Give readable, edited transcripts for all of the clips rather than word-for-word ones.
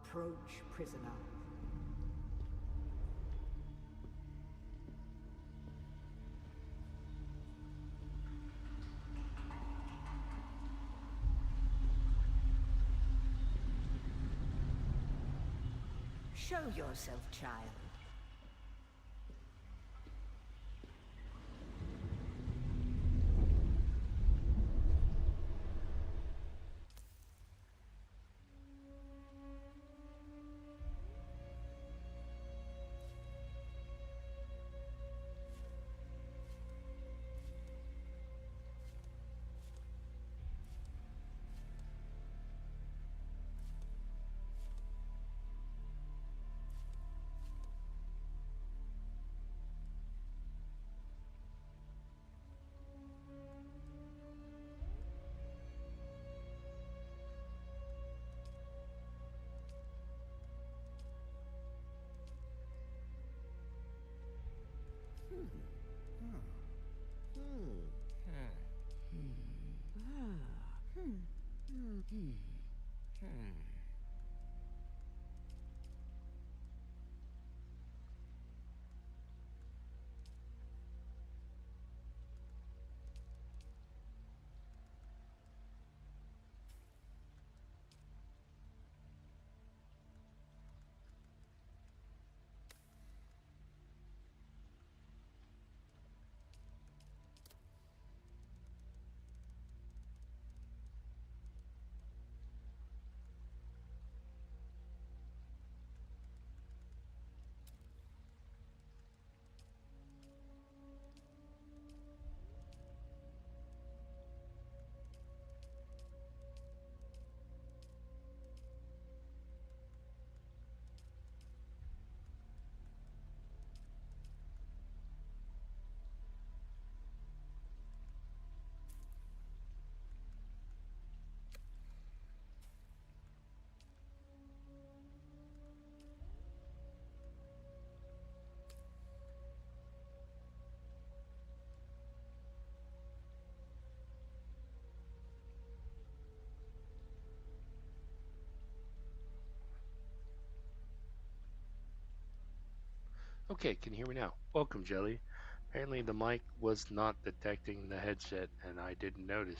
Approach, prisoner. Show yourself, child. Okay, can you hear me now? Welcome, Jelly. Apparently the mic was not detecting the headset and I didn't notice.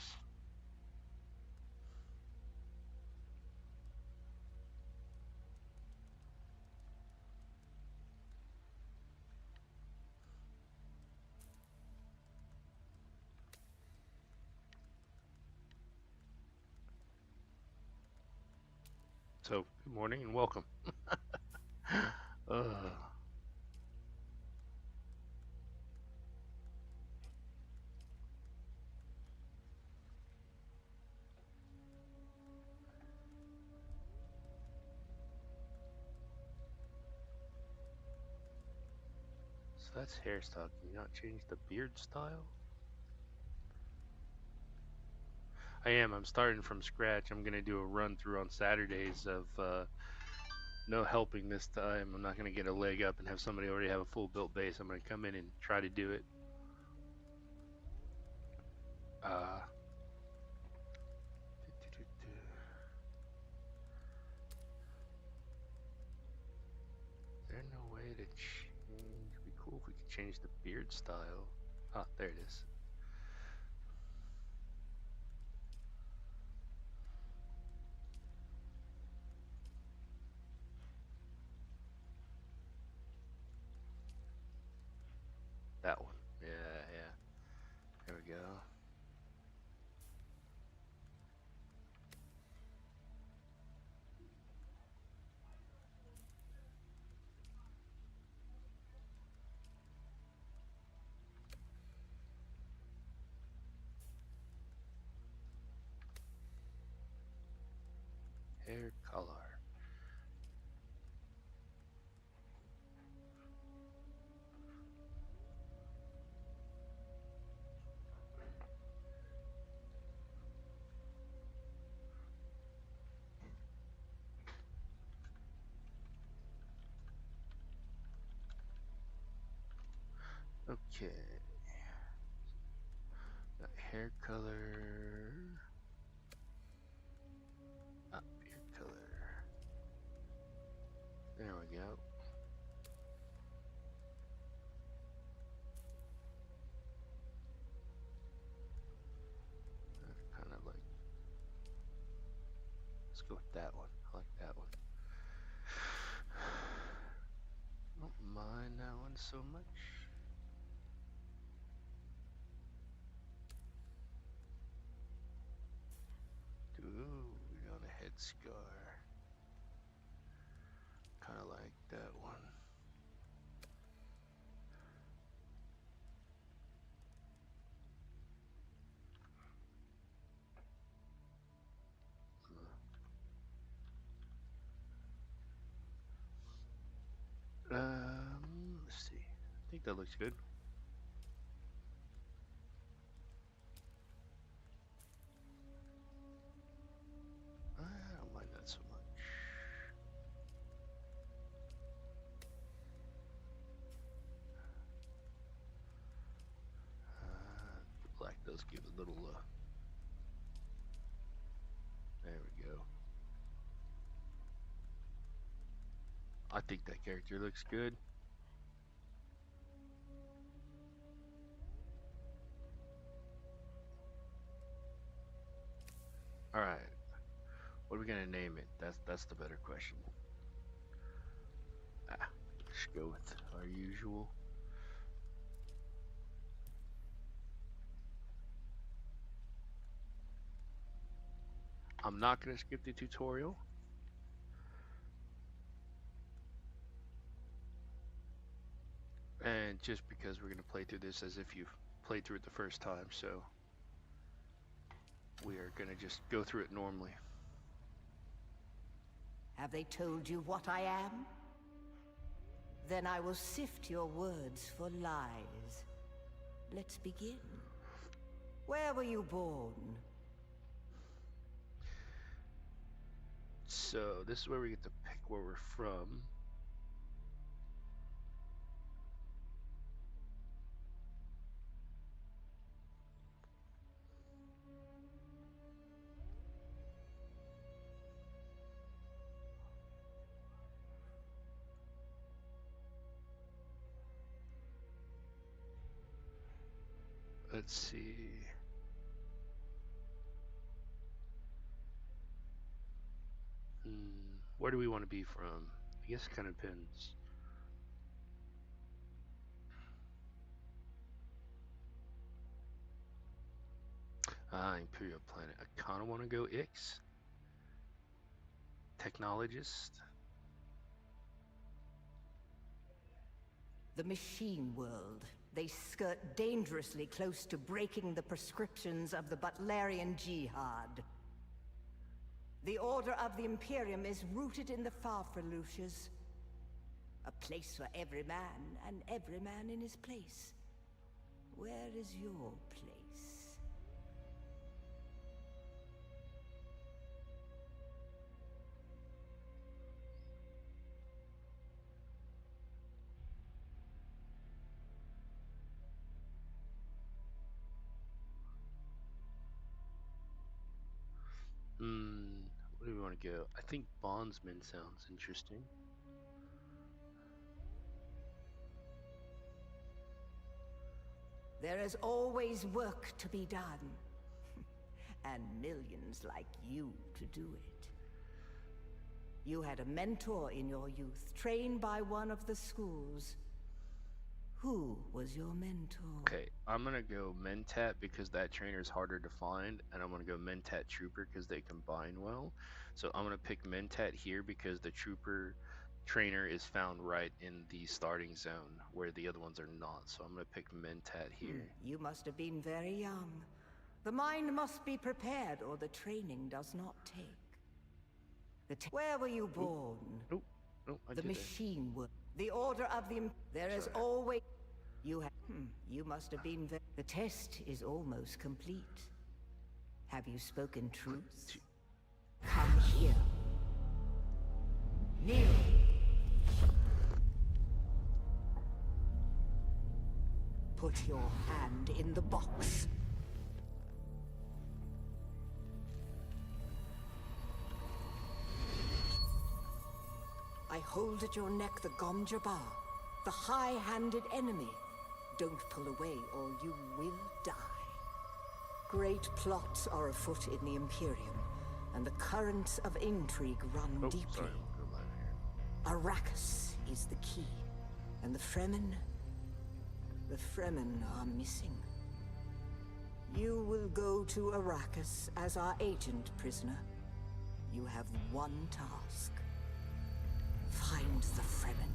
So, good morning and welcome. uh, so that's hairstyle. Can you not change the beard style? I am. I'm starting from scratch. I'm going to do a run through on Saturdays of no helping this time. I'm not going to get a leg up and have somebody already have a full built base. I'm going to come in and try to do it. Uh, Is there no way to change? It'd be cool if we could change the beard style. Ah, there it is. That one. Yeah, yeah. There we go. Hair color. Okay. Hair color. Beard color. Yep. Kind of like, let's go with that one. I like that one. Don't mind that one so much. Ooh, we got a head scar. Kind of like that one. Let's see. I think that looks good. I don't mind that so much. The black does give a little, there we go. I think that character looks good. All right. What are we gonna name it? That's the better question. Let's go with our usual. I'm not gonna skip the tutorial. And just because we're gonna play through this as if you've played through it the first time, so we are gonna just go through it normally. Have they told you what I am? Then I will sift your words for lies. Let's begin. Where were you born? So this is where we get to pick where we're from. Let's see. Where do we want to be from? I guess it kind of depends. Imperial planet. I kind of want to go Ix. Technologist. The machine world. They skirt dangerously close to breaking the prescriptions of the Butlerian Jihad. The Order of the Imperium is rooted in the Farfreluches. A place for every man, and every man in his place. Where is your place? Where do we want to go? I think bondsman sounds interesting. There is always work to be done. And millions like you to do it. You had a mentor in your youth, trained by one of the schools. Who was your mentor? Okay, I'm gonna go Mentat because that trainer is harder to find, and I'm gonna go Mentat Trooper because they combine well. So I'm gonna pick Mentat here because the Trooper trainer is found right in the starting zone where the other ones are not. So I'm gonna pick Mentat here. You must have been very young. The mind must be prepared, or the training does not take. Where were you born? Nope. I The did that. machine world. The Order of the There is Sorry. always... You have... You must have been very... The test is almost complete. Have you spoken truth? Come here. Kneel. Put your hand in the box. I hold at your neck the Gomjabar, the high-handed enemy. Don't pull away or you will die. Great plots are afoot in the Imperium, and the currents of intrigue run deeply. Sorry, we'll go live here. Arrakis is the key, and the Fremen are missing. You will go to Arrakis as our agent, prisoner. You have one task. Find the Fremen.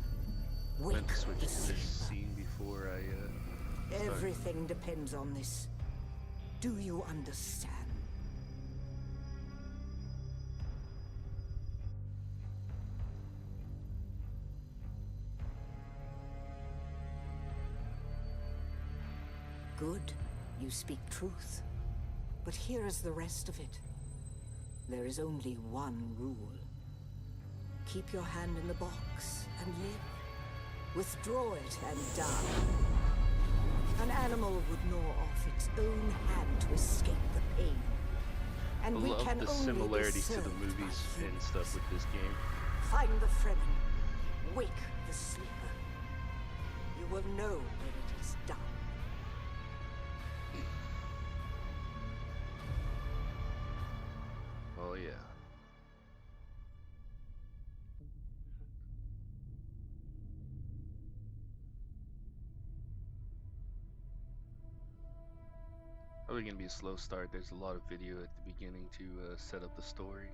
I Wake meant to switch the to this sleeper. scene before I start. Everything depends on this. Do you understand? Good. You speak truth. But here is the rest of it. There is only one rule. Keep your hand in the box and live. Withdraw it and die. An animal would gnaw off its own hand to escape the pain. And I we love can the only be similarities to the served by movies and humans. stuff with this game. Find the Fremen. Wake the sleeper. You will know when it is done. Oh yeah. Probably gonna be a slow start. There's a lot of video at the beginning to set up the story.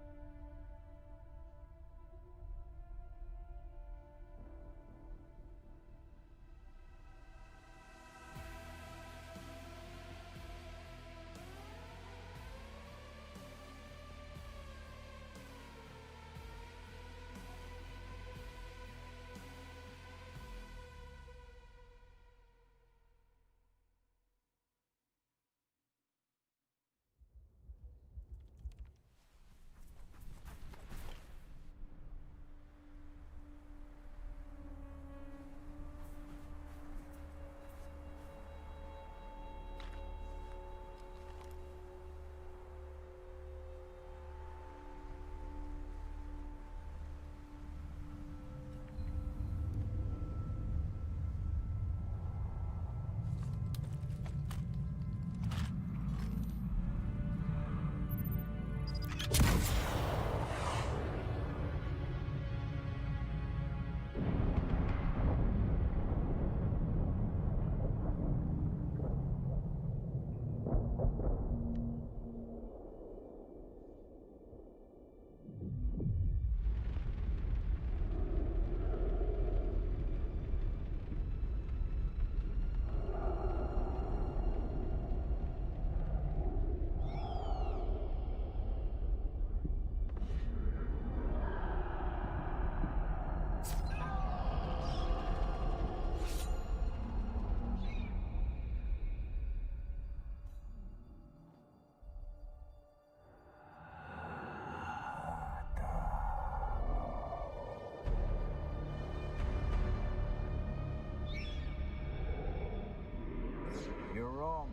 You're wrong.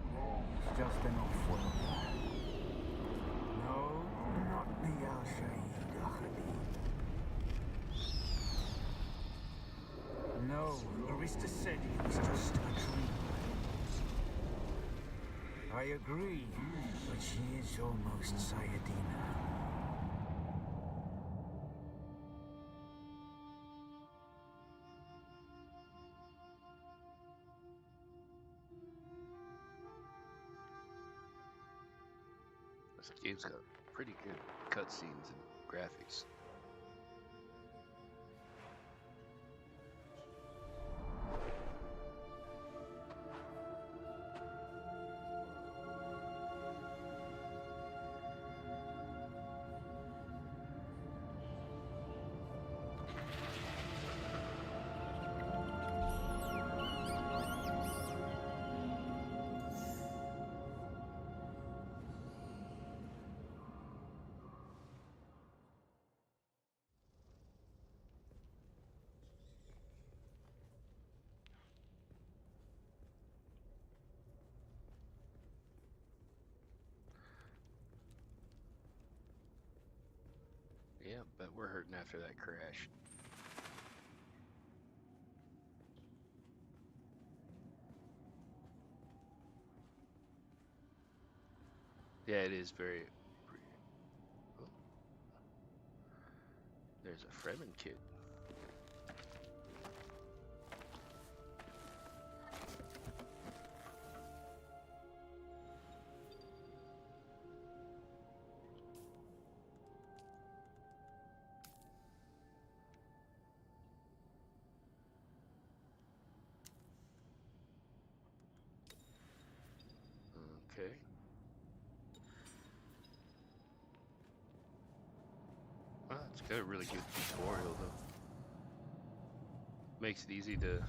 It's just an off-world. No, not the Al-Shaheed Ahadi. No, Arista said it was just a dream. I agree, but she is almost Sayadina. This game's got pretty good cutscenes and graphics. Yeah, but we're hurting after that crash. Yeah, it is very pretty. Oh, there's a Fremen kit. Okay. Well, it's got a really good tutorial though. Makes it easy to.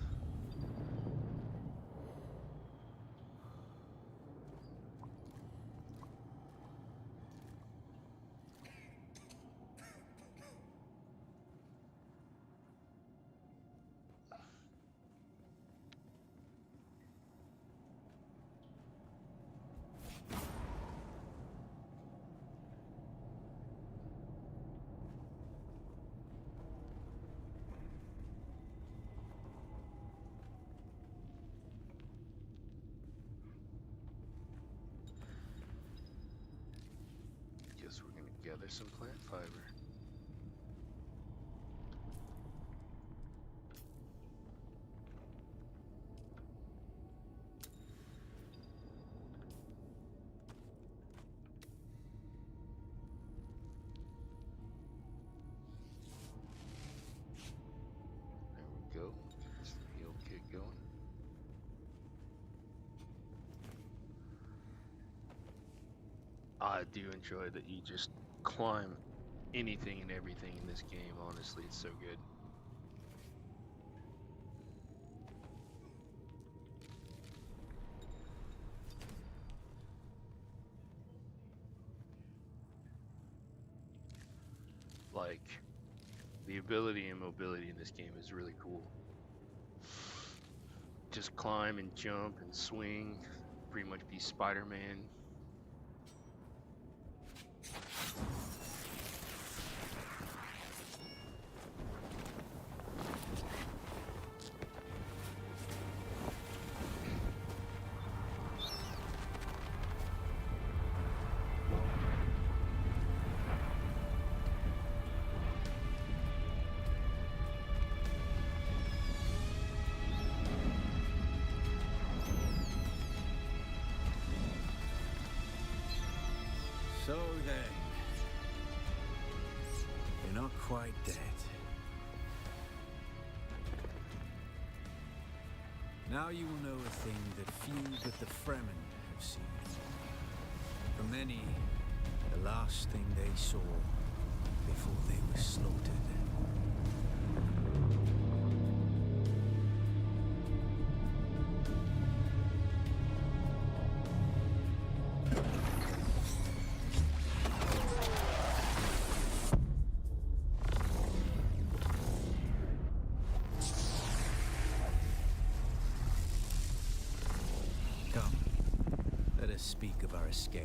Guess we're gonna gather some plant fiber. There we go. Get this heal kit going. I do enjoy that you just climb anything and everything in this game. Honestly, it's so good. Like, the ability and mobility in this game is really cool. Just climb and jump and swing. Pretty much be Spider-Man. So then, you're not quite dead. Now you will know a thing that few but the Fremen have seen. For many, the last thing they saw before they were slaughtered. Come, let us speak of our escape.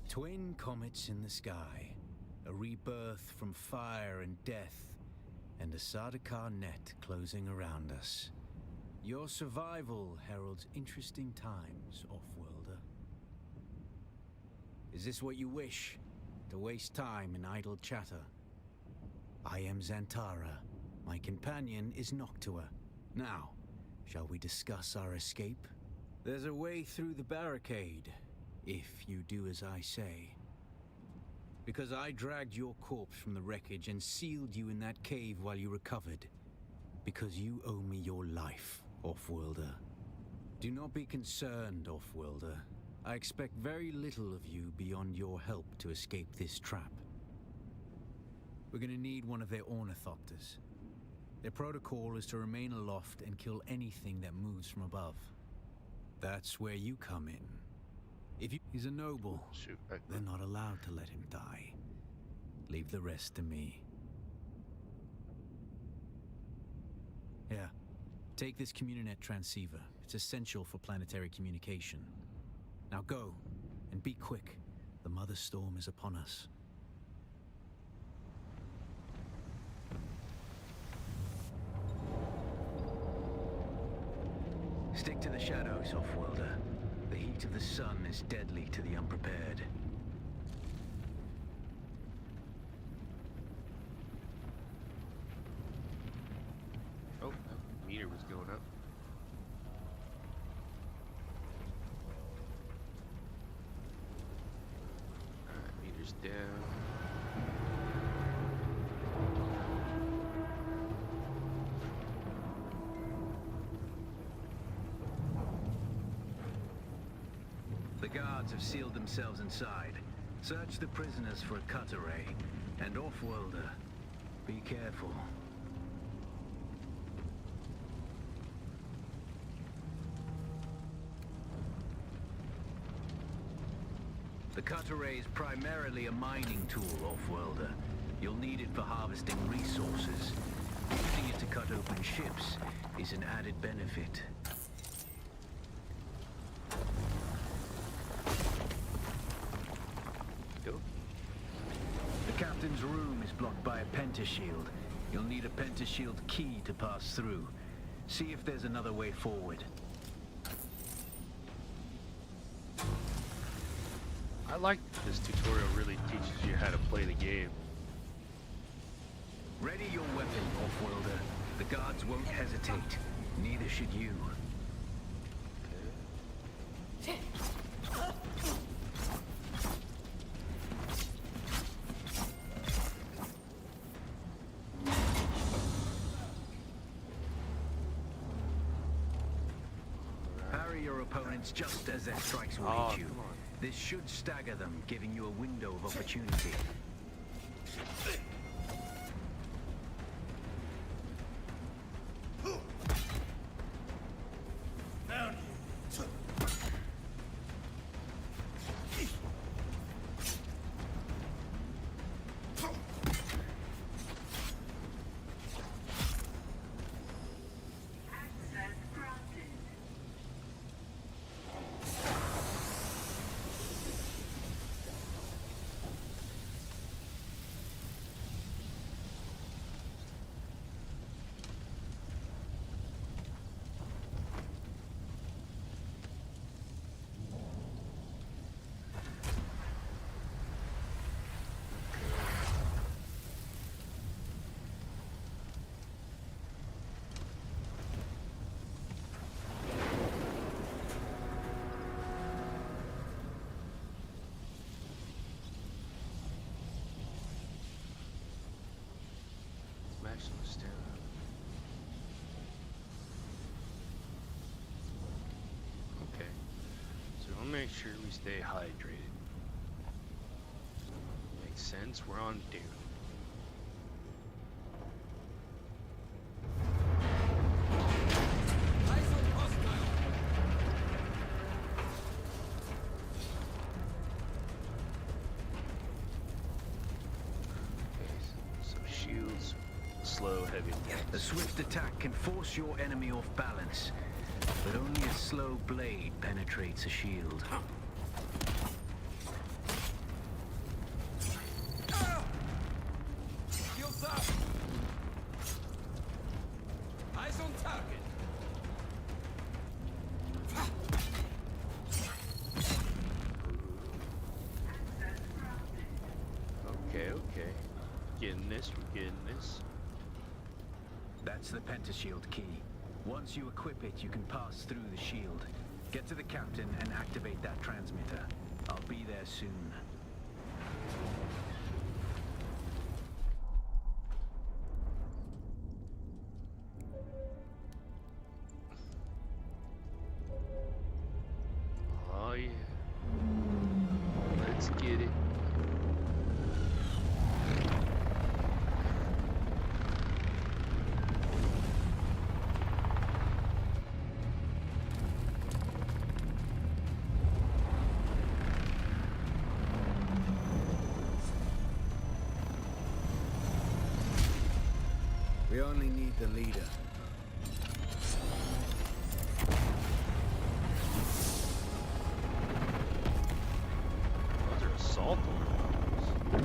Twin comets in the sky, a rebirth from fire and death, and a Sardaukar net closing around us. Your survival heralds interesting times, Off-worlder. Is this what you wish? To waste time in idle chatter? I am Xantara. My companion is Noctua. Now, shall we discuss our escape? There's a way through the barricade, if you do as I say. Because I dragged your corpse from the wreckage and sealed you in that cave while you recovered. Because you owe me your life, Off-worlder. Do not be concerned, Off-worlder. I expect very little of you beyond your help to escape this trap. We're gonna need one of their ornithopters. Their protocol is to remain aloft and kill anything that moves from above. That's where you come in. He's a noble. Shoot. They're not allowed to let him die. Leave the rest to me. Here, take this Communinet transceiver. It's essential for planetary communication. Now go, and be quick. The Mother Storm is upon us. Stick to the shadows, Off-worlder. The heat heat of the sun is deadly to the unprepared. Oh, that meter was going up. Alright, meter's down. The guards have sealed themselves inside. Search the prisoners for a cut array. And off-worlder, be careful. The cut array is primarily a mining tool, off-worlder. You'll need it for harvesting resources. Using it to cut open ships is an added benefit. Go. The captain's room is blocked by a pentashield. You'll need a pentashield key to pass through. See if there's another way forward. I like that this tutorial really teaches you how to play the game. Ready your weapon, off-worlder. The guards won't hesitate. Neither should you. Parry your opponents just as their strikes will hit you. Come on. This should stagger them, giving you a window of opportunity. Maximum stamina. Okay. So we'll make sure we stay hydrated. Makes sense. We're on Dune. Slow, heavy. A swift attack can force your enemy off balance, but only a slow blade penetrates a shield. Shields up! Eyes on target! Okay. Getting this, we're getting this. That's the pentashield key. Once you equip it, you can pass through the shield. Get to the captain and activate that transmitter. I'll be there soon. Oh yeah. Let's get it. We only need the leader. Those are assault order.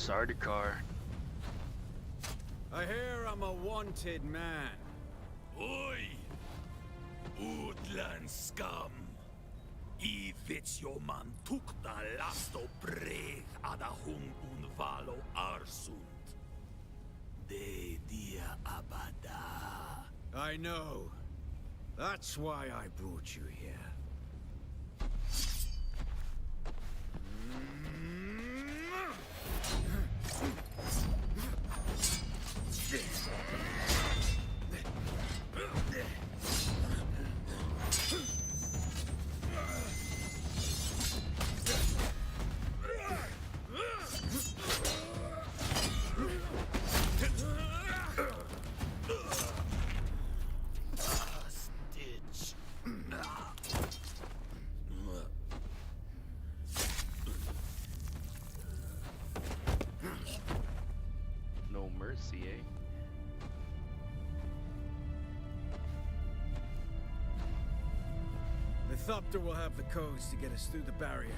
Sardaukar. I hear I'm a wanted man. Oi! Utland scum! I vits jo man tukta last og breg ada hung unvalo arsund. De dia abada. I know. That's why I brought you here. Stitch. No mercy, eh? The Thopter will have the codes to get us through the barrier.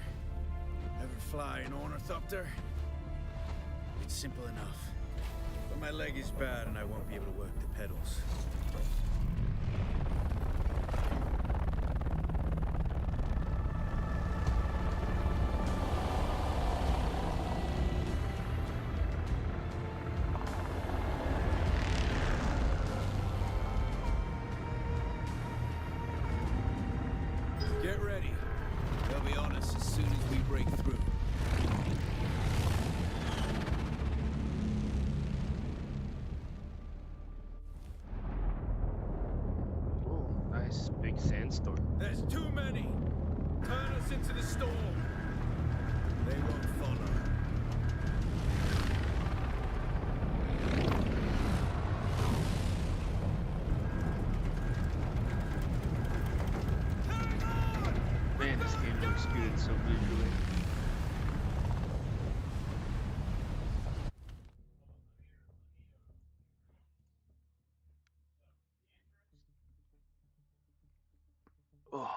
Ever fly an Ornithopter? It's simple enough. But my leg is bad and I won't be able to work the pedals. Get ready. They'll be on us as soon as we break through. Oh, nice big sandstorm. There's too many! Turn us into the storm! They won't follow. Man, this game looks good so visually. Oh.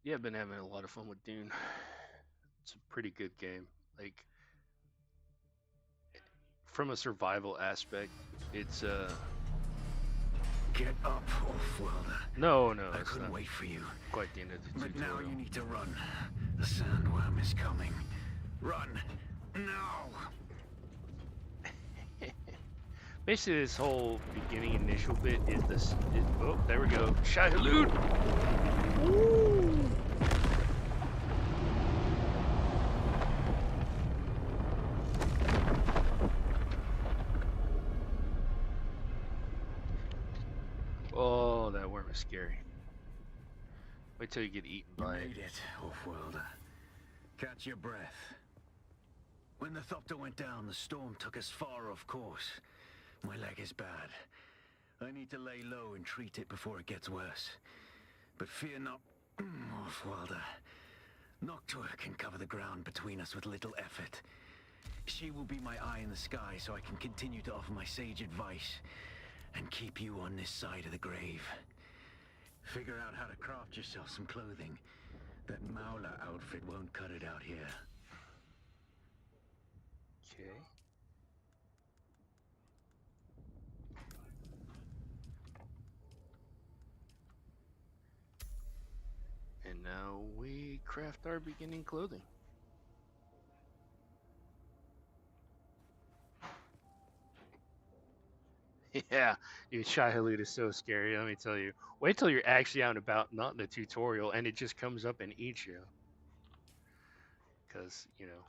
Yeah, I've been having a lot of fun with Dune. It's a pretty good game. Like, from a survival aspect, it's Get up, Wolf-Welder. no, I it's couldn't not wait for you. quite the end of the But now tutorial. you need to run. The sandworm is coming. Run! Now! Basically, this whole beginning initial bit is this. Oh, there we go. Shai-Hulud! Woo! Oh, that worm is scary. Wait till you get eaten You by it. made it, Wolf-Welder. Catch your breath. When the Thopter went down, the storm took us far off course. My leg is bad. I need to lay low and treat it before it gets worse. But fear not, Wolf-Welder. Noctua can cover the ground between us with little effort. She will be my eye in the sky so I can continue to offer my sage advice and keep you on this side of the grave. Figure out how to craft yourself some clothing. That Maula outfit won't cut it out here. Okay. And now we craft our beginning clothing. Yeah, dude, Shai-Hulud is so scary, let me tell you. Wait till you're actually out and about, not in the tutorial, and it just comes up and eats you. Because, you know.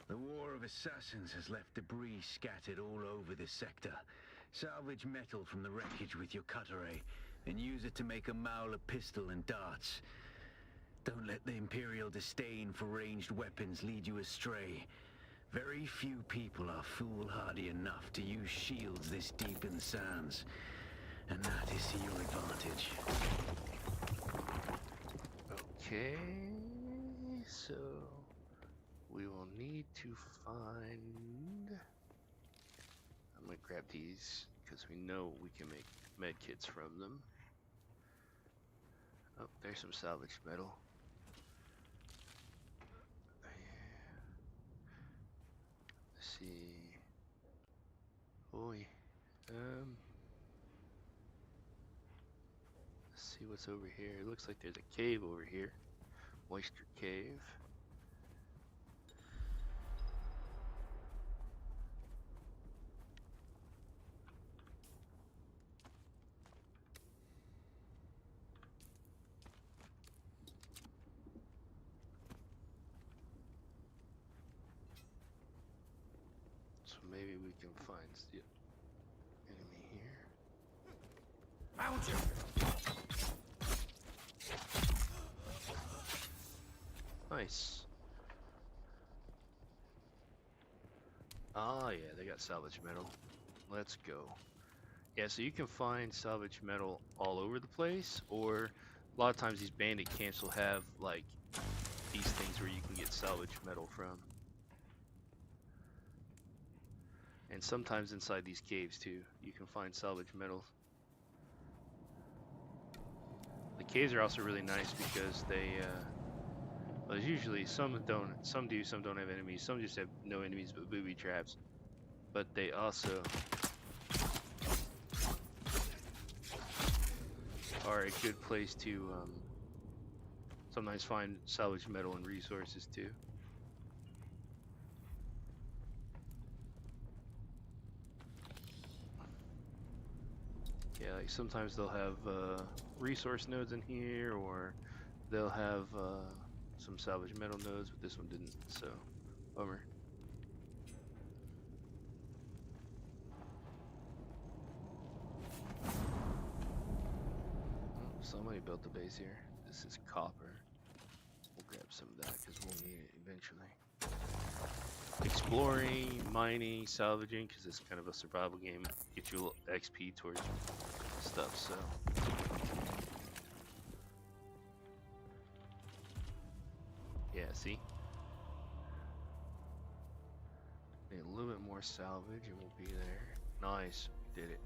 The War of Assassins has left debris scattered all over this sector. Salvage metal from the wreckage with your cutter ray, and use it to make a Maula pistol and darts. Don't let the Imperial disdain for ranged weapons lead you astray. Very few people are foolhardy enough to use shields this deep in the sands, and that is to your advantage. Okay, so we will need to find. I'm gonna grab these because we know we can make med kits from them. Oh, there's some salvaged metal. what's over here? It looks like there's a cave over here. Moisture cave. So maybe we can find the enemy here. Found you! Nice. Ah, yeah, they got salvage metal. Let's go. Yeah, so you can find salvage metal all over the place, or a lot of times these bandit camps will have like these things where you can get salvage metal from. And sometimes inside these caves too, you can find salvage metal. The caves are also really nice because they, well, there's usually some don't, some do, some don't have enemies. Some just have no enemies but booby traps. But they also are a good place to sometimes find salvage metal and resources too. Yeah, like sometimes they'll have resource nodes in here, or they'll have some salvage metal nodes, but this one didn't, so bummer. Oh, somebody built the base here. This is copper. We'll grab some of that because we'll need it eventually. Exploring, mining, salvaging, because it's kind of a survival game. Get you a little XP towards stuff, so. Yeah, see? Need a little bit more salvage and we'll be there. Nice, we did it.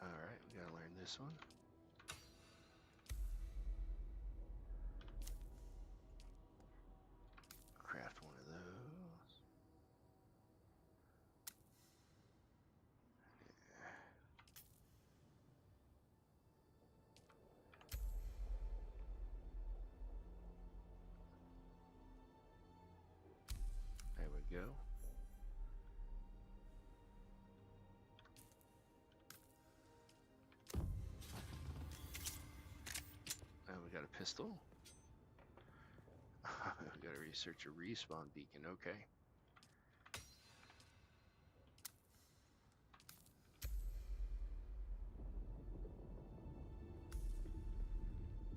Alright, we gotta learn this one. Craft one of those. Yeah. There we go. Now we got a pistol. We gotta research a respawn beacon, okay.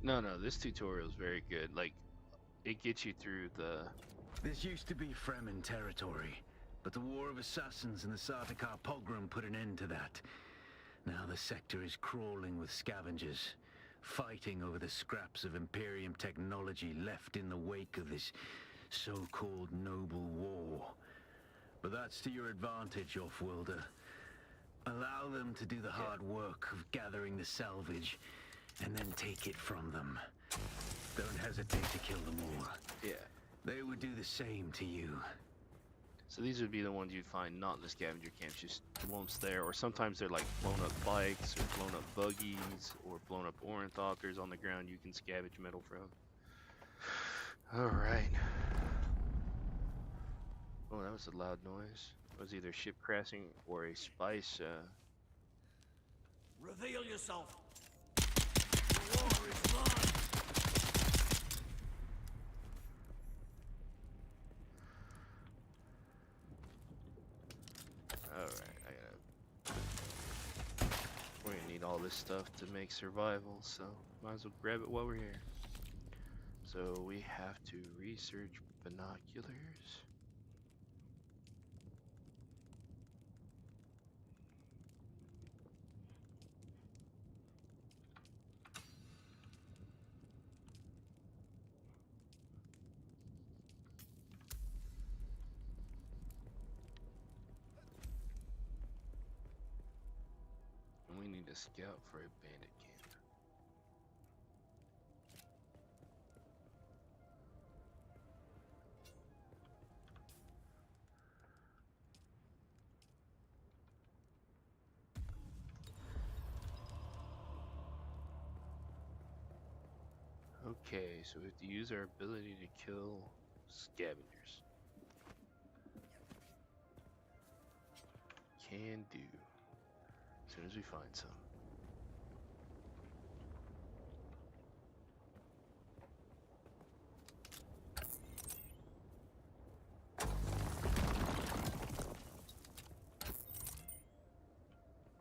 No, this tutorial is very good. Like, it gets you through the... This used to be Fremen territory, but the War of Assassins and the Sardaukar pogrom put an end to that. Now the sector is crawling with scavengers, fighting over the scraps of Imperium technology left in the wake of this so-called noble war. But that's to your advantage, Offworlder. Allow them to do the hard work of gathering the salvage, and then take it from them. Don't hesitate to kill them all. Yeah. They would do the same to you. So these would be the ones you'd find not in the scavenger camps, just once there. Or sometimes they're like blown up bikes, or blown up buggies, or blown up ornithopters on the ground you can scavenge metal from. Alright. Oh, that was a loud noise. It was either a ship crashing or a spice. Reveal yourself! The war is mine! Alright, we're gonna need all this stuff to make survival, so might as well grab it while we're here. So we have to research binoculars. And we need to scout for a bandit camp. Okay, so we have to use our ability to kill scavengers. Can do. As soon as we find some.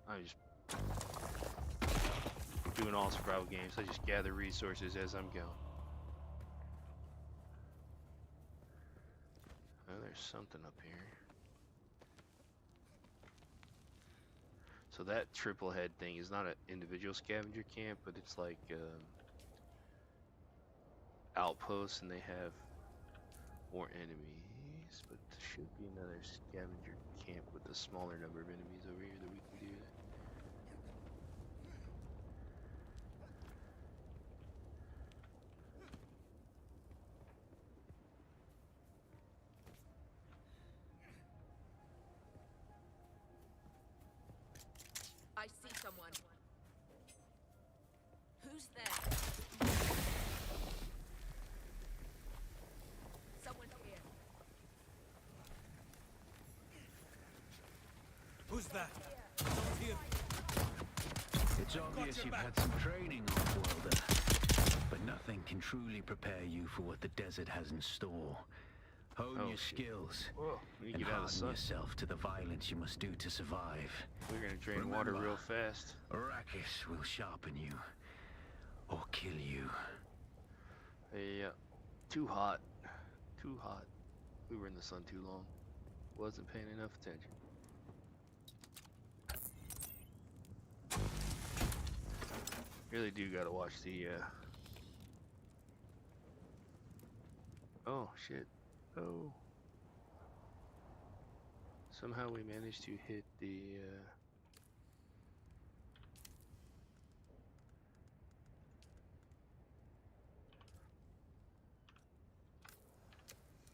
I'm just doing all survival games. I just gather resources as I'm going. Oh, there's something up here. So that triple head thing is not an individual scavenger camp, but it's like outposts, and they have more enemies. But there should be another scavenger camp with a smaller number of enemies over here that we can do. I see someone. Who's there? Someone's here. Who's that? Someone's here. It's obvious your you've back. had some training, off-worlder. But nothing can truly prepare you for what the desert has in store. Hone Oh, your shit. skills Whoa, we need to and get out of the harden sun. yourself to the violence you must do to survive. We're gonna drain water Remember, real fast. Arrakis will sharpen you or kill you. Yeah, too hot. Too hot. We were in the sun too long. Wasn't paying enough attention. Really do gotta watch the Oh shit. Oh. Somehow we managed to hit the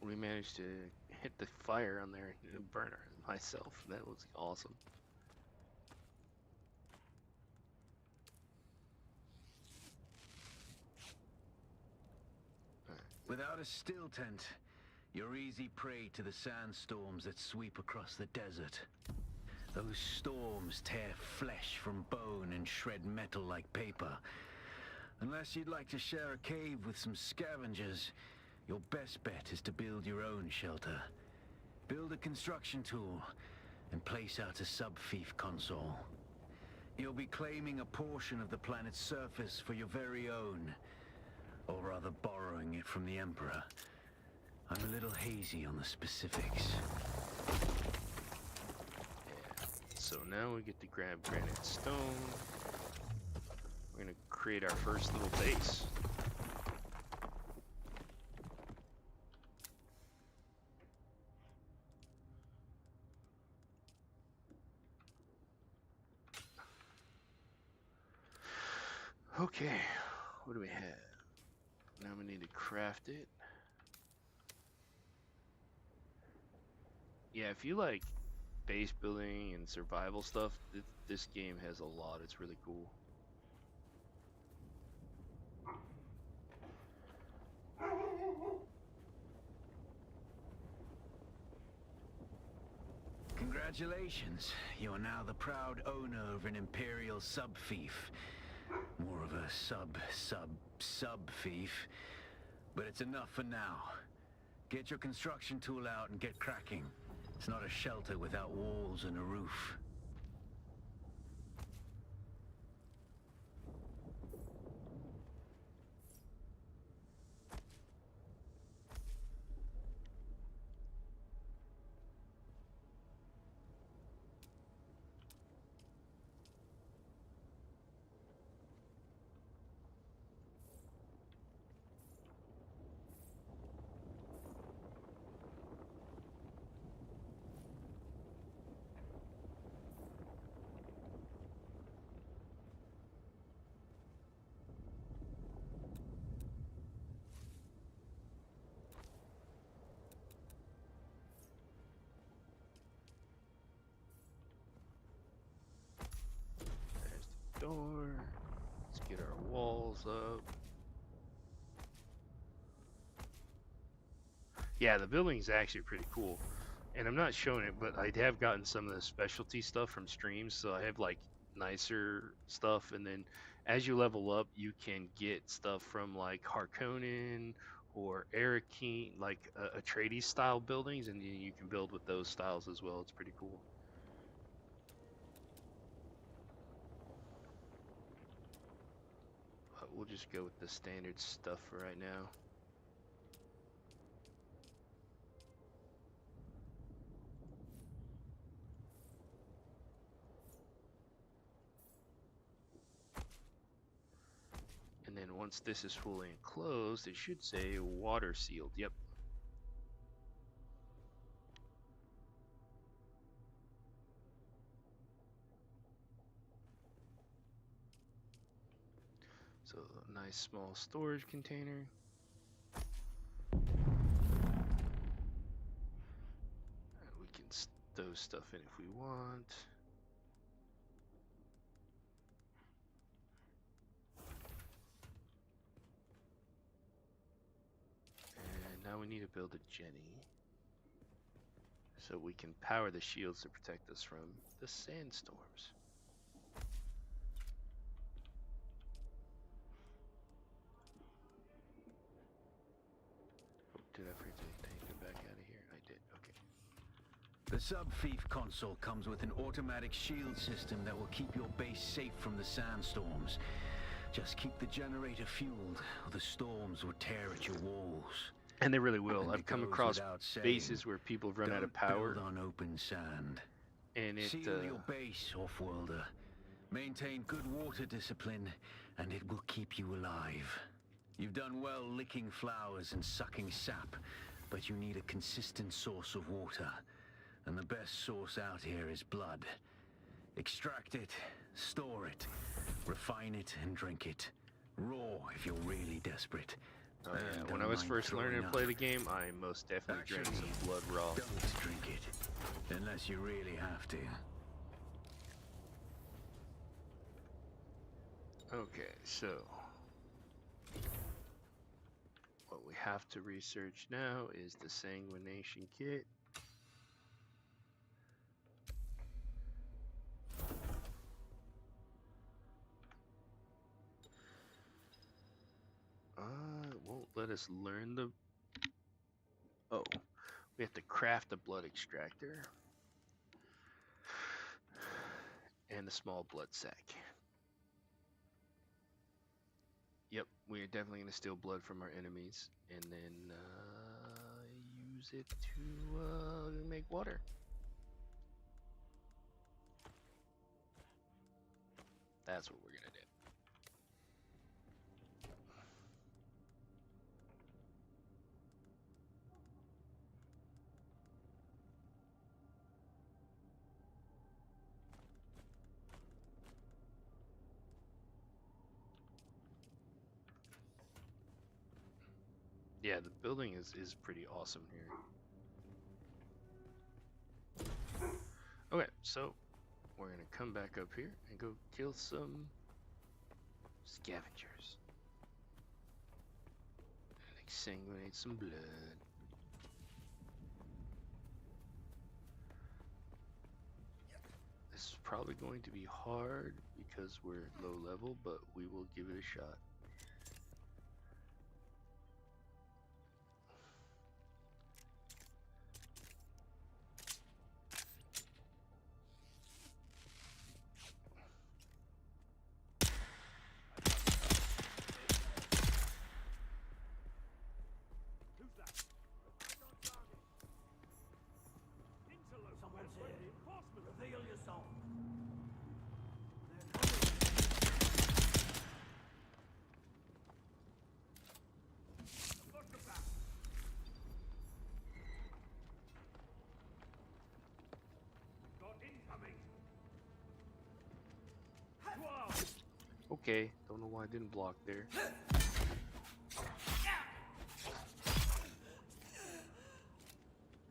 we managed to hit the fire on there and burn myself. That was awesome. Without a still tent, you're easy prey to the sandstorms that sweep across the desert. Those storms tear flesh from bone and shred metal like paper. Unless you'd like to share a cave with some scavengers, your best bet is to build your own shelter. Build a construction tool and place out a sub-fief console. You'll be claiming a portion of the planet's surface for your very own, or rather borrowing it from the Emperor. I'm a little hazy on the specifics. Yeah. So now we get to grab granite stone. We're gonna create our first little base. Okay, what do we have? Now we need to craft it. Yeah, if you like base building and survival stuff, this game has a lot. It's really cool. Congratulations. You are now the proud owner of an Imperial sub-fief. More of a sub-fief. But it's enough for now. Get your construction tool out and get cracking. It's not a shelter without walls and a roof. There's the door. Let's get our walls up. Yeah, the building's actually pretty cool. And I'm not showing it, but I have gotten some of the specialty stuff from streams, so I have like nicer stuff. And then as you level up, you can get stuff from like Harkonnen or Arakeen, like Atreides style buildings, and you can build with those styles as well. It's pretty cool. But we'll just go with the standard stuff for right now. And then once this is fully enclosed, it should say water sealed. Yep. So a nice small storage container. And we can stow stuff in if we want. And now we need to build a Jenny, so we can power the shields to protect us from the sandstorms. Oh, did I forget to take it back out of here? I did, okay. The sub-thief console comes with an automatic shield system that will keep your base safe from the sandstorms. Just keep the generator fueled, or the storms will tear at your walls. And they really will. And I've it come goes across without saying, bases where people have run out of power. Build on open sand. And it, Seal your base, off-worlder. Maintain good water discipline, and it will keep you alive. You've done well licking flowers and sucking sap, but you need a consistent source of water. And the best source out here is blood. Extract it, store it, refine it, and drink it. Raw if you're really desperate. oh yeah, And when I don't was mind first learning to throwing play up. the game, I most definitely drank Actually, some blood raw. Don't drink it, unless you really have to. Okay, so what we have to research now is the Sanguination Kit. It won't let us learn the... Oh, we have to craft a blood extractor and a small blood sac. Yep, we're definitely going to steal blood from our enemies and then use it to make water. That's what we're going to do. Yeah, the building is pretty awesome here. Okay, so we're gonna come back up here and go kill some scavengers. And exsanguinate some blood. This is probably going to be hard because we're low level, but we will give it a shot. Who's that? Right on target. Interloper. Someone's here. Reinforcement. Reveal yourself. Look at that. Got incoming. Wow. Okay, don't know why I didn't block there.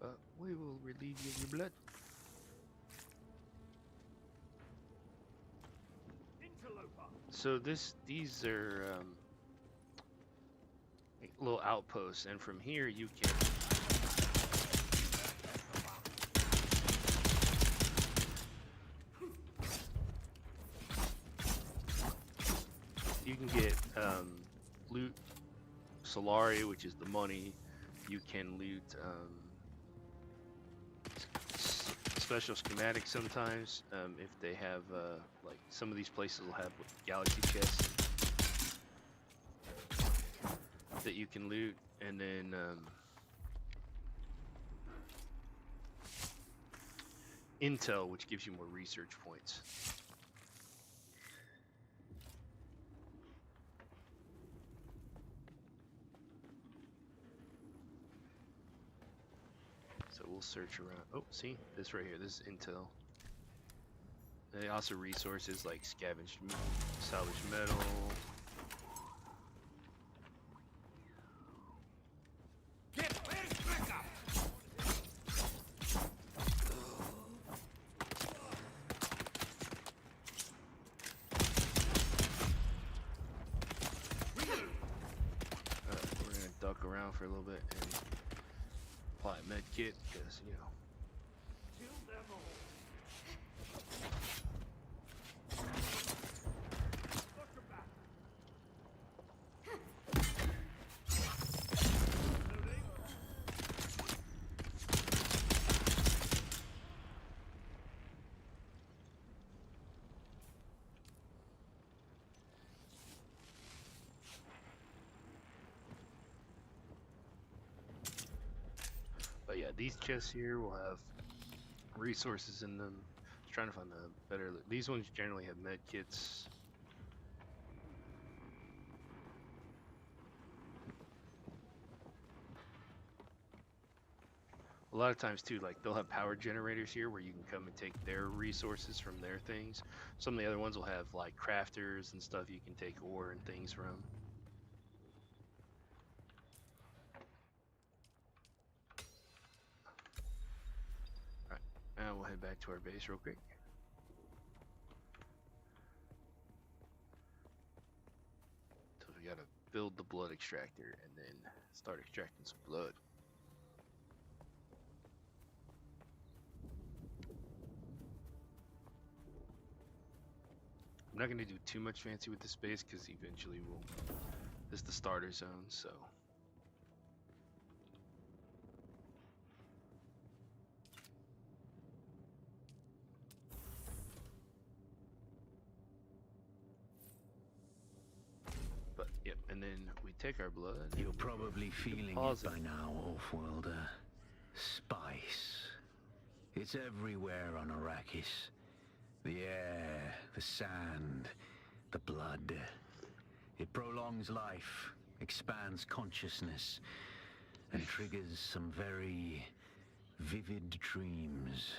But we will relieve you of your blood. Interloper. So these are like little outposts, and from here you can loot Solari, which is the money. You can loot special schematics sometimes if they have like some of these places will have galaxy chests that you can loot, and then intel, which gives you more research points. So we'll search around. Oh, see this right here. This is intel. And also resources like scavenged, salvaged metal. We're gonna duck around for a little bit and apply a med kit because you know. But yeah, these chests here will have resources in them. Just trying to find the better. These ones generally have med kits. A lot of times too, like they'll have power generators here where you can come and take their resources from their things. Some of the other ones will have like crafters and stuff you can take ore and things from. Alright, now we'll head back to our base real quick. So we gotta build the blood extractor and then start extracting some blood. I'm not going to do too much fancy with this space because eventually this is the starter zone, so. But, yep, and then we take our blood. You're probably feeling it by now, Off-worlder. Spice. It's everywhere on Arrakis. The air, the sand, the blood. It prolongs life, expands consciousness, and triggers some very vivid dreams.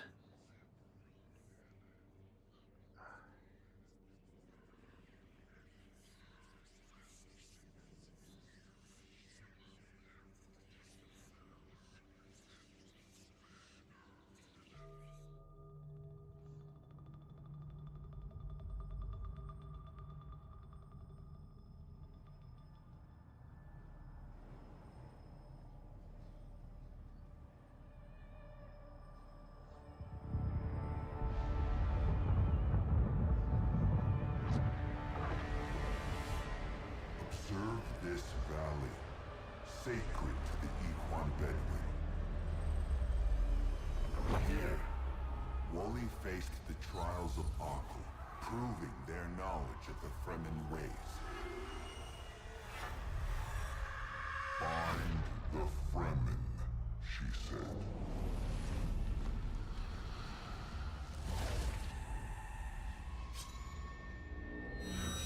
Observe this valley, sacred to the Equan Bedouin. Here, Wally faced the trials of Akku, proving their knowledge of the Fremen ways. Find the Fremen, she said.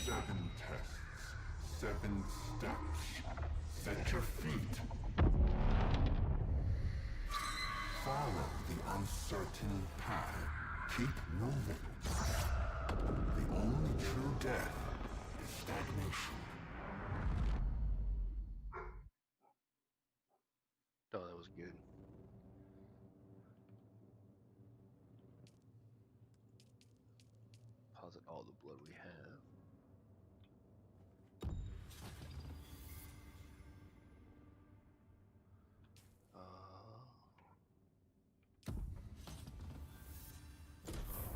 Seven tests, 7 steps. Set your feet. Follow the uncertain path. Keep moving. The only true death is stagnation. Oh, that was good. Deposit all the blood we have.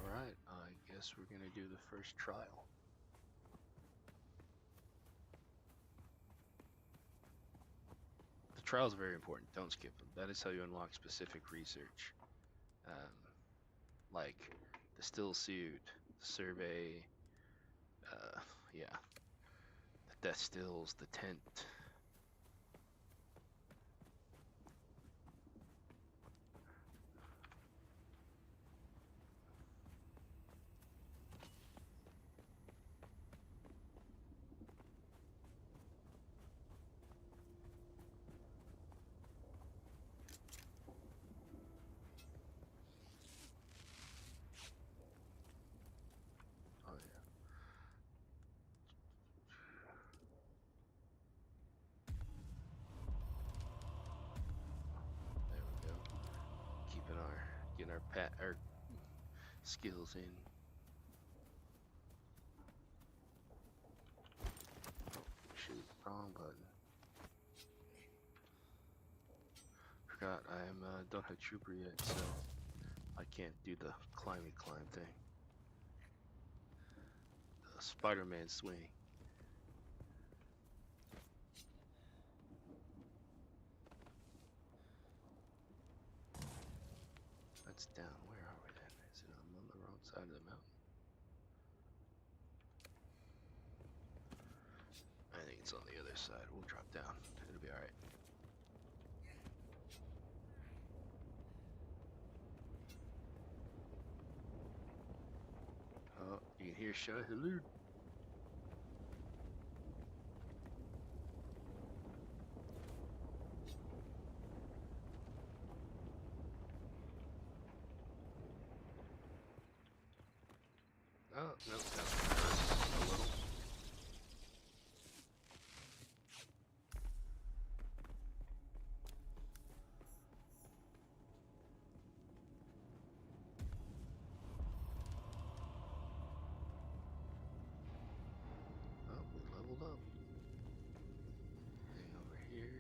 Alright, I guess we're gonna do the first trial. trials are very important. Don't skip them. That is how you unlock specific research, like the still suit, the survey, yeah, the death stills, the tent. Oh yeah. There we go. Getting our skills in. Oh shoot, wrong button. Forgot I am don't have trooper yet, so I can't do the climb thing. The Spider-Man swing. That's down. Where are we then? Is it on the wrong side of the mountain? I think it's on the other side. We'll drop down. It'll be alright. Oh, you can hear Shah Halud. Oh, no, that's a little. Oh, we leveled up. Anything over here?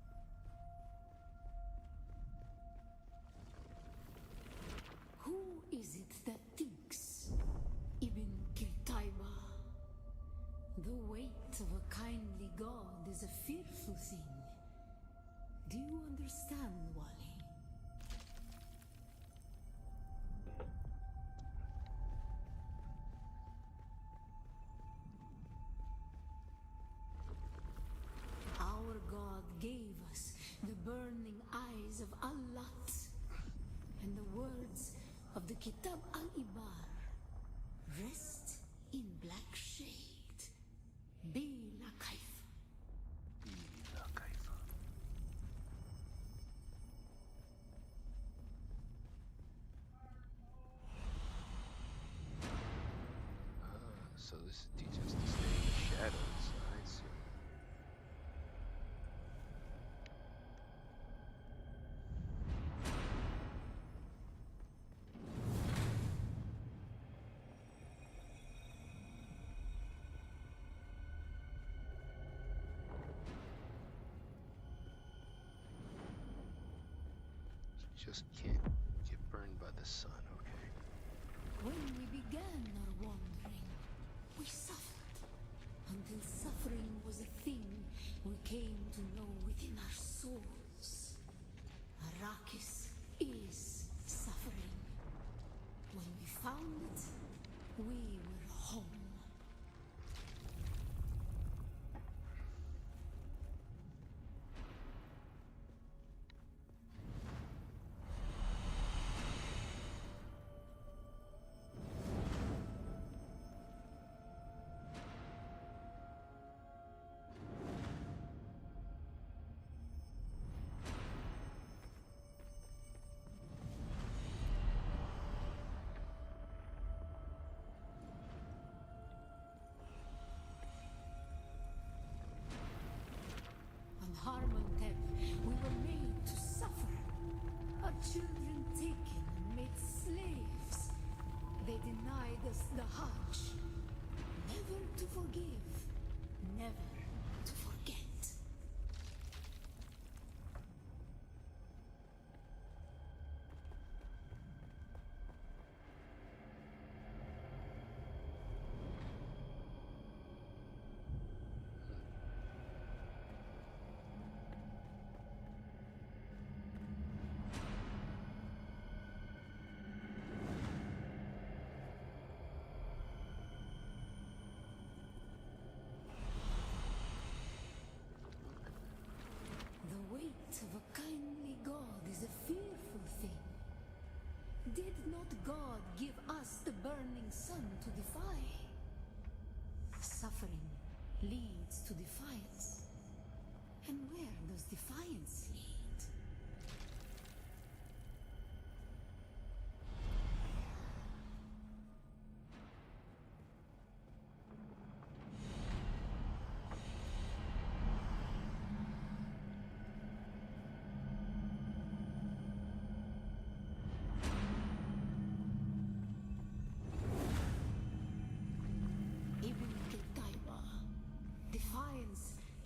Nope. Who is it that thinks? Ibn Kirtaiba. The weight of a kindly god is a fearful thing. Do you understand, Wally? Our god gave us the burning eyes of Allat and the words of the Kitab al-Ibar. Rest in black shade. Bila Kaifa. Bila Kaifa. So this teaches us to stay in the shadows. I see. Just can't get burned by the sun, okay. When we began our wandering, we suffered until suffering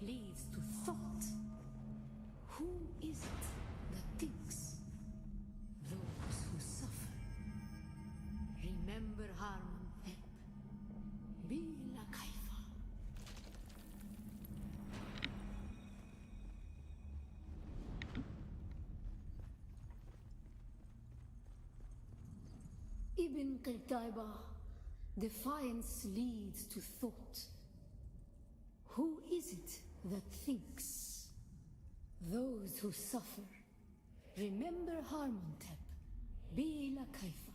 leads to thought. Who is it that thinks? Those who suffer. Remember Harmon Pep. Be la Kaifa. Ibn Qutayba, defiance leads to thought. Who is it that thinks? Those who suffer. Remember Harmontep. Be la Kaifa.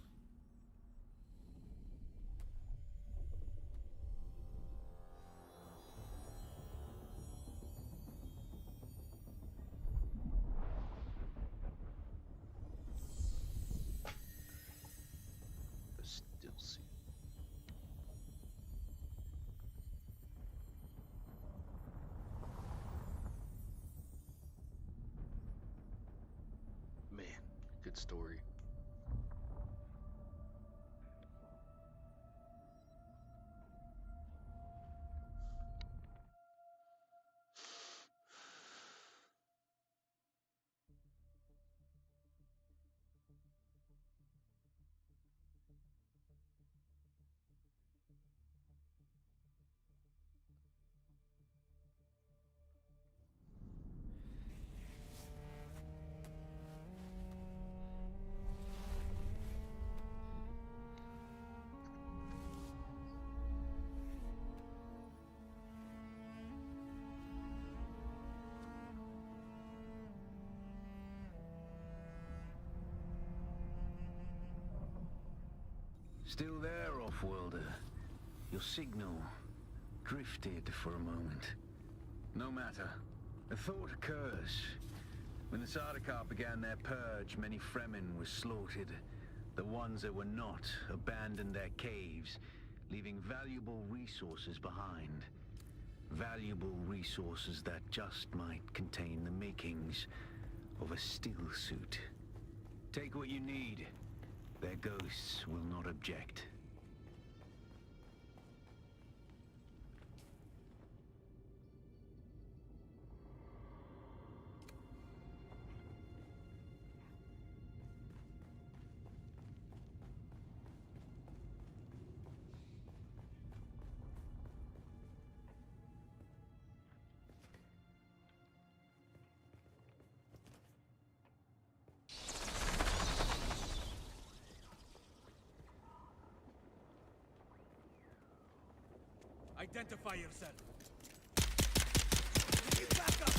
The still see. Man, good story. Still there, off-worlder? Your signal drifted for a moment. No matter. A thought occurs. When the Sardaukar began their purge, many Fremen were slaughtered. The ones that were not abandoned their caves, leaving valuable resources behind. Valuable resources that just might contain the makings of a still suit. Take what you need. Their ghosts will not object. Identify yourself. Need backup.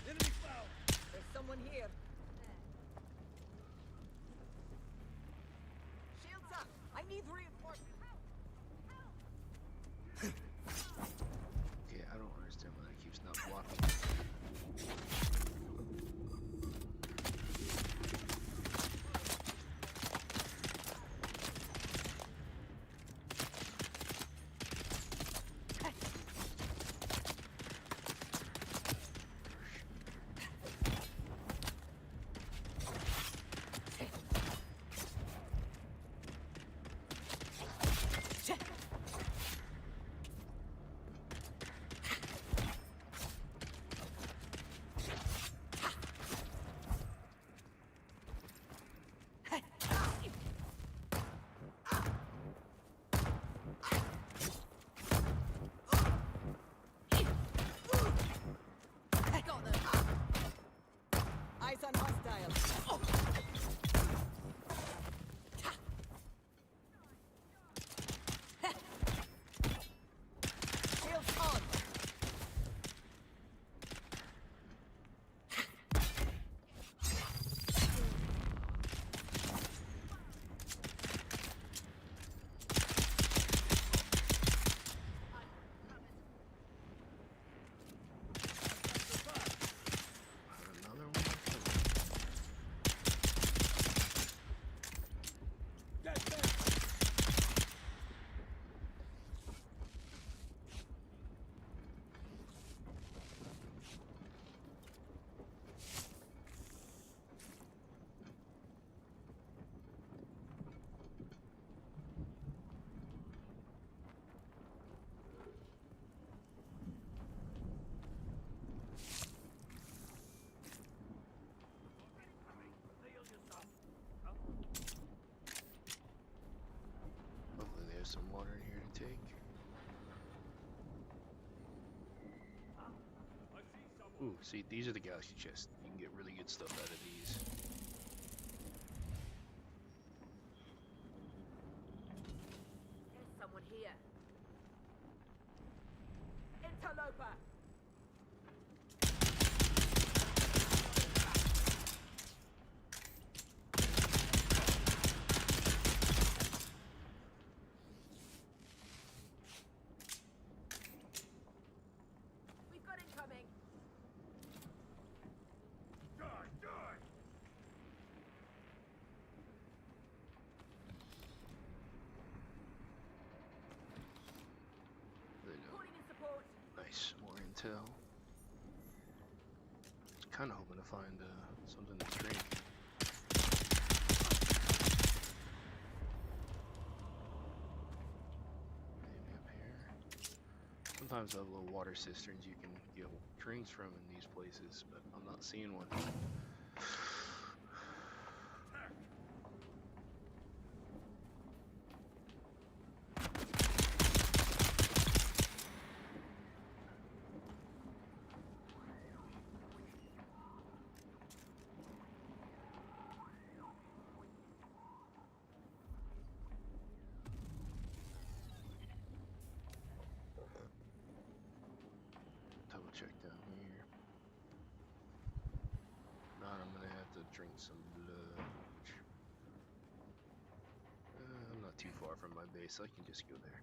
Enemy found. There's someone here. Shields up! I need reinforcements. Okay, I don't understand why it keeps not blocking. Ooh, see, these are the galaxy chests. You can get really good stuff out of these. There's someone here. Interloper! We've got incoming! Die! Die! They know. Calling in support! Nice, more intel. Kind of hoping to find something to drink. Maybe up here. Sometimes I have little water cisterns you can get drinks from in these places, but I'm not seeing one. Double check down here. Not, I'm gonna have to drink some blood. I'm not too far from my base, so I can just go there.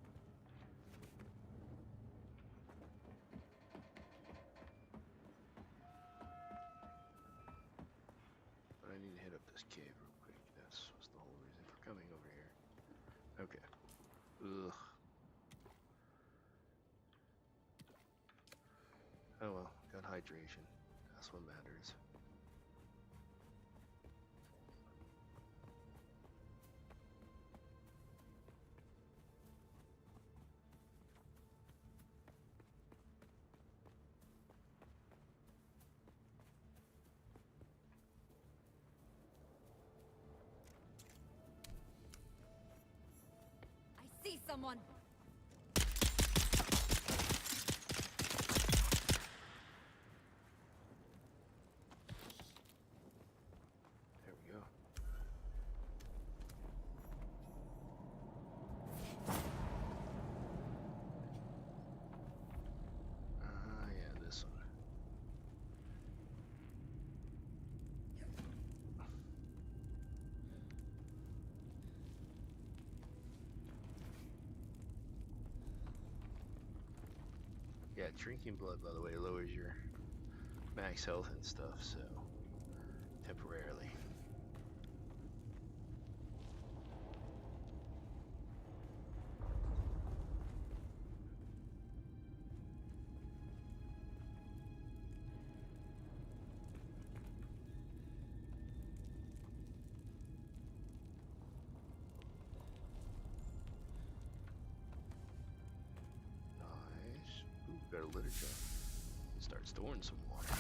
But I need to hit up this cave real quick. That's what's the whole reason for coming over here. Okay. Ugh. Oh well, got hydration. That's what matters. I see someone! There we go. Yeah, this one. Yeah, drinking blood, by the way, lowers your max health and stuff, so temporarily. Nice. Ooh, got a litter jar. Start storing some water.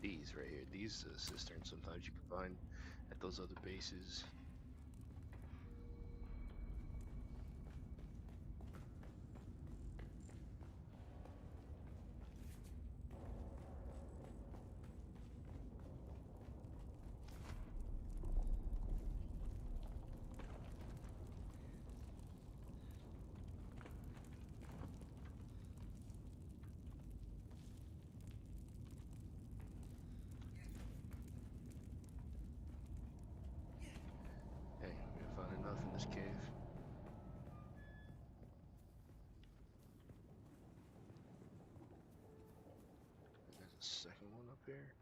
These right here, these cisterns sometimes you can find at those other bases. Hey, we gonna find enough in this cave. There's a second one up here.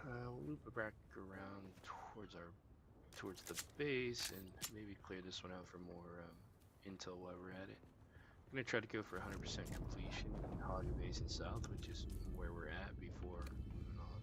We'll loop back around towards the base and maybe clear this one out for more intel while we're at it. I'm gonna try to go for 100% completion in Haga Basin South, which is where we're at before moving on.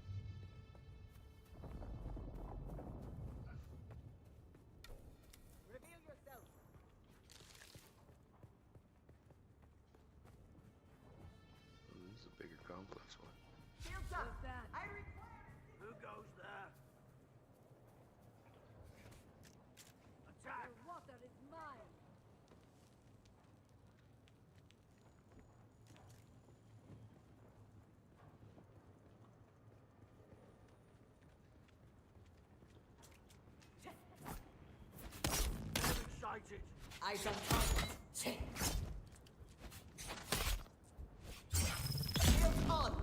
Eyes on target. Shield on.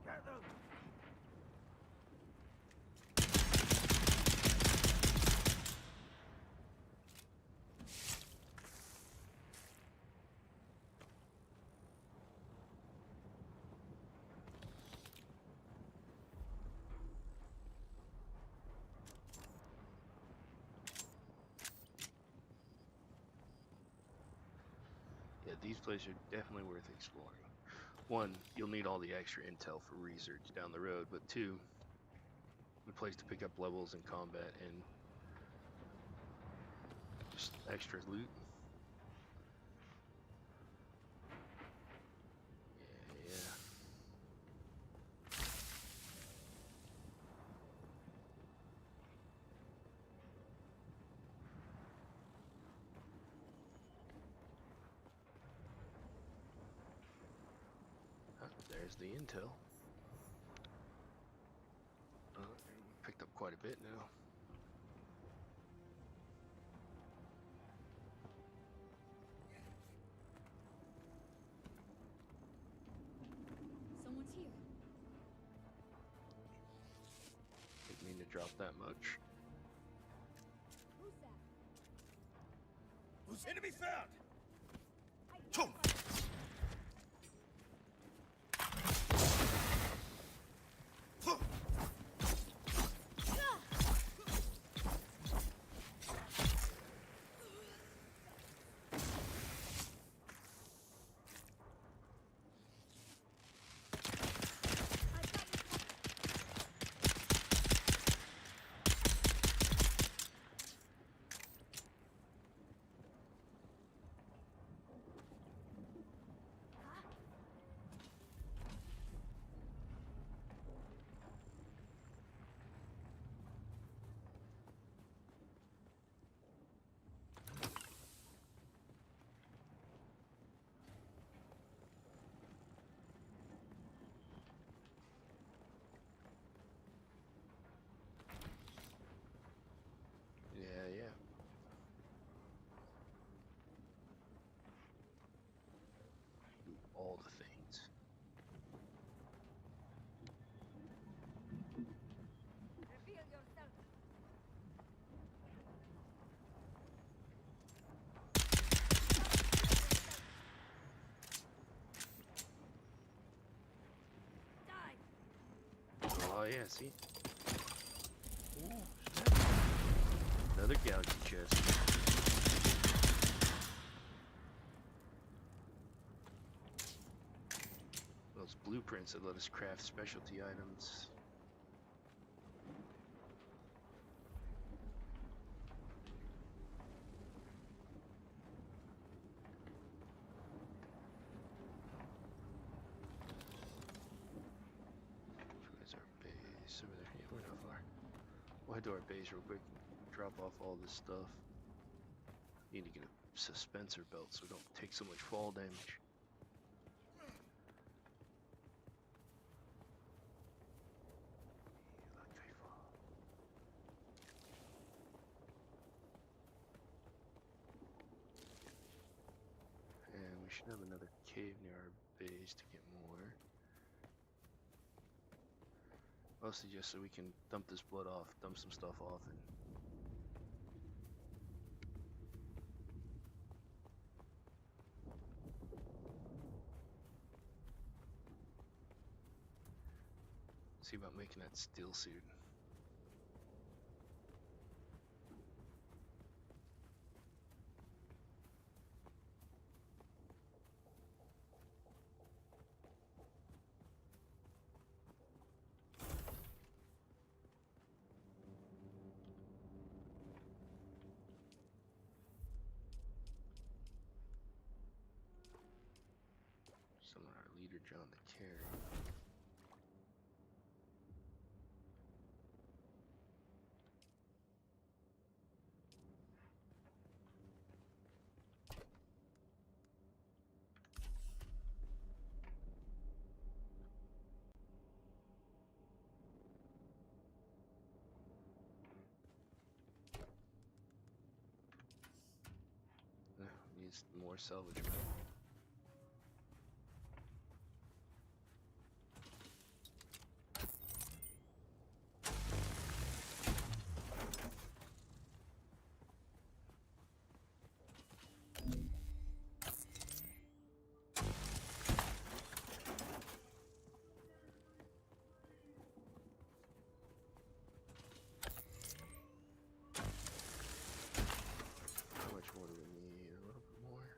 Get them! Yeah, these places are definitely worth exploring. One, you'll need all the extra intel for research down the road, but two, a place to pick up levels in combat and just extra loot. Yeah. There's the intel. Picked up quite a bit now. Someone's here. Didn't mean to drop that much. Who's that? Who's enemy found? Yeah. Do all the things. Reveal yourself. Die. Oh yeah, see? Ooh, another galaxy chest. Those blueprints that let us craft specialty items. Where's our base? Over there. Yeah, we're not far. We'll head to our base real quick. Drop off all this stuff. Need to get a suspensor belt so we don't take so much fall damage. And we should have another cave near our base to get more. Mostly just so we can dump this blood off, dump some stuff off, and see about making that steel suit. Summon our leader Damage on the carry. Needs more salvage metal. How much more do we need? A little bit more.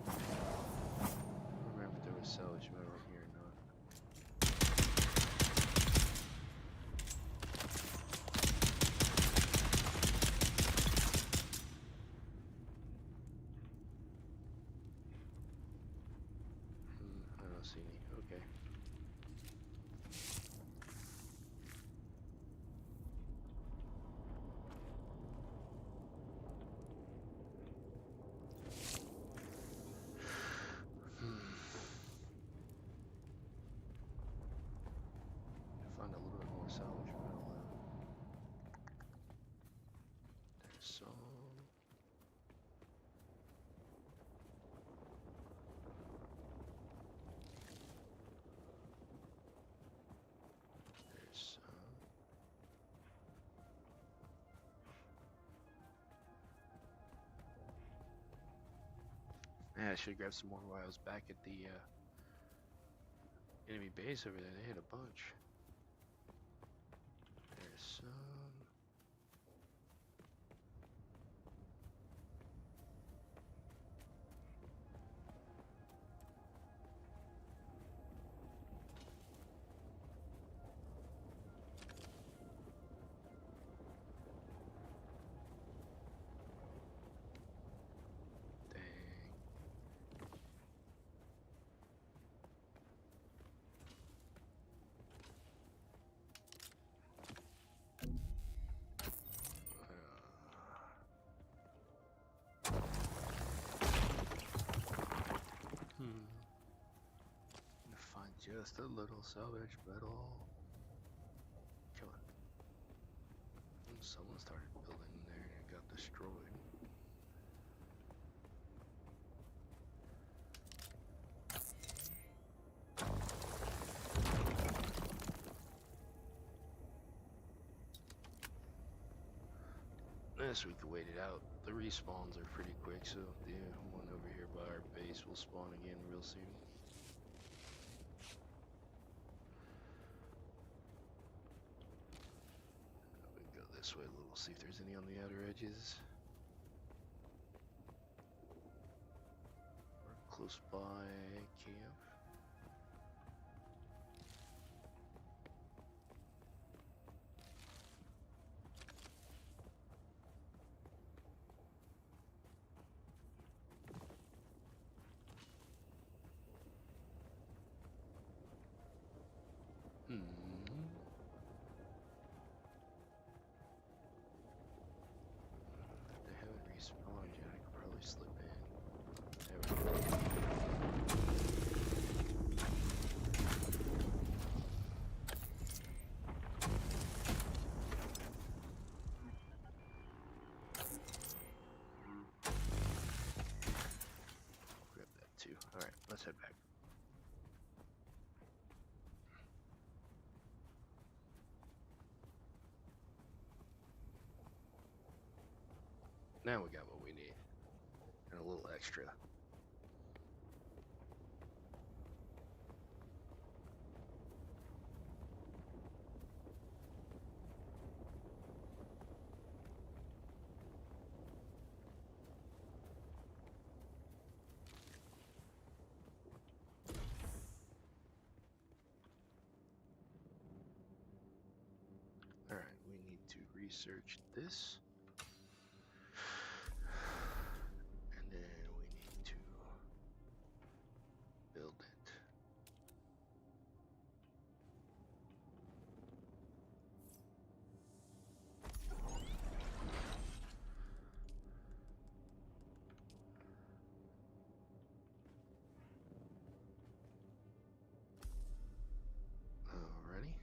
I don't remember if there was salvage metal in here or not. I don't see any. Okay. Find a little bit more salvage metal though. There's some. There's some. Yeah, I should grab some more while I was back at the enemy base over there. They had a bunch. There's some. Dang. Gonna find just a little salvage metal. Come on. Someone started building there and it got destroyed. Yes, we could wait it out. The respawns are pretty quick, so the one over here by our base will spawn again real soon. We can go this way a little, see if there's any on the outer edges. Or close by camp. They haven't respawned yet. I could probably slip in. There we go. Grab that too. Alright, let's head back. Now we got what we need. And a little extra. research this. And then we need to build it. Alrighty.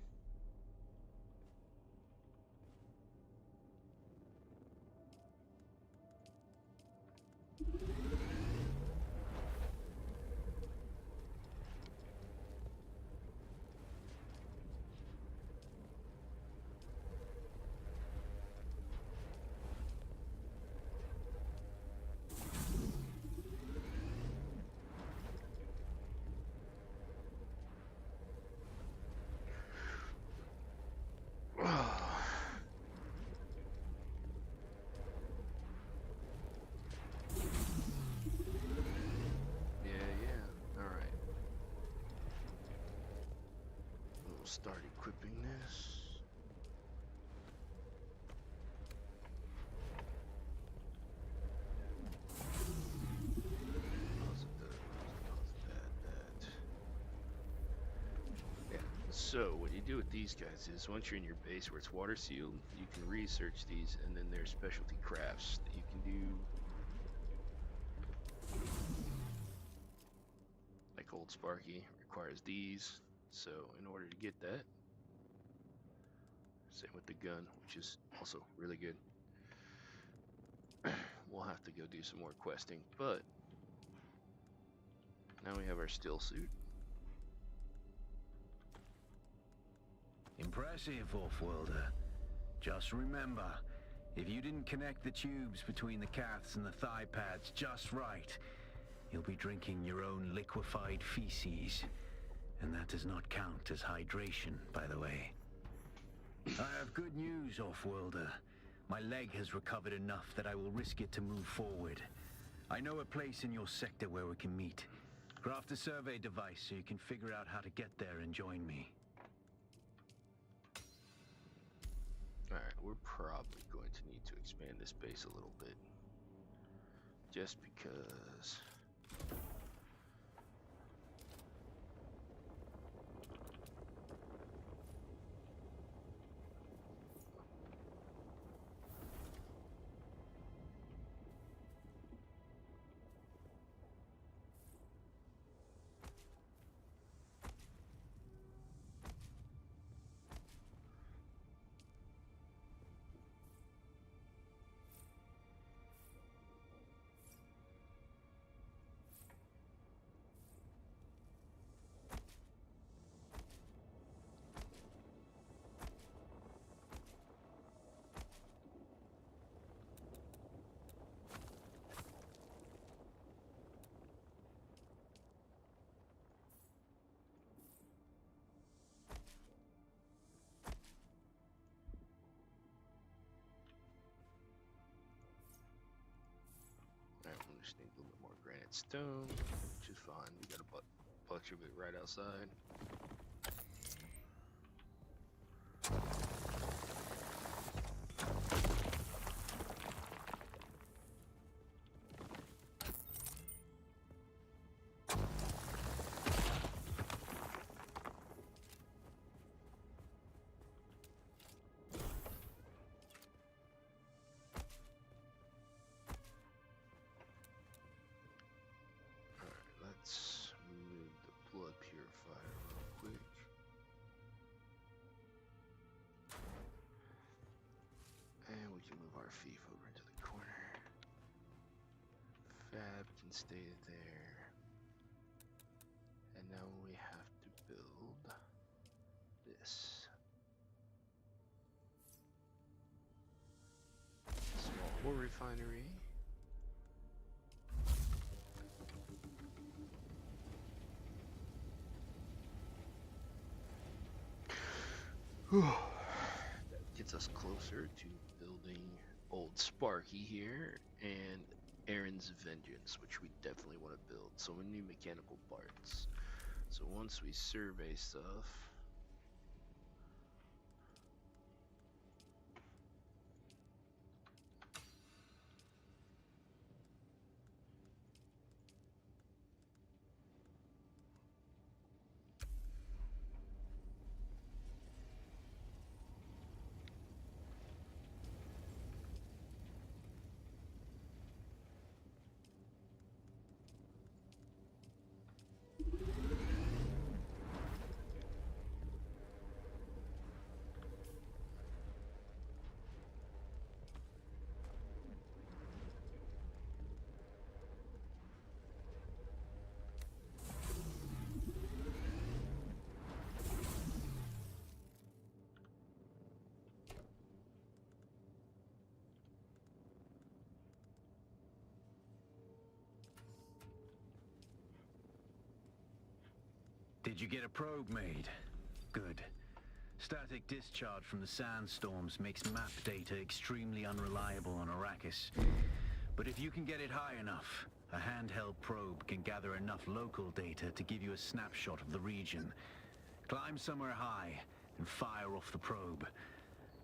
Yeah. All right. We'll start equipping this. Yeah. So what you do with these guys is once you're in your base where it's water sealed, you can research these, and then there's specialty crafts that you can do. Like Old Sparky requires these, so in order to get that, same with the gun, which is also really good. We'll have to go do some more questing, but now we have our still suit. Impressive, Off-worlder. Just remember, if you didn't connect the tubes between the caths and the thigh pads just right, you'll be drinking your own liquefied feces. And that does not count as hydration, by the way. I have good news, Off-worlder. My leg has recovered enough that I will risk it to move forward. I know a place in your sector where we can meet. Craft a survey device so you can figure out how to get there and join me. Alright, we're probably going to need to expand this base a little bit. Just because... Alright, we just need a little bit more granite stone, which is fine. We got a bunch of it right outside. Let's move the blood purifier real quick. And we can move our thief over into the corner. Fab can stay there. And now we have to build this. Small ore refinery. That gets us closer to building Old Sparky here and Aaron's Vengeance, which we definitely want to build. So we need mechanical parts. So once we survey stuff, Did you get a probe made? Good. Static discharge from the sandstorms makes map data extremely unreliable on Arrakis. But if you can get it high enough, a handheld probe can gather enough local data to give you a snapshot of the region. Climb somewhere high and fire off the probe.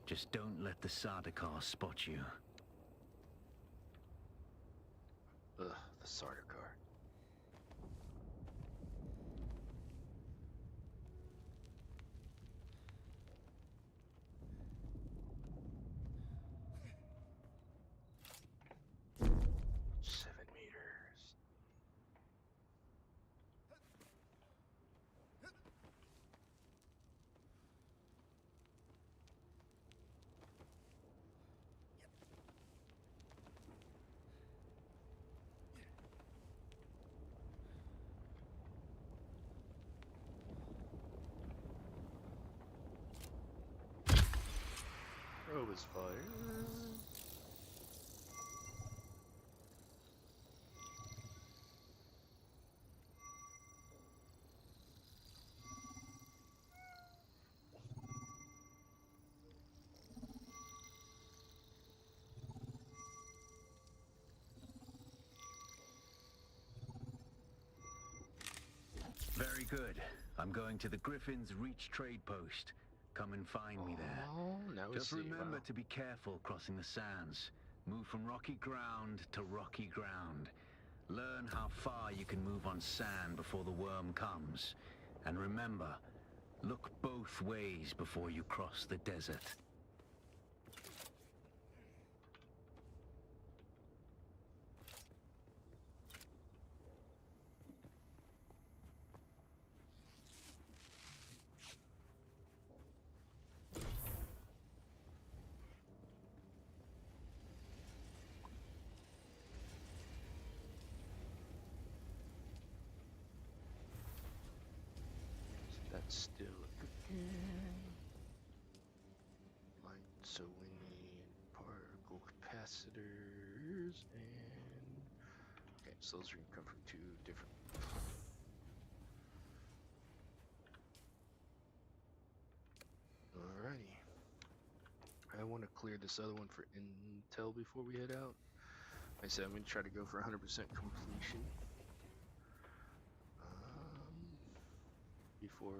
Just don't let the Sardaukar spot you. Ugh, the Sardaukar. Seven meters. Probe is fired. Very good. I'm going to the Griffin's Reach trade post. Come and find me there. Oh, now we Just see. remember Wow. to be careful crossing the sands. Move from rocky ground to rocky ground. Learn how far you can move on sand before the worm comes. And remember, look both ways before you cross the desert. That's still cooking. Light, so we need particle capacitors and okay, so those are gonna come from two different. Alrighty. I want to clear this other one for intel before we head out. Like I said, I'm gonna try to go for 100% completion. Before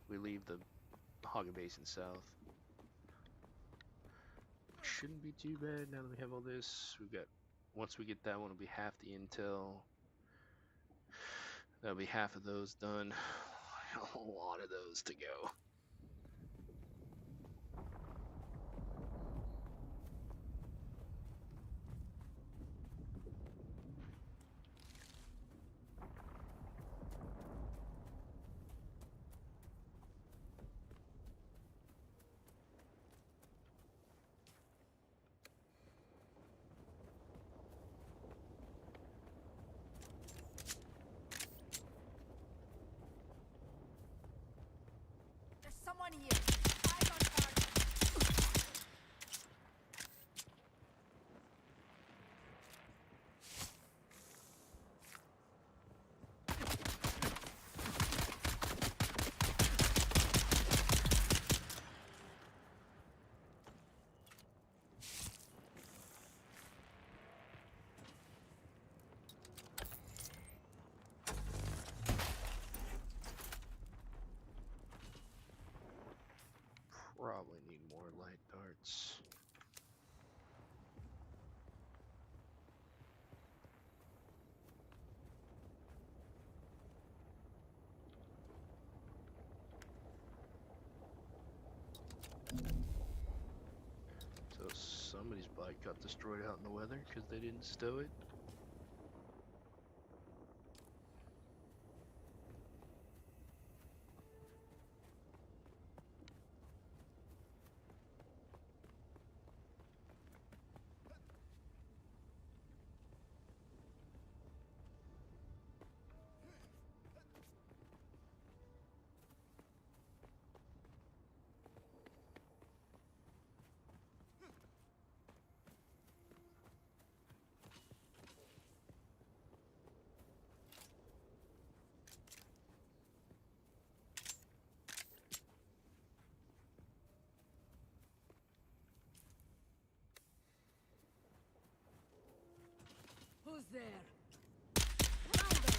we leave the Haga Basin south. Shouldn't be too bad now that we have all this. We've got, once we get that one, it'll be half the intel. That'll be half of those done. A lot of those to go. There's someone here. Eyes on target. Probably need more light darts. So somebody's bike got destroyed out in the weather because they didn't stow it. Who's there? Found them!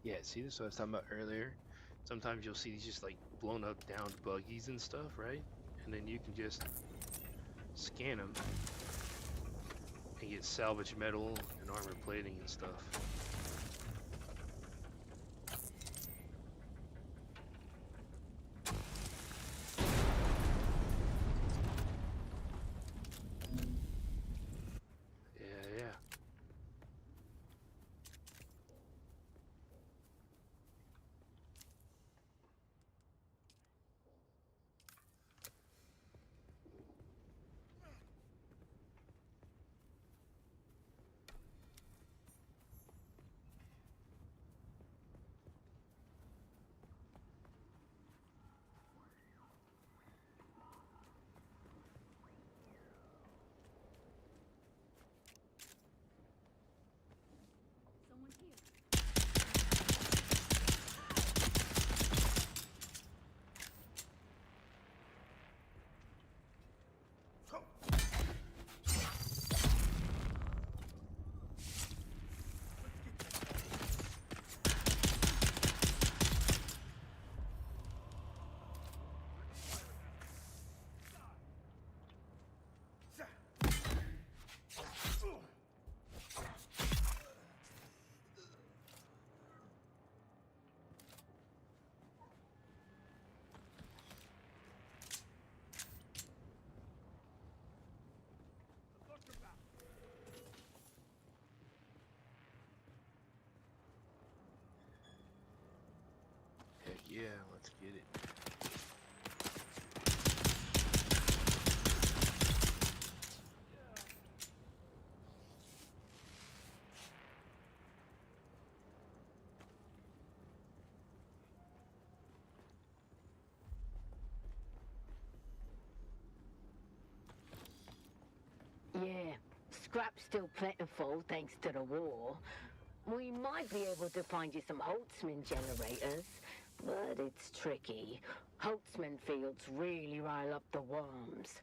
Yeah, see, this is what I was talking about earlier. Sometimes you'll see these just like blown up down buggies and stuff, right? And then you can just scan them and get salvage metal and armor plating and stuff. Yeah, yeah. Someone here. Heck yeah, let's get it. Yeah, scrap's still plentiful thanks to the war. We might be able to find you some Holtzman generators, but it's tricky. Holtzman fields really rile up the worms.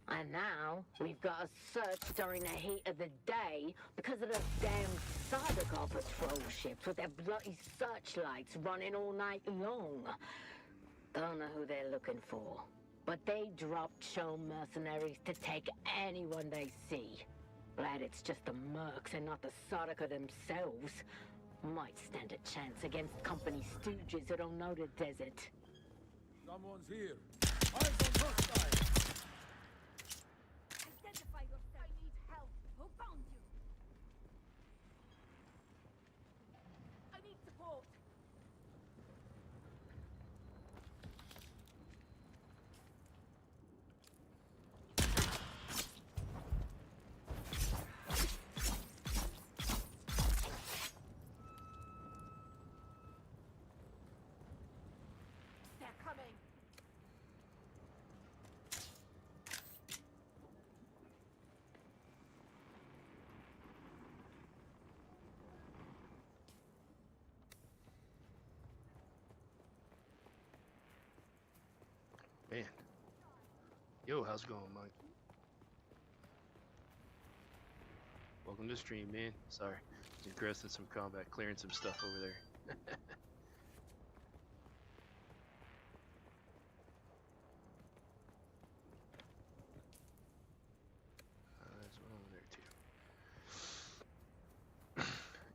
And now we've got to search during the heat of the day because of those damn Sardaukar patrol ships with their bloody searchlights running all night long. Don't know who they're looking for, but they drop Chom mercenaries to take anyone they see. Glad it's just the mercs and not the Sardaukar themselves. Might stand a chance against company stooges who don't know the desert. Someone's here. Eyes on hostile. Identify yourself. I need help. Who found you? I need support. They're coming. Man. Yo, how's it going, Mike? Welcome to stream, man. Sorry. Engrossed in some combat, clearing some stuff over there. There's one over there too.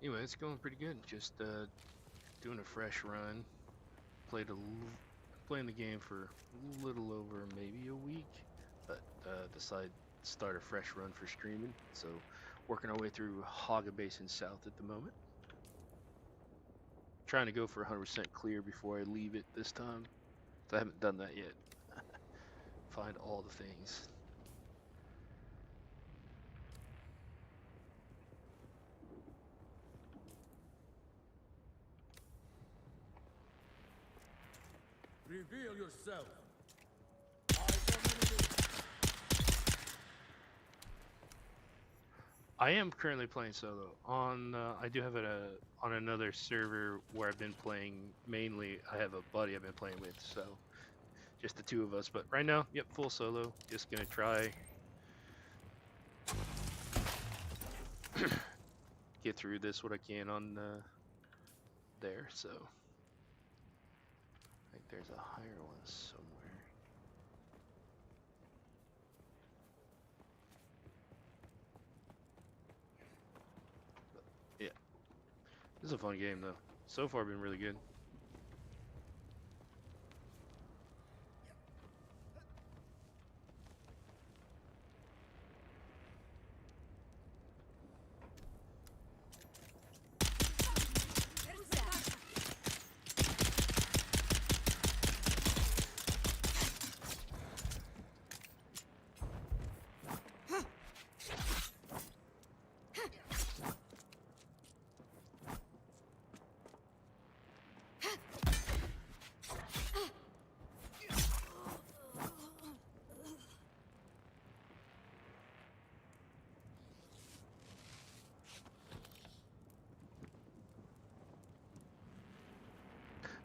Anyway, it's going pretty good. Just doing a fresh run. Playing the game for a little over maybe a week, but decided start a fresh run for streaming. So working our way through Haga Basin South at the moment. Trying to go for 100% clear before I leave it this time. I haven't done that yet. Find all the things. Reveal yourself. Eyes on enemy. I am currently playing solo. On I do have it on another server where I've been playing mainly. I have a buddy I've been playing with, so just the two of us. But right now, yep, full solo. Just gonna try get through this what I can on there. So I think there's a higher one somewhere. But, yeah, this is a fun game though. So far, been really good.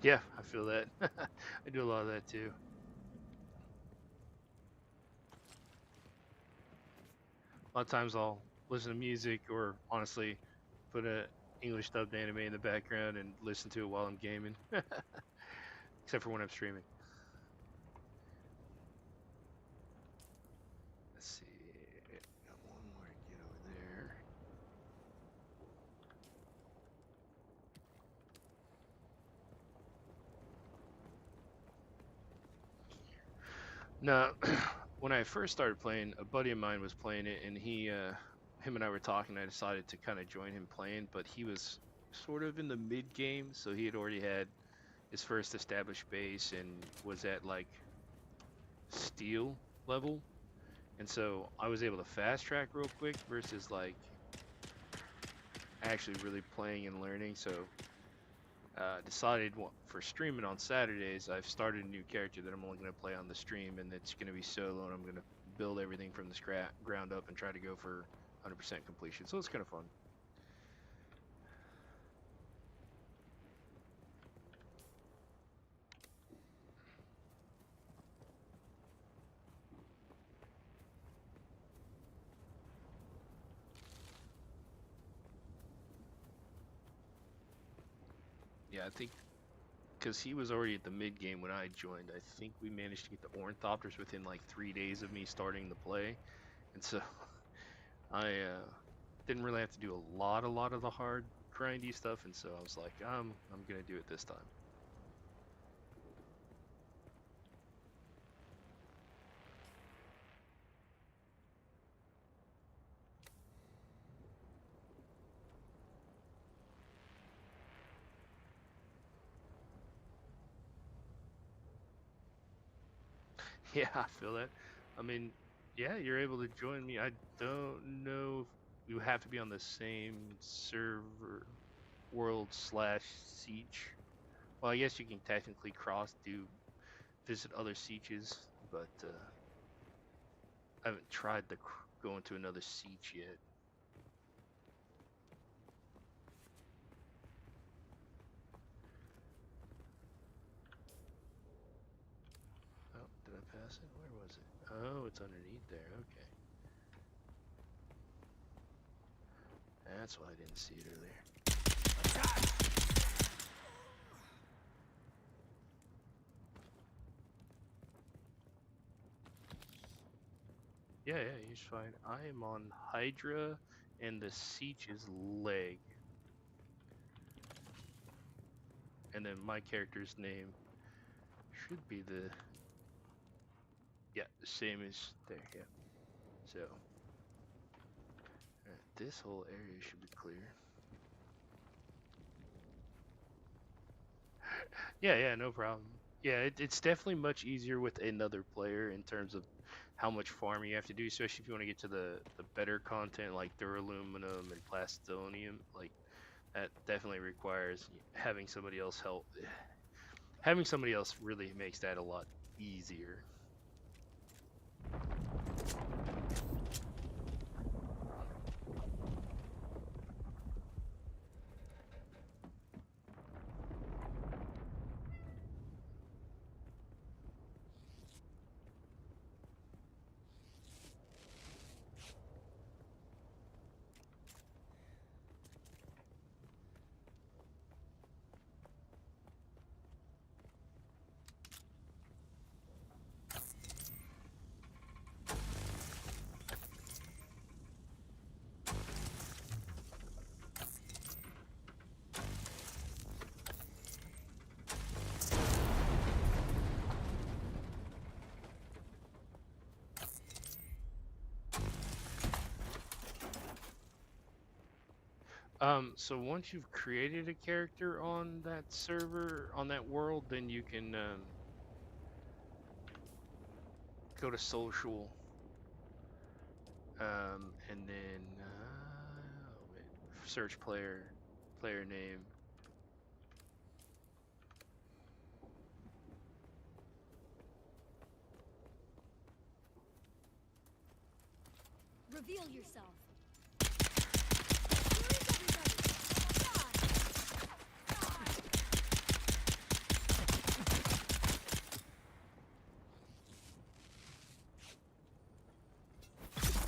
Yeah, I feel that. I do a lot of that too. A lot of times I'll listen to music or honestly put a English dubbed anime in the background and listen to it while I'm gaming. Except for when I'm streaming. Let's see. Got one more to get over there. Now, when I first started playing, a buddy of mine was playing it, and him and I were talking. I decided to kind of join him playing, but he was sort of in the mid game, so he had already had his first established base and was at like steel level, and so I was able to fast track real quick versus like actually really playing and learning. So decided for streaming on Saturdays, I've started a new character that I'm only going to play on the stream, and it's going to be solo, and I'm going to build everything from the ground up and try to go for 100% completion. So it's kind of fun. Yeah, I think because he was already at the mid game when I joined, I think we managed to get the Ornithopters within like 3 days of me starting the play, and so I didn't really have to do a lot of the hard grindy stuff, and so I was like, I'm gonna do it this time. Yeah, I feel that. I mean, yeah, you're able to join me. I don't know if you have to be on the same server, world slash siege. Well, I guess you can technically visit other sieges, but I haven't tried to go into another siege yet. Oh, did I pass it? Where was it? Oh, it's underneath there. Okay. That's why I didn't see it earlier. Yeah, he's fine. I am on Hydra and the Siege's leg. And then my character's name should be the same as there, yeah. So, alright, this whole area should be clear. Yeah, no problem. Yeah, it's definitely much easier with another player in terms of how much farming you have to do, especially if you want to get to the better content like duraluminum and plastonium. Like that definitely requires having somebody else help. Having somebody else really makes that a lot easier. So once you've created a character on that server, on that world, then you can go to social, and then wait, search player name. Reveal yourself. Where is everybody?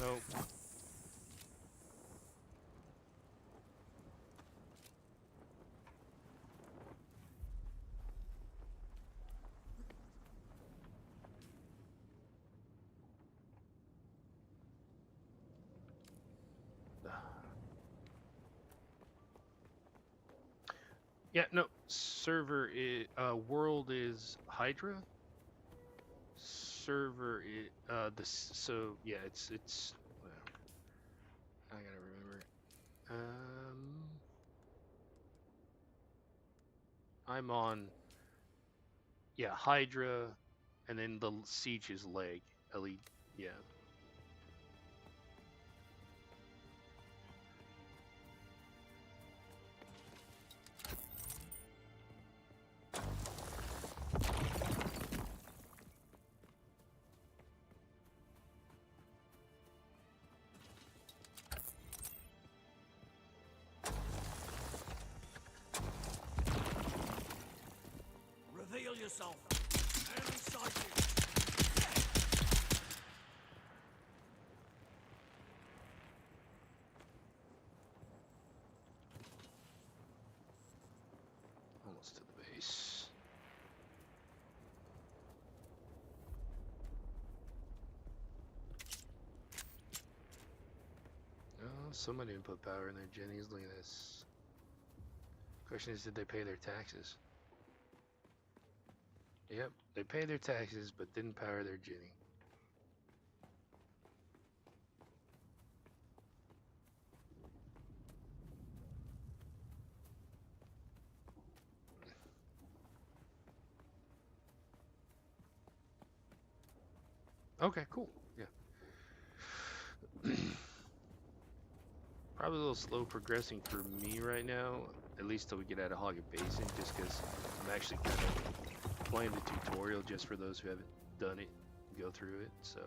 Oh, yeah, no. Server is world is Hydra. Server is so yeah, it's. Well, I gotta remember. I'm on, yeah, Hydra, and then the siege is leg. Elite, yeah. Reveal yourself. Enemy sighted. Almost to the base. Oh, someone didn't put power in their jennies. Look at this. Question is, did they pay their taxes? Yep, they pay their taxes, but didn't power their jenny. Okay, cool. Yeah. Probably a little slow progressing for me right now, at least till we get out of Hogget Basin, just because I'm actually kind of playing the tutorial just for those who haven't done it, go through it, so.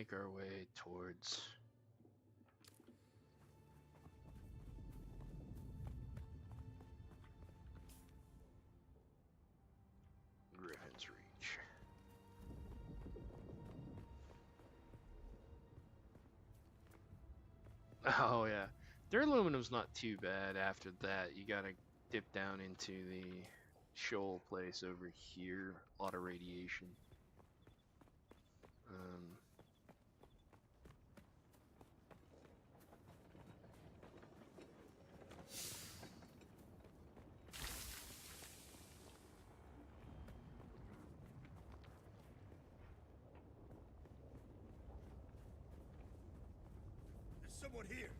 make our way towards Griffin's Reach. Oh yeah, their aluminum's not too bad. After that, you gotta dip down into the shoal place over here. A lot of radiation. Um, There's someone here.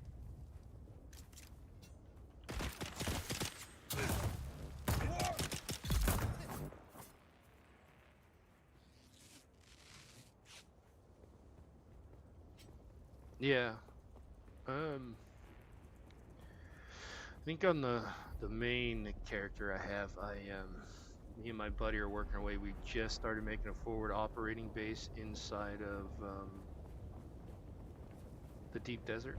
yeah. I think on the main character I have, me and my buddy are working our way. We just started making a forward operating base inside of the deep desert.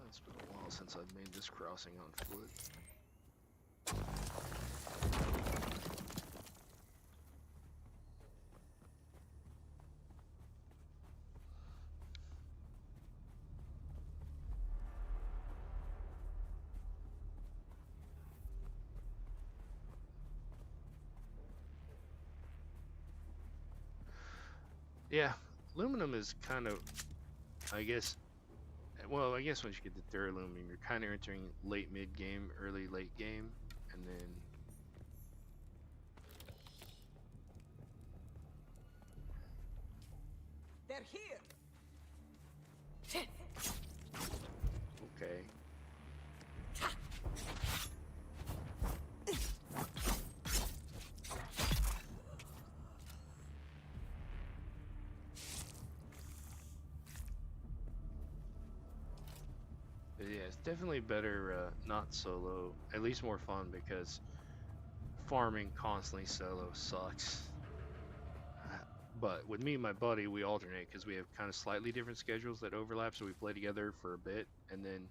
It's been a while since I've made this crossing on foot. Yeah, aluminum is kind of, I guess, well, I guess once you get the aluminum, you're kind of entering late mid game, early late game, and then They're here. okay. But yeah, it's definitely better not solo. At least more fun because farming constantly solo sucks. But with me and my buddy, we alternate because we have kind of slightly different schedules that overlap. So we play together for a bit, and then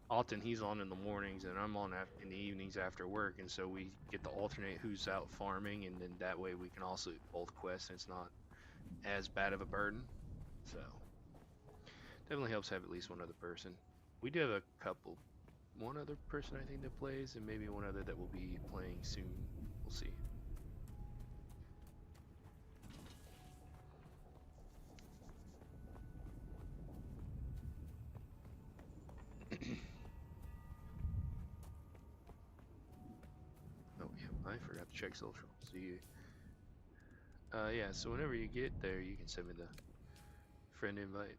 often he's on in the mornings and I'm on in the evenings after work. And so we get to alternate who's out farming, and then that way we can also both quest, and it's not as bad of a burden. So definitely helps have at least one other person. We do have a couple, one other person I think that plays, and maybe one other that will be playing soon. We'll see. Oh yeah, I forgot to check social. See you. Yeah, so whenever you get there, you can send me the friend invite.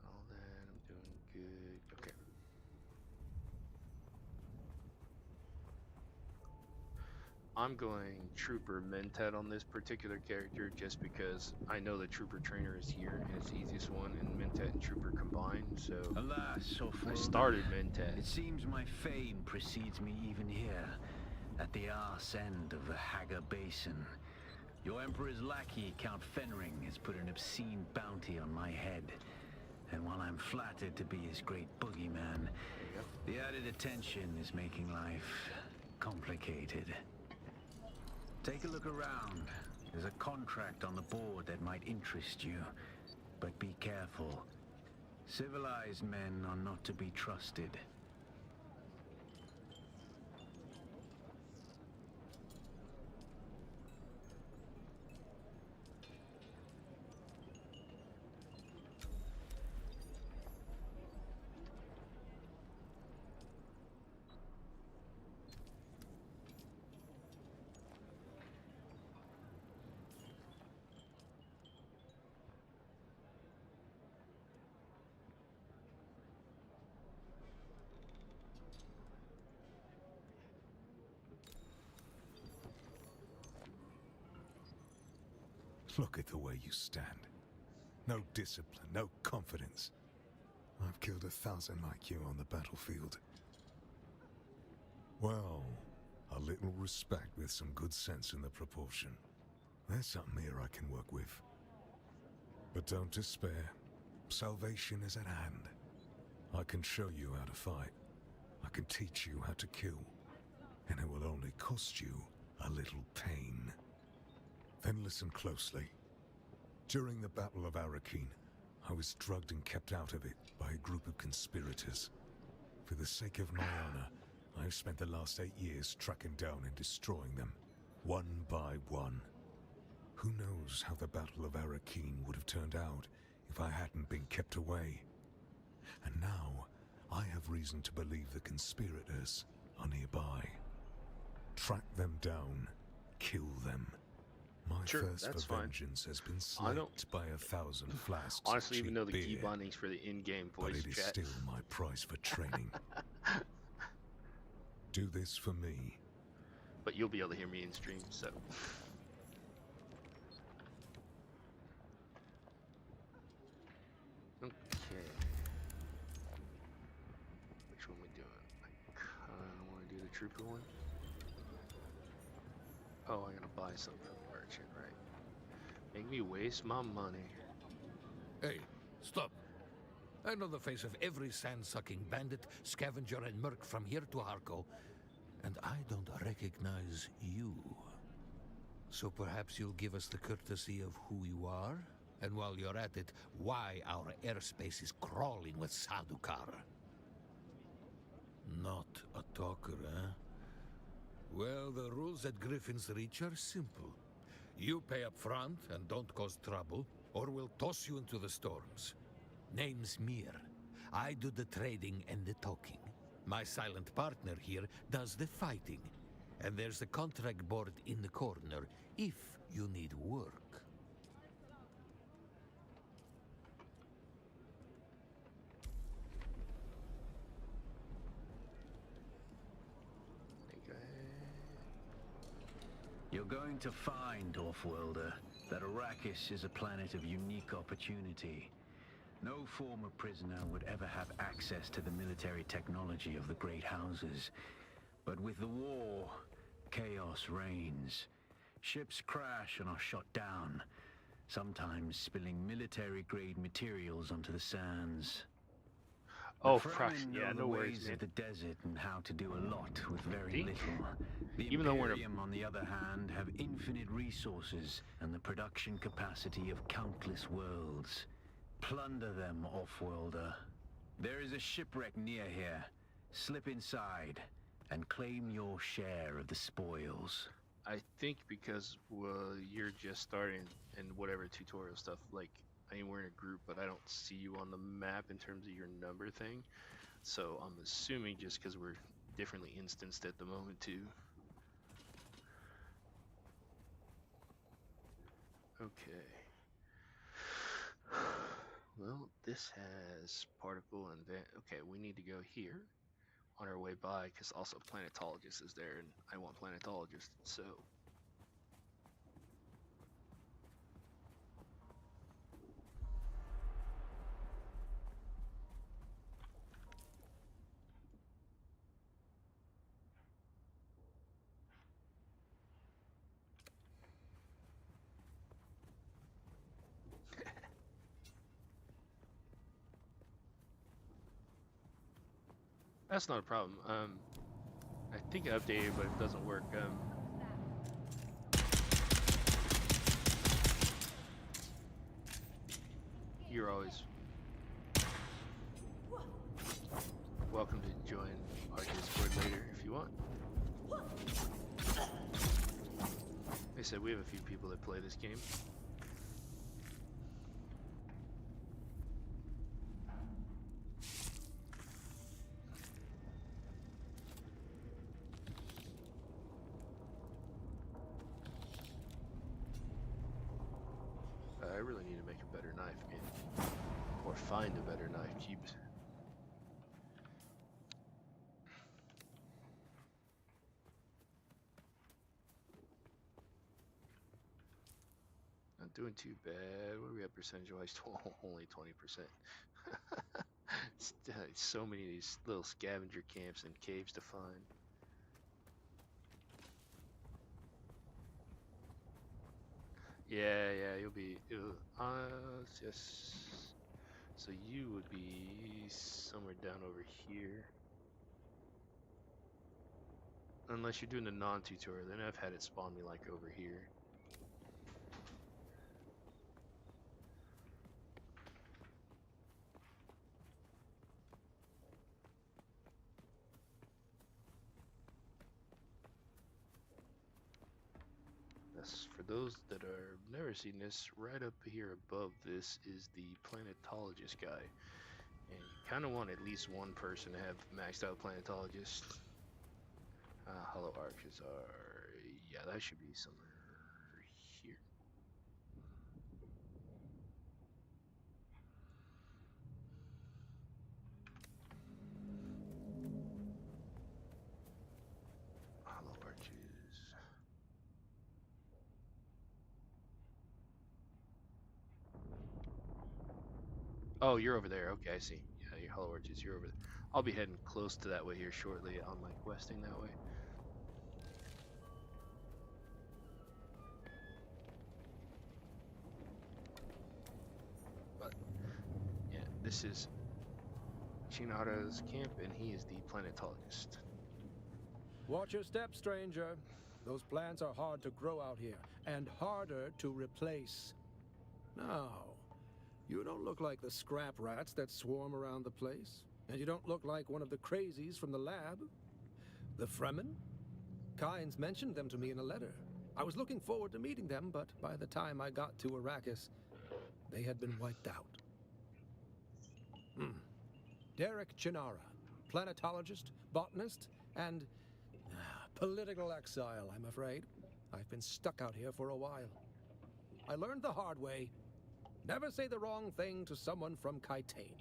All that, I'm doing good. Okay. I'm going Trooper Mentat on this particular character just because I know the Trooper trainer is here and it's the easiest one, and Mentat and Trooper combined, so Alas, so I started Mentat. It seems my fame precedes me even here, at the arse end of the Haga Basin. Your Emperor's lackey, Count Fenring, has put an obscene bounty on my head. And while I'm flattered to be his great boogeyman, the added attention is making life complicated. Take a look around. There's a contract on the board that might interest you. But be careful. Civilized men are not to be trusted. Look at the way you stand. No discipline, no confidence. I've killed 1,000 like you on the battlefield. Well, a little respect with some good sense in the proportion. There's something here I can work with. But don't despair. Salvation is at hand. I can show you how to fight. I can teach you how to kill. And it will only cost you a little pain. Then listen closely. During the Battle of Arakeen, I was drugged and kept out of it by a group of conspirators. For the sake of my honor, I have spent the last 8 years tracking down and destroying them, one by one. Who knows how the Battle of Arakeen would have turned out if I hadn't been kept away. And now, I have reason to believe the conspirators are nearby. Track them down, kill them. My Sure, thirst that's for fine. vengeance has been I don't- slaked by 1,000 flasks Honestly, of even cheap though the key beer, bindings for the in-game but voice it is chat. still my price for training. Do this for me. But you'll be able to hear me in stream, so. Okay. Which one we doing? I kinda wanna do the trooper one. Oh, I gotta buy something from the merchant, right? Make me waste my money. Hey, stop. I know the face of every sand-sucking bandit, scavenger, and merc from here to Harko, and I don't recognize you. So perhaps you'll give us the courtesy of who you are, and while you're at it, why our airspace is crawling with Sadukar. Not a talker, eh? Well, the rules at Griffin's Reach are simple. You pay up front and don't cause trouble, or we'll toss you into the storms. Name's Mir. I do the trading and the talking. My silent partner here does the fighting. And there's a contract board in the corner if you need work. You're going to find, Offworlder, that Arrakis is a planet of unique opportunity. No former prisoner would ever have access to the military technology of the Great Houses. But with the war, chaos reigns. Ships crash and are shot down, sometimes spilling military-grade materials onto the sands. Oh, The fuck, Fremen yeah, know no the worries, ways man. of the desert and how to do a lot with very Think? little. The Even though we're in a- Imperium, on the other hand, have infinite resources and the production capacity of countless worlds. Plunder them, Offworlder. There is a shipwreck near here. Slip inside and claim your share of the spoils. I think because you're just starting and whatever tutorial stuff, like, I mean, we're in a group, but I don't see you on the map in terms of your number thing. So I'm assuming just because we're differently instanced at the moment too. Okay. Well, this has particle and okay, we need to go here on our way by because also planetologist is there and I want planetologist, so that's not a problem. I think I updated, but it doesn't work. You're always welcome to join our Discord later if you want. Like I said, we have a few people that play this game. I really need to make a better knife, man. Or find a better knife. Jeebs. Now Not doing too bad. What are we at percentage-wise? Only 20%. So many of these little scavenger camps and caves to find. Yeah, yes. So you would be somewhere down over here. Unless you're doing the non-tutorial, then I've had it spawn me like over here. That's for those that are never seen this. Right up here above this is the planetologist guy, and you kind of want at least one person to have maxed out planetologist. Hollow arches are, yeah, that should be somewhere here. Hollow arches. Oh, you're over there. Okay, I see. Yeah, your hollow arches. You're over there. I'll be heading close to that way here shortly on my questing that way. But yeah, this is Chinara's camp, and he is the planetologist. Watch your step, stranger. Those plants are hard to grow out here, and harder to replace. Now, you don't look like the scrap rats that swarm around the place, and you don't look like one of the crazies from the lab. The Fremen? Kynes mentioned them to me in a letter. I was looking forward to meeting them, but by the time I got to Arrakis, they had been wiped out. Derek Chinara, planetologist, botanist, and political exile, I'm afraid. I've been stuck out here for a while. I learned the hard way. Never say the wrong thing to someone from Kaitane.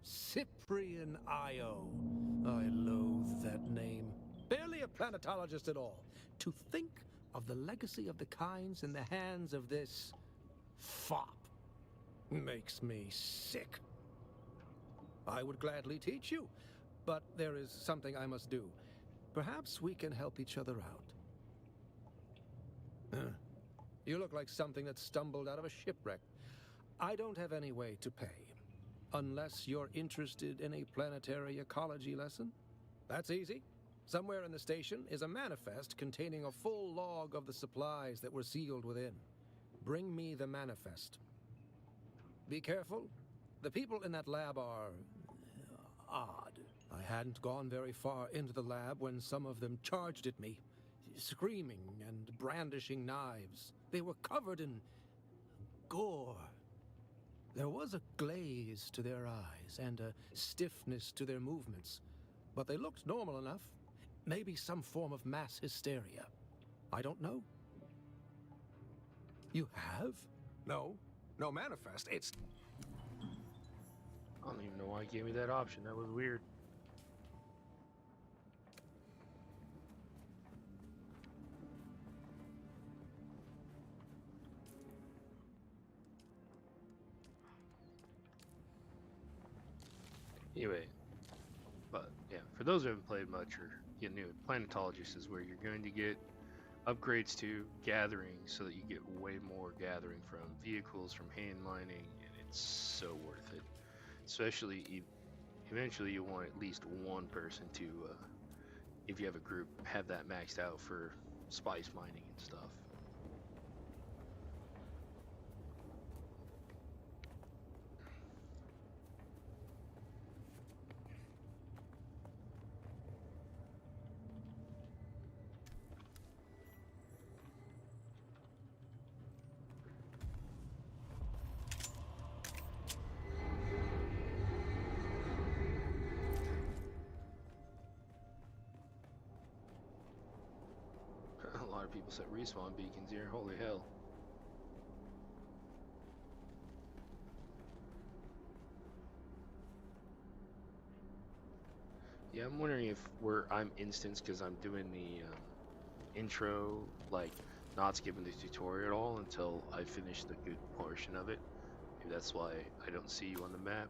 Cyprian Io. I loathe that name. Barely a planetologist at all. To think of the legacy of the Kynes in the hands of this fop makes me sick. I would gladly teach you, but there is something I must do. Perhaps we can help each other out. You look like something that stumbled out of a shipwreck. I don't have any way to pay. Unless you're interested in a planetary ecology lesson? That's easy. Somewhere in the station is a manifest containing a full log of the supplies that were sealed within. Bring me the manifest. Be careful. The people in that lab are odd. I hadn't gone very far into the lab when some of them charged at me, screaming and brandishing knives. They were covered in gore. There was a glaze to their eyes and a stiffness to their movements, but they looked normal enough. Maybe some form of mass hysteria. I don't know. You have? No. No manifest. It's... I don't even know why he gave me that option. That was weird. Anyway, but yeah, for those who haven't played much or get new, planetologist is where you're going to get upgrades to gathering so that you get way more gathering from vehicles, from hand mining, and it's so worth it. Especially, eventually you want at least one person to, if you have a group, have that maxed out for spice mining and stuff. A lot of people set respawn beacons here, holy hell. Yeah, I'm wondering if I'm instanced because I'm doing the intro, like not skipping the tutorial at all until I finish the good portion of it. Maybe that's why I don't see you on the map.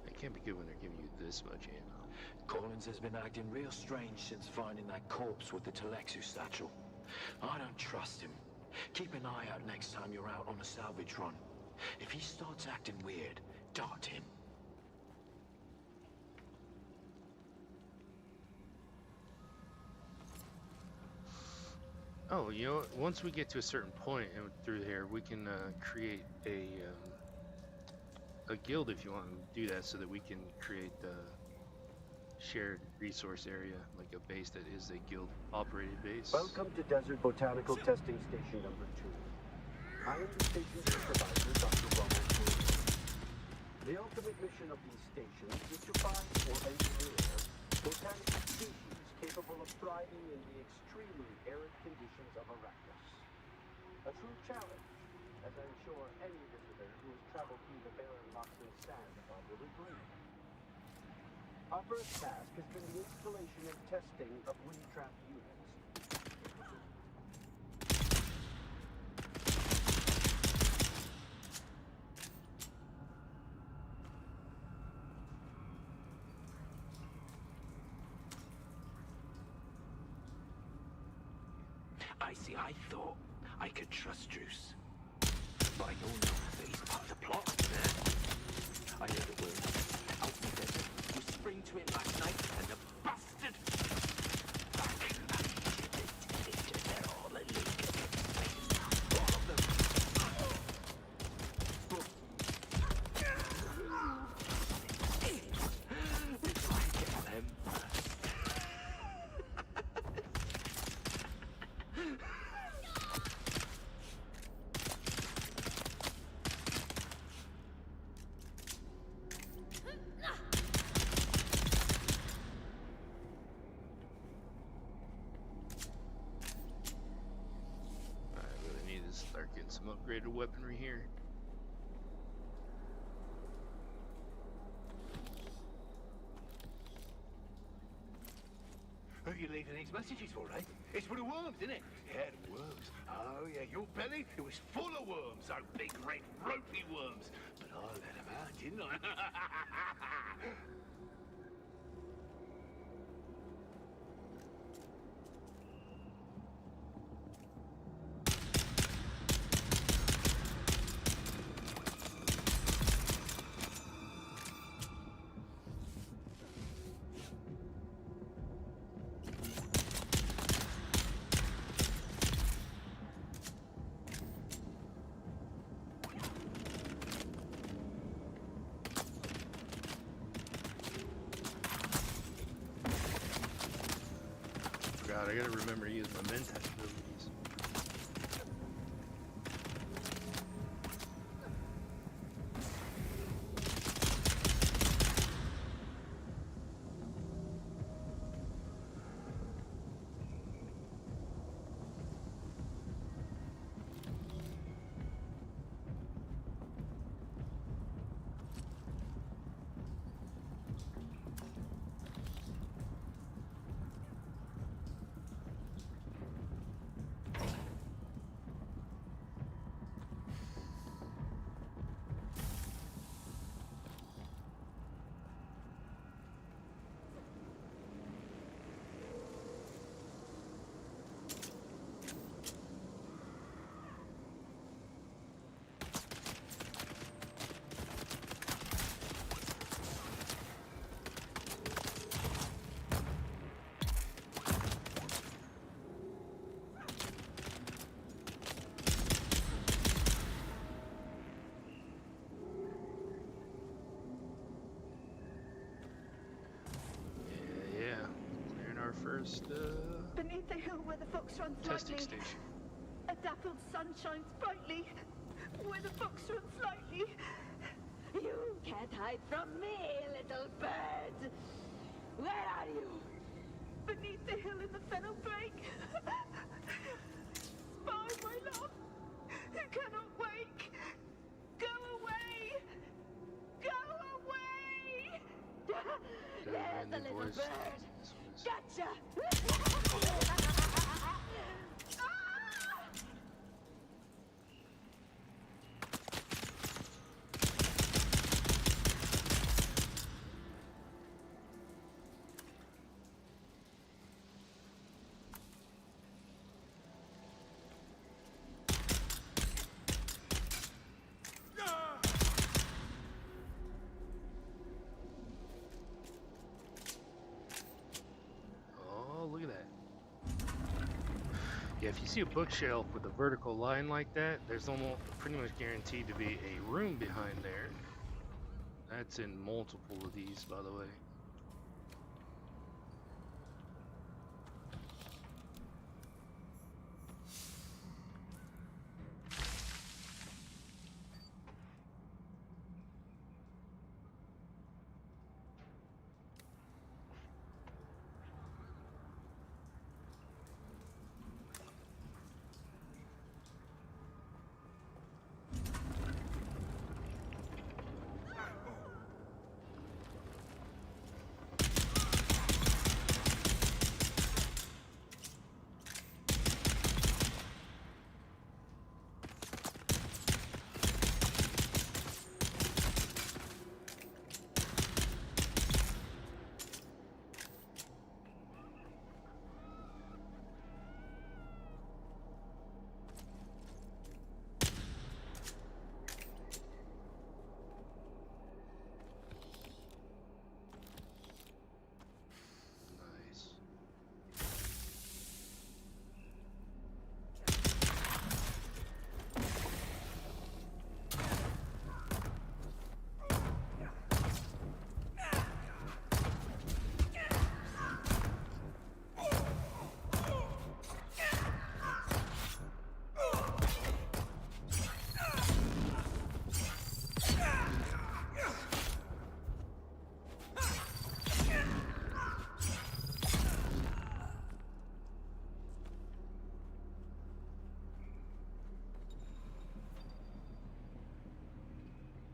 It can't be good when they're giving you this much ammo. Collins has been acting real strange since finding that corpse with the Telexu satchel. I don't trust him. Keep an eye out next time you're out on a salvage run. If he starts acting weird, dart him. Oh, you know what? Once we get to a certain point through here, we can create a guild if you want to do that, so that we can create the shared resource area, like a base that is a guild operated base. Welcome to Desert Botanical Testing Station number 2. I am the station supervisor, Dr. Ronald Williams. The ultimate mission of these stations is to find or engineer botanical species capable of thriving in the extremely arid conditions of Arrakis. A true challenge, as I'm sure any visitor who has traveled through the barren rocks and sand above will agree. Our first task has been the installation and testing of wind trap units. I thought I could trust Druce. But I don't know if he's part of the plot there. I heard the word out in the desert was spring to him last night, and the bastard back. They're all illegal. All of them. It's like them. Start getting some upgraded weaponry here. Who are you leaving these messages for, eh? It's for the worms, isn't it? Yeah, the worms. Oh, yeah, your belly, it was full of worms, those big, red, ropey worms. But I let them out, didn't I? God, I gotta remember to use my mentat abilities. First beneath the hill where the fox runs testing lightly, station. a dappled sun shines brightly. Where the fox runs lightly. You can't hide from me, little bird. Where are you? Beneath the hill in the fennel brake. Spy, my love. the new little voice. bird. This one is. Gotcha! Oh, look at that. Yeah, if you see a bookshelf with a vertical line like that, there's almost pretty much guaranteed to be a room behind there. That's in multiple of these, by the way. Nice.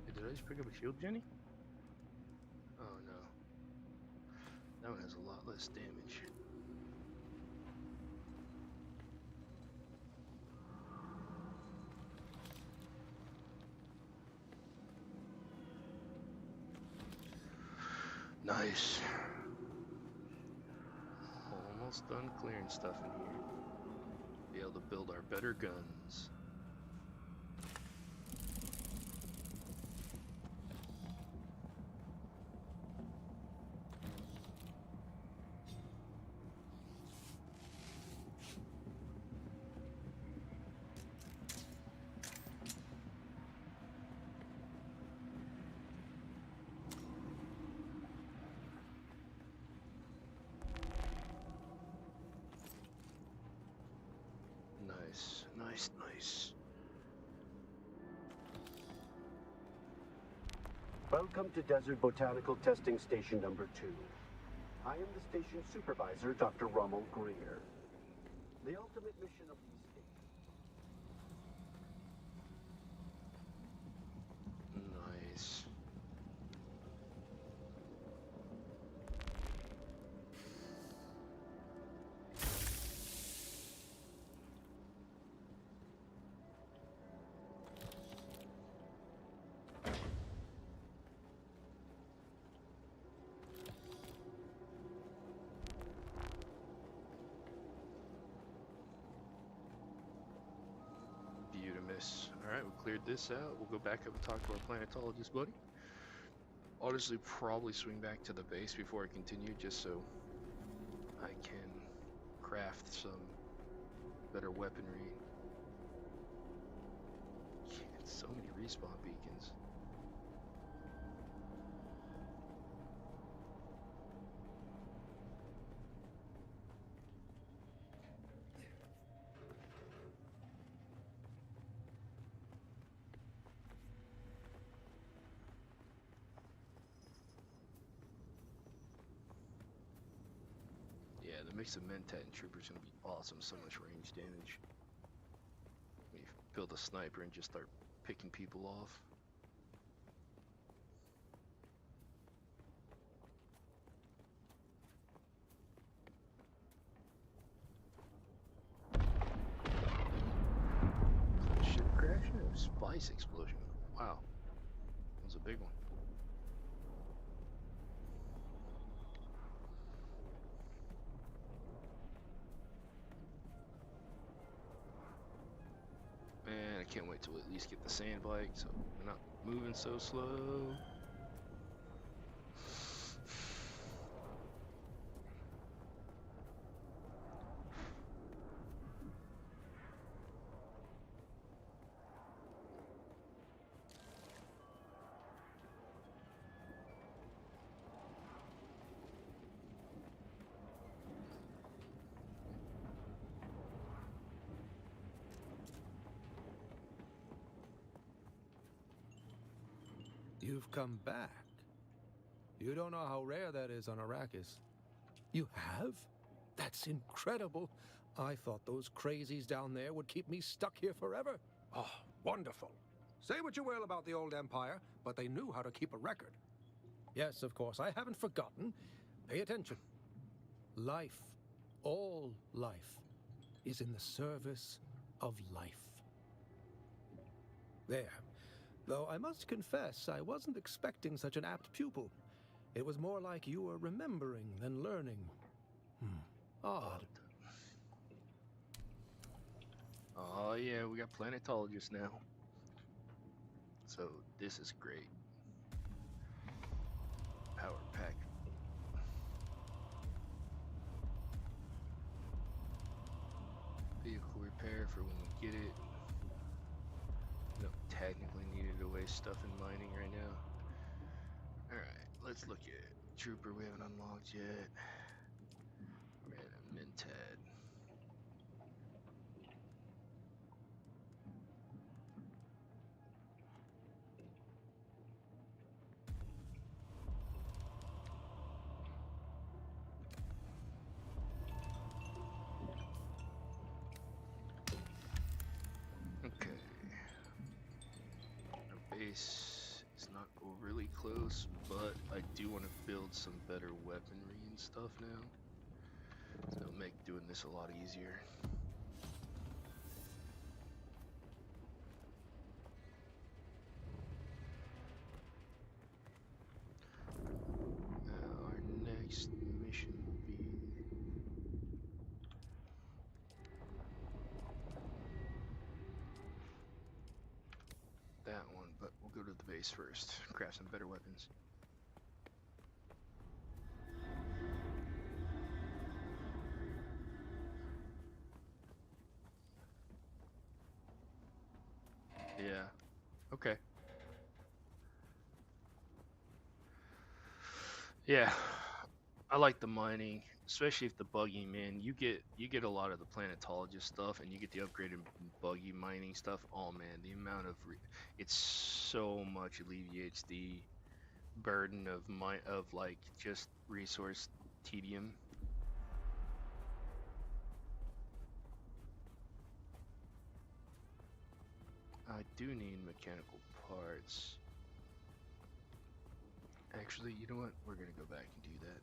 Hey, did I just pick up a shield, Jenny? Oh no. That one has a lot less damage. Nice. Almost done clearing stuff in here. Be able to build our better guns. Nice, nice, nice. Welcome to Desert Botanical Testing Station number 2. I am the station supervisor, Dr. Rommel Greer. The ultimate mission of these stations... Nice. Beautimus. Alright, we cleared this out. We'll go back up and talk to our planetologist buddy. Honestly, probably swing back to the base before I continue, just so I can craft some better weaponry. So many respawn beacons. Yeah, the mix of Mentat and Trooper's gonna be awesome. So much range damage. When you build a sniper and just start picking people off. crash? Spice explosion. Wow. That was a big one. Man, I can't wait to at least get the sand bike so we're not moving so slow. You've come back. You don't know how rare that is on Arrakis. You have? That's incredible. I thought those crazies down there would keep me stuck here forever. Oh, wonderful. Say what you will about the old Empire, but they knew how to keep a record. Yes, of course, I haven't forgotten. Pay attention. Life, all life, is in the service of life. There. Though I must confess, I wasn't expecting such an apt pupil. It was more like you were remembering than learning. Odd. Oh yeah, we got planetologists now. So this is great. Power pack. Vehicle repair for when we get it. No technically needed to waste stuff in mining right now. Alright, let's look at Trooper we haven't unlocked yet. Random Mentat. Okay. Our base is not overly close, but I do want to build some better weaponry and stuff now. So it'll make doing this a lot easier. Our next mission will be that one, but we'll go to the base first, craft some better weapons. Yeah. Okay. Yeah. I like the mining, especially if the buggy, man. You get a lot of the planetologist stuff, and you get the upgraded buggy mining stuff. Oh man, the amount of it so much alleviates the burden of like just resource tedium. I do need mechanical parts. Actually, you know what? We're gonna go back and do that.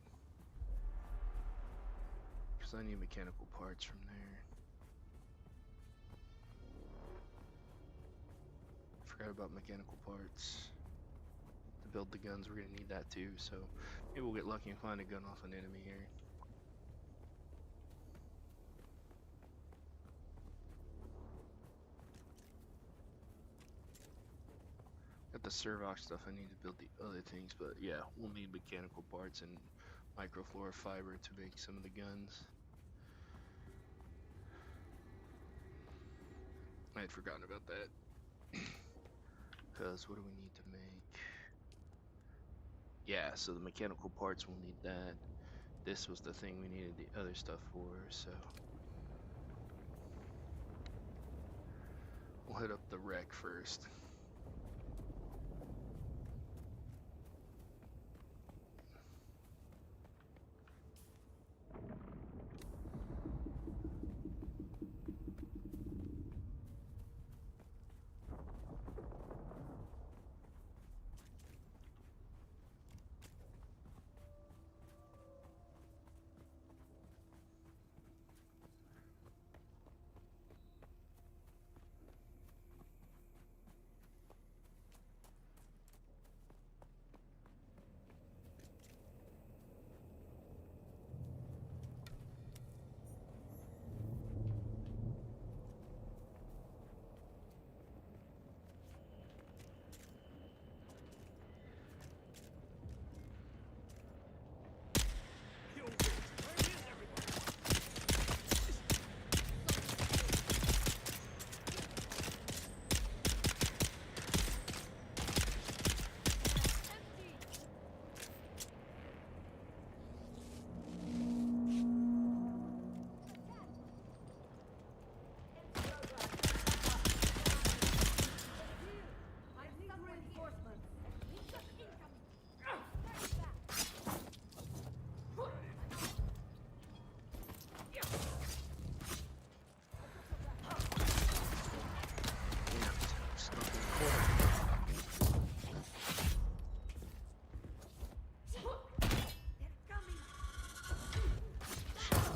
Because I need mechanical parts from there. Forgot about mechanical parts. To build the guns, we're gonna need that too, so maybe we'll get lucky and find a gun off an enemy here. Got the Servox stuff, I need to build the other things, but yeah, we'll need mechanical parts and microflora fiber to make some of the guns. I had forgotten about that. Because what do we need to make? Yeah, so the mechanical parts, we'll need that. This was the thing we needed the other stuff for, so we'll hit up the wreck first.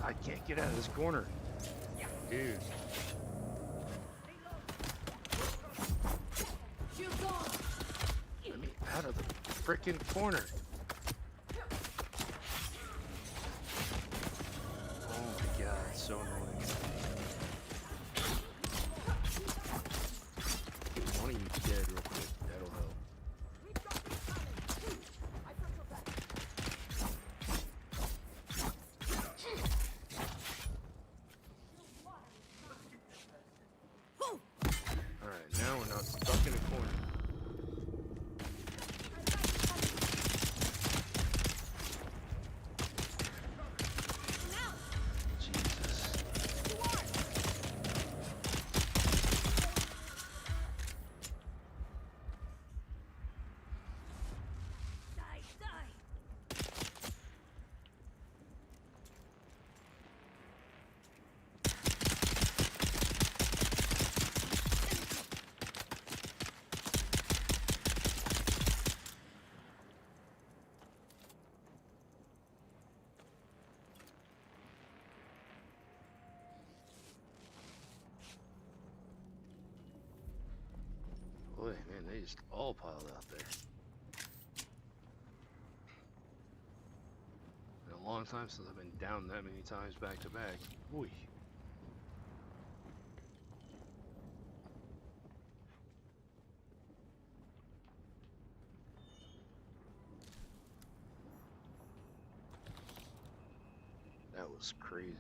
I can't get out of this corner. Dude. Let me out of the frickin' corner. Oh my god, it's so annoying. Get one of you dead real quick. That'll help. Alright, now we're not stuck in a corner. Boy, man, they just all piled out there. Been a long time since I've been down that many times back to back. Oy. That was crazy.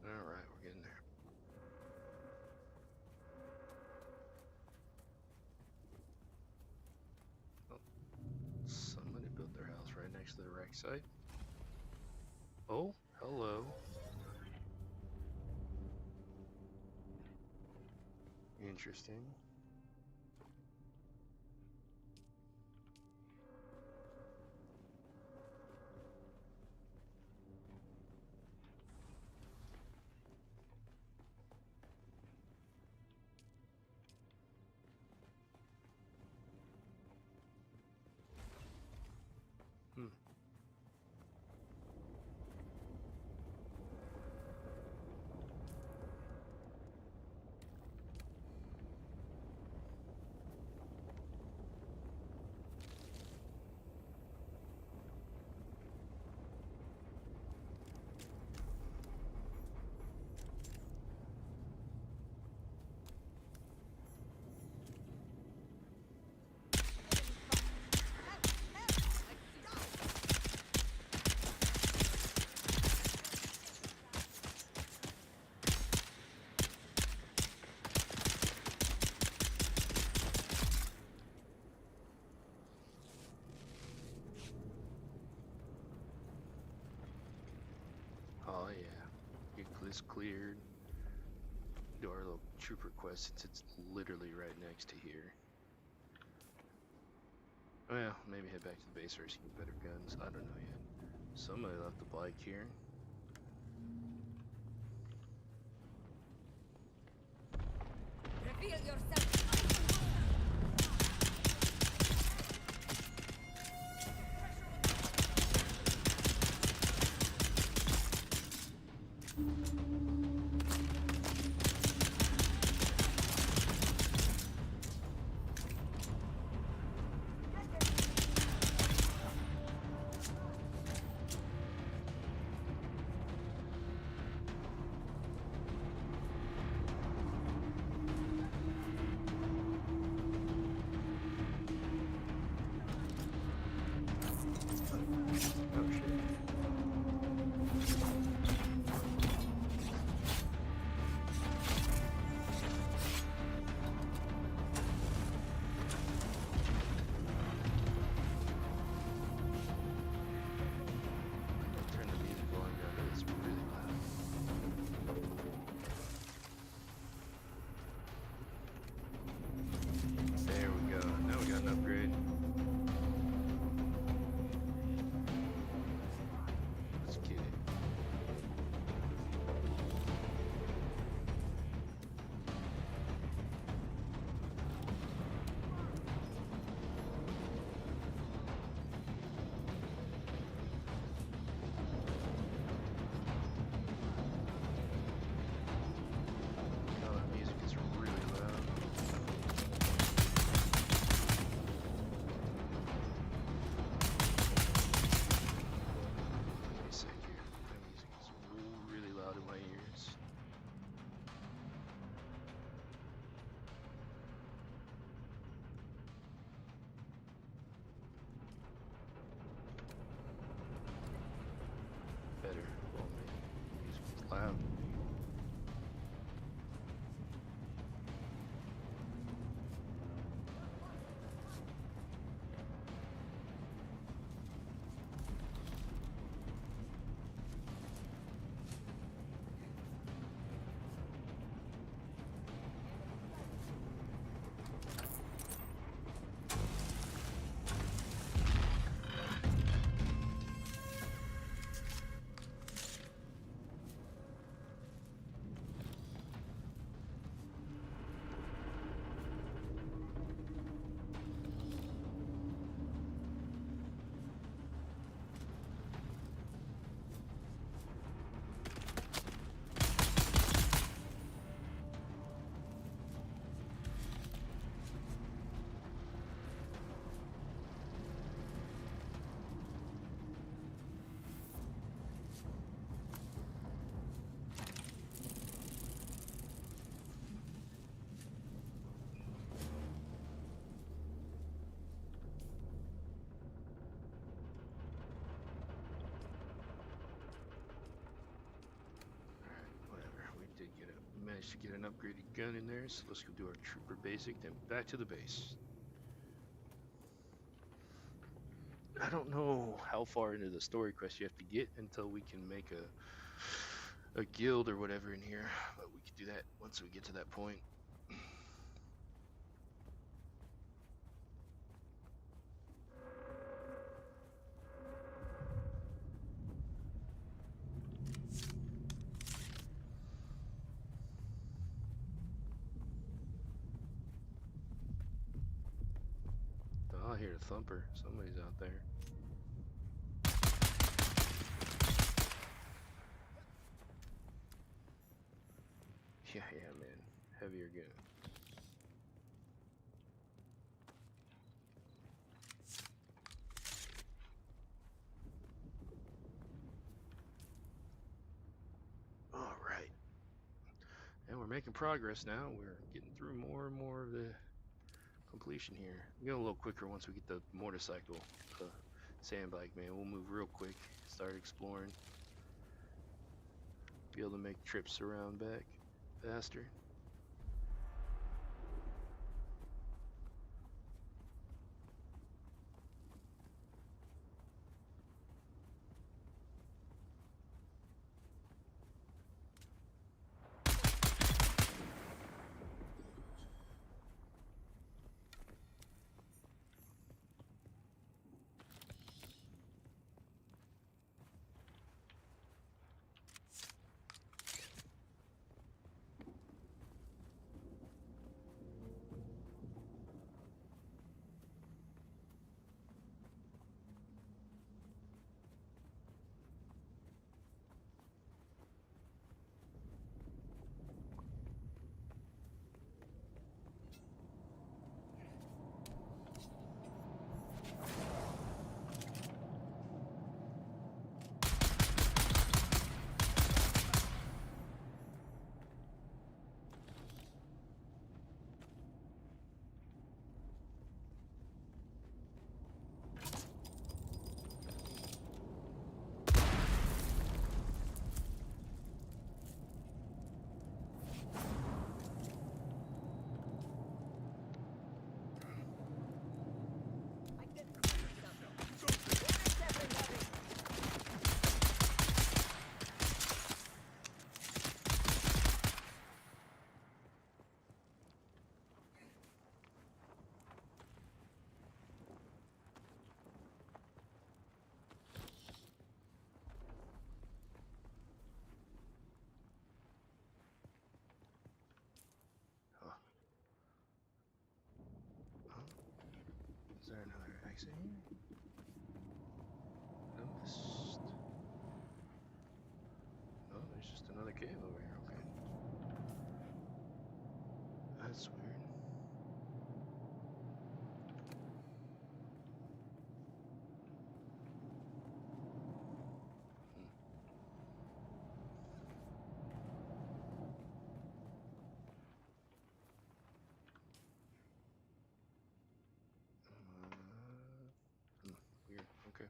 Alright, we're getting there. Oh, somebody built their house right next to the wreck site. Oh, hello. Interesting. this cleared. Do our little trooper quest since it's literally right next to here. Well, maybe head back to the base or see better guns. I don't know yet. Somebody left the bike here. Reveal yourself. Wow. Managed to get an upgraded gun in there, so let's go do our trooper basic, then back to the base. I don't know how far into the story quest you have to get until we can make a guild or whatever in here, but we can do that once we get to that point. Oh, I hear a thumper. Somebody's out there. Yeah, man. Heavier gun. All right. And we're making progress now. We're getting through more and more of the completion here. We'll go a little quicker once we get the motorcycle, the sand bike, man. We'll move real quick, start exploring, be able to make trips around back faster. exit here? I missed. Oh, there's just another cave over here. Okay. That's weird. Weird. Okay.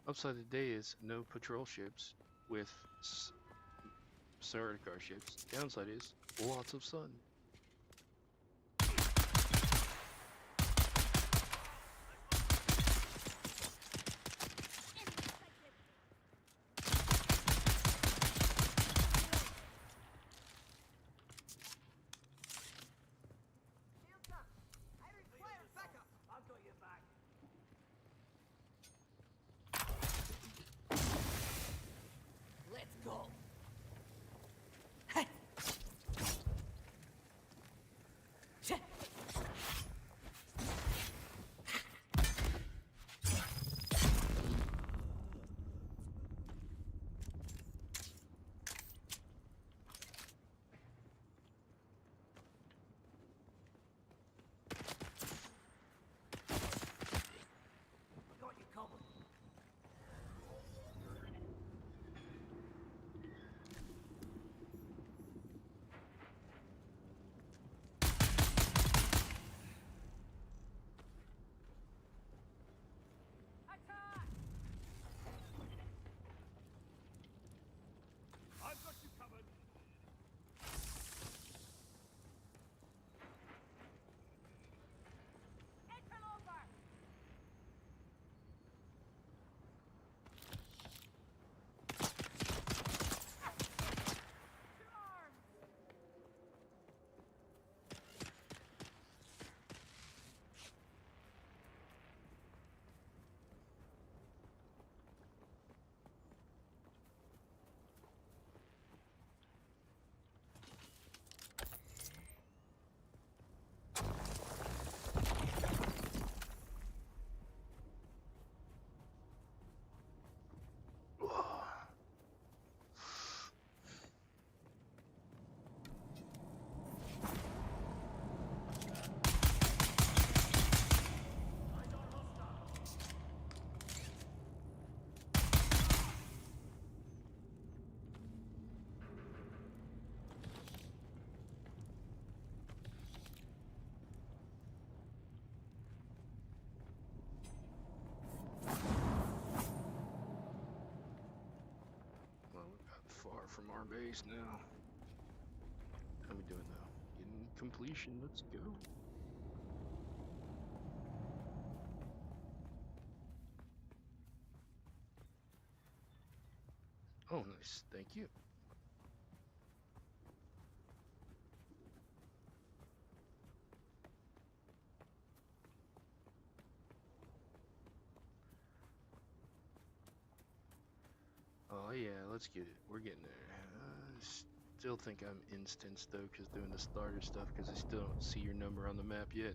Upside today is no patrol ships with Sardaukar ships. Downside is lots of sun. Let's go. Got you covered. I've got you covered. Well, we got far from our base now. How we doing though? Getting completion. Let's go. Oh, nice. Thank you. Oh yeah, let's get it. We're getting there. Still think I'm instanced though, cause doing the starter stuff, cause I still don't see your number on the map yet.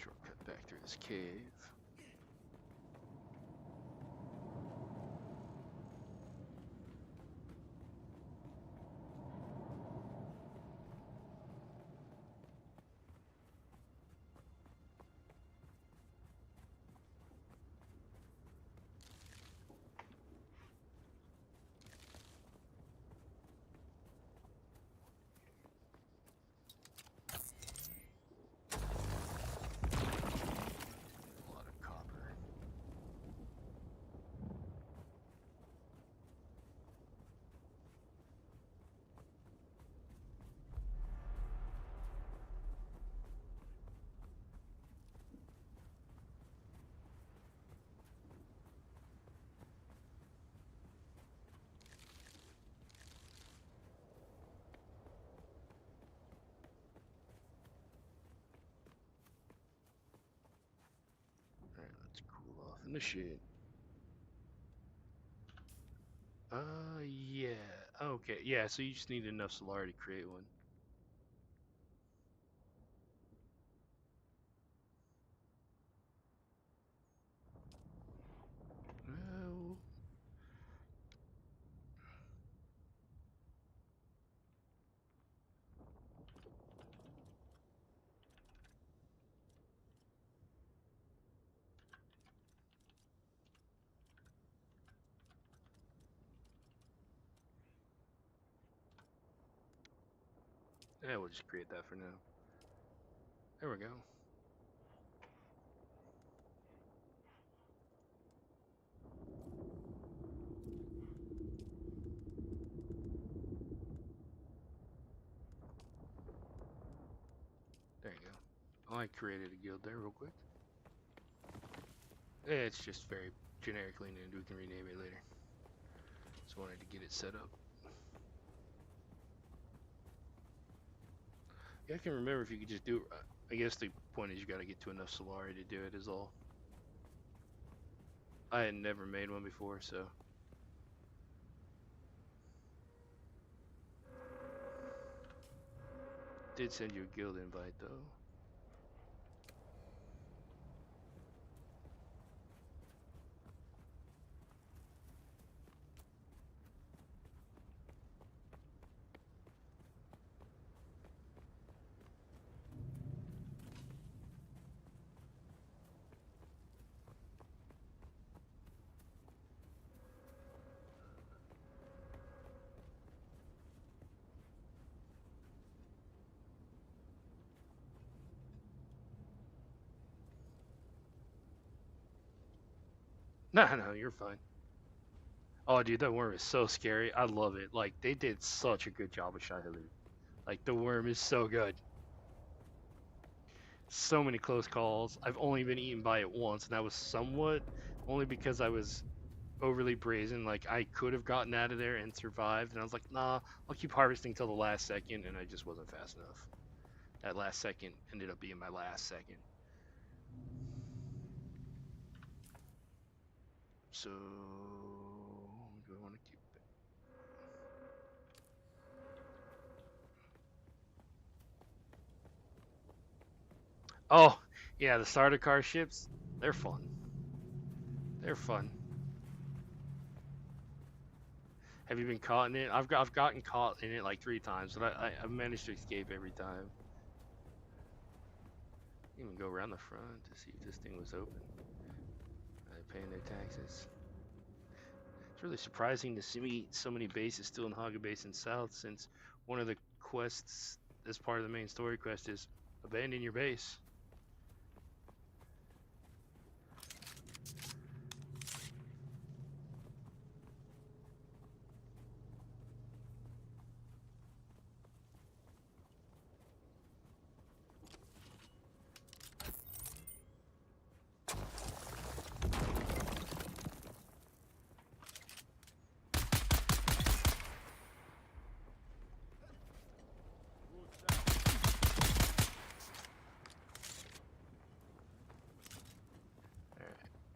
Shortcut back through this cave. A lot of copper. Alright, let's cool off in the shade. Yeah. Okay. Yeah, so you just need enough Solar to create one. Well, yeah, we'll just create that for now. There we go. There you go. I created a guild there real quick. It's just very generically named. We can rename it later. Just wanted to get it set up. Yeah, I can remember if you could just do it. I guess the point is you got to get to enough Solari to do it is all. I had never made one before, so. Did send you a guild invite though. No, you're fine. Oh, dude, that worm is so scary. I love it. Like, they did such a good job with Shai-Hulud. Like, the worm is so good. So many close calls. I've only been eaten by it once, and that was somewhat only because I was overly brazen. Like, I could have gotten out of there and survived, and I was like, nah, I'll keep harvesting till the last second, and I just wasn't fast enough. That last second ended up being my last second. So, do I want to keep it? Oh, yeah, the starter car ships, they're fun. They're fun. Have you been caught in it? I've gotten caught in it like 3 times, but I've managed to escape every time. Even go around the front to see if this thing was open. Are they paying their taxes? It's really surprising to see so many bases still in Haga Basin South, since one of the quests, as part of the main story quest, is abandon your base.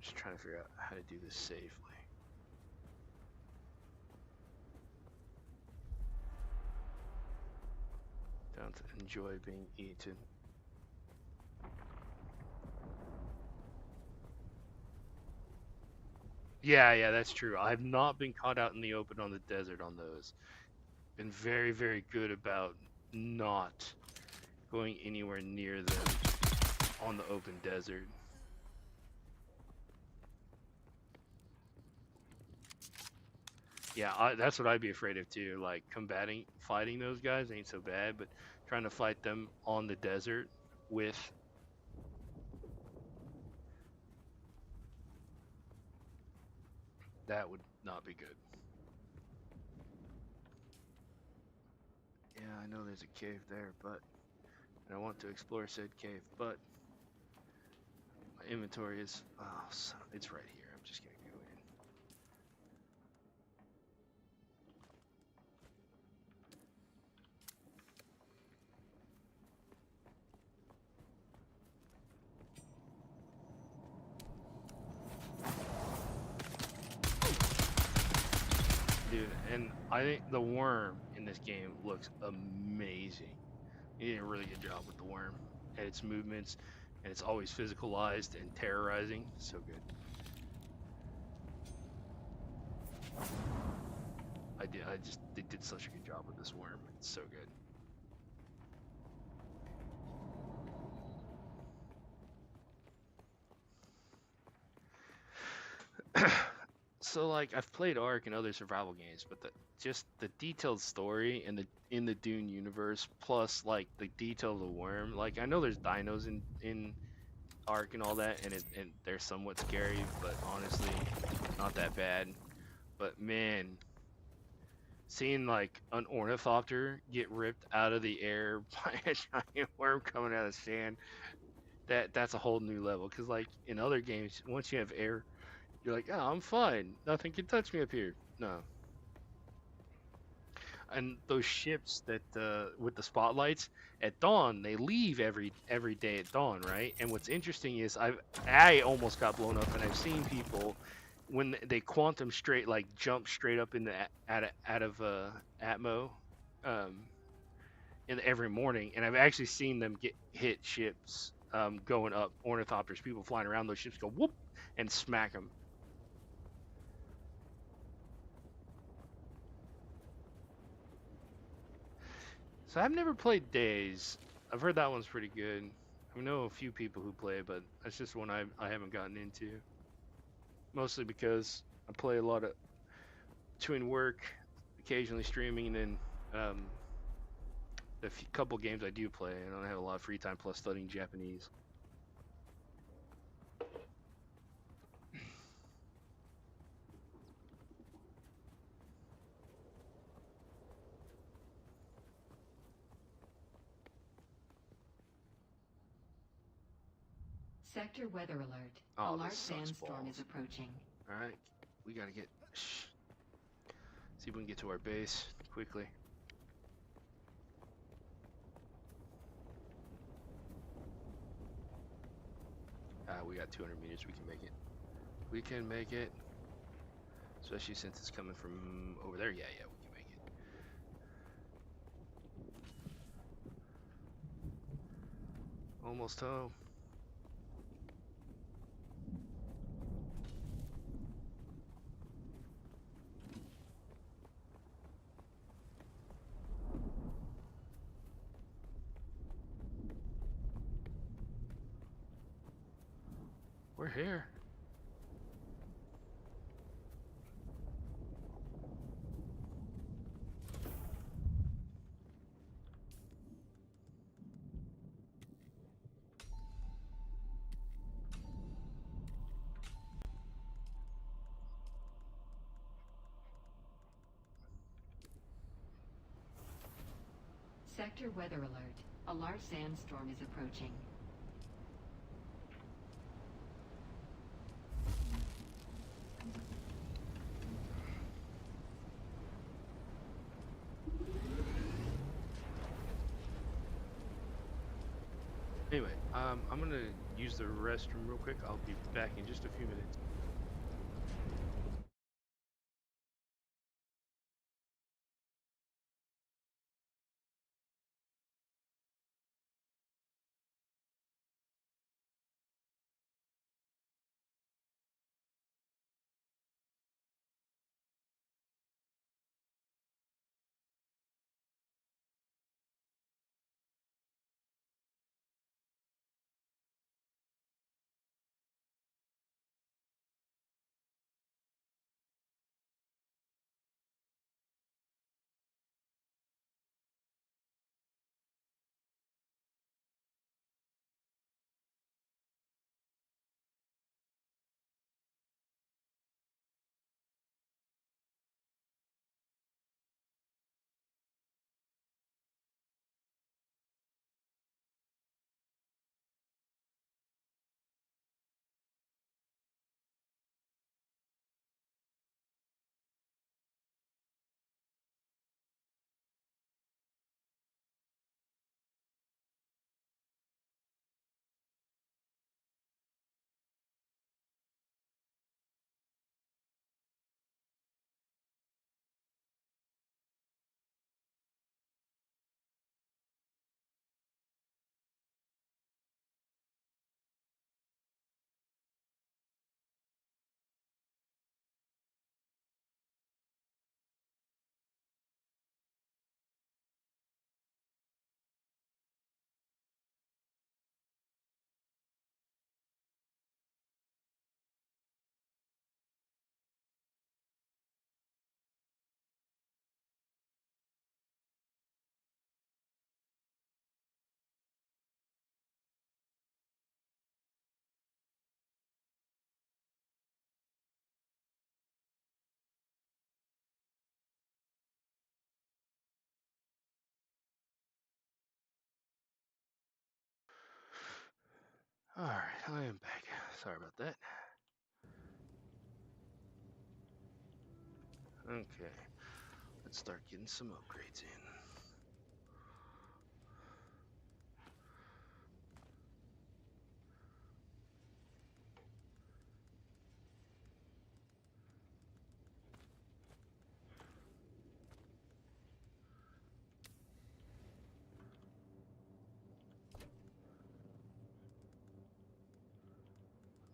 Just trying to figure out how to do this safely. Don't enjoy being eaten. Yeah, that's true. I've not been caught out in the open on the desert on those. Been very, very good about not going anywhere near them on the open desert. Yeah, that's what I'd be afraid of too. Like, fighting those guys ain't so bad, but trying to fight them on the desert with that would not be good. Yeah, I know there's a cave there, but and I want to explore said cave, but my inventory is it's right here. I'm just gonna go in. And I think the worm in this game looks amazing. He did a really good job with the worm and its movements, and it's always physicalized and terrorizing. So good. They did such a good job with this worm. It's so good. So like I've played Ark and other survival games, but just the detailed story and in the Dune universe, plus like the detail of the worm. Like I know there's dinos in Ark and all that, and they're somewhat scary, but honestly, not that bad. But man, seeing like an ornithopter get ripped out of the air by a giant worm coming out of the sand, that's a whole new level. Cause like in other games, once you have air, you're like, oh, I'm fine. Nothing can touch me up here. No. And those ships that with the spotlights at dawn, they leave every day at dawn, right? And what's interesting is I almost got blown up, and I've seen people when they quantum straight like jump straight up in the out of atmo um in every morning, and I've actually seen them get hit ships going up, ornithopters, people flying around those ships go whoop and smack them. So I've never played Days. I've heard that one's pretty good. I know a few people who play, but that's just one I haven't gotten into. Mostly because I play a lot of between work, occasionally streaming, and then the couple games I do play, I don't have a lot of free time plus studying Japanese. Sector weather alert. Oh, A large this sucks sandstorm balls. is approaching. All right, we gotta get. See if we can get to our base quickly. We got 200 meters. We can make it. We can make it. Especially since it's coming from over there. Yeah, we can make it. Almost home. We're here. Sector weather alert. A large sandstorm is approaching. Anyway, I'm gonna use the restroom real quick. I'll be back in just a few minutes. Alright, I am back. Sorry about that. Okay, let's start getting some upgrades in.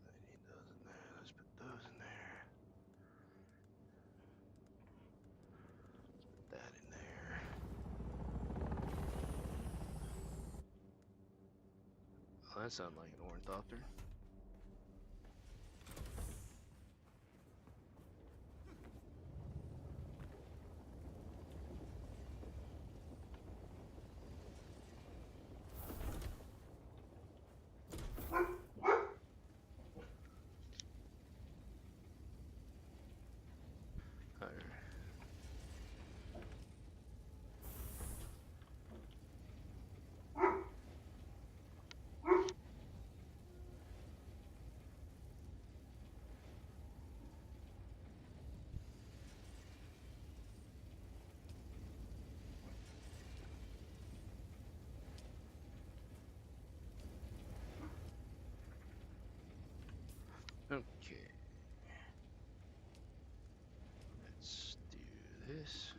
I need those in there. Let's put those in there. Let's put that in there. Oh, that sounds like an ornithopter. Alright. Okay. Let's do this.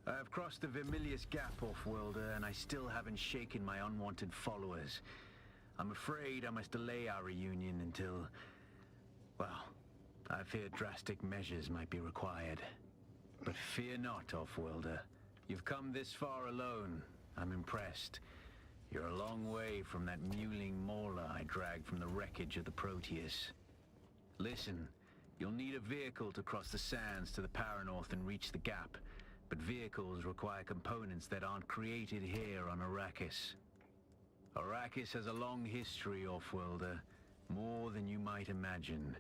I have crossed the Vermilius Gap, Off-Worlder, and I still haven't shaken my unwanted followers. I'm afraid I must delay our reunion until... well, I fear drastic measures might be required. But fear not, Off-Worlder. You've come this far alone. I'm impressed. You're a long way from that mewling mauler I dragged from the wreckage of the Proteus. Listen, you'll need a vehicle to cross the sands to the Paranorth and reach the Gap. But vehicles require components that aren't created here on Arrakis. Arrakis has a long history, Off-Worlder, more than you might imagine.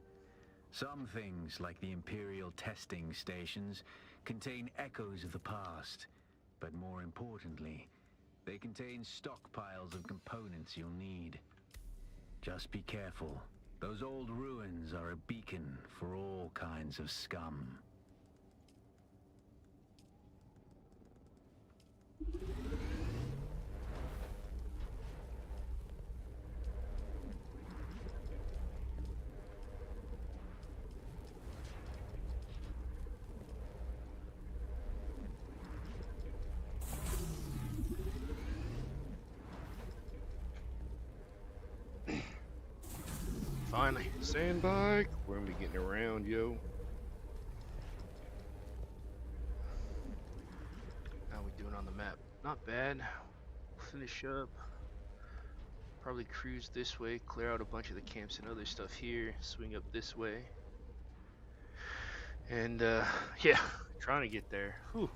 Some things, like the Imperial testing stations, contain echoes of the past. But more importantly, they contain stockpiles of components you'll need. Just be careful. Those old ruins are a beacon for all kinds of scum. Finally, sandbag. We're gonna be getting around, yo. on the map. Not bad. Finish up. Probably cruise this way, clear out a bunch of the camps and other stuff here, swing up this way. And yeah, trying to get there. Whew.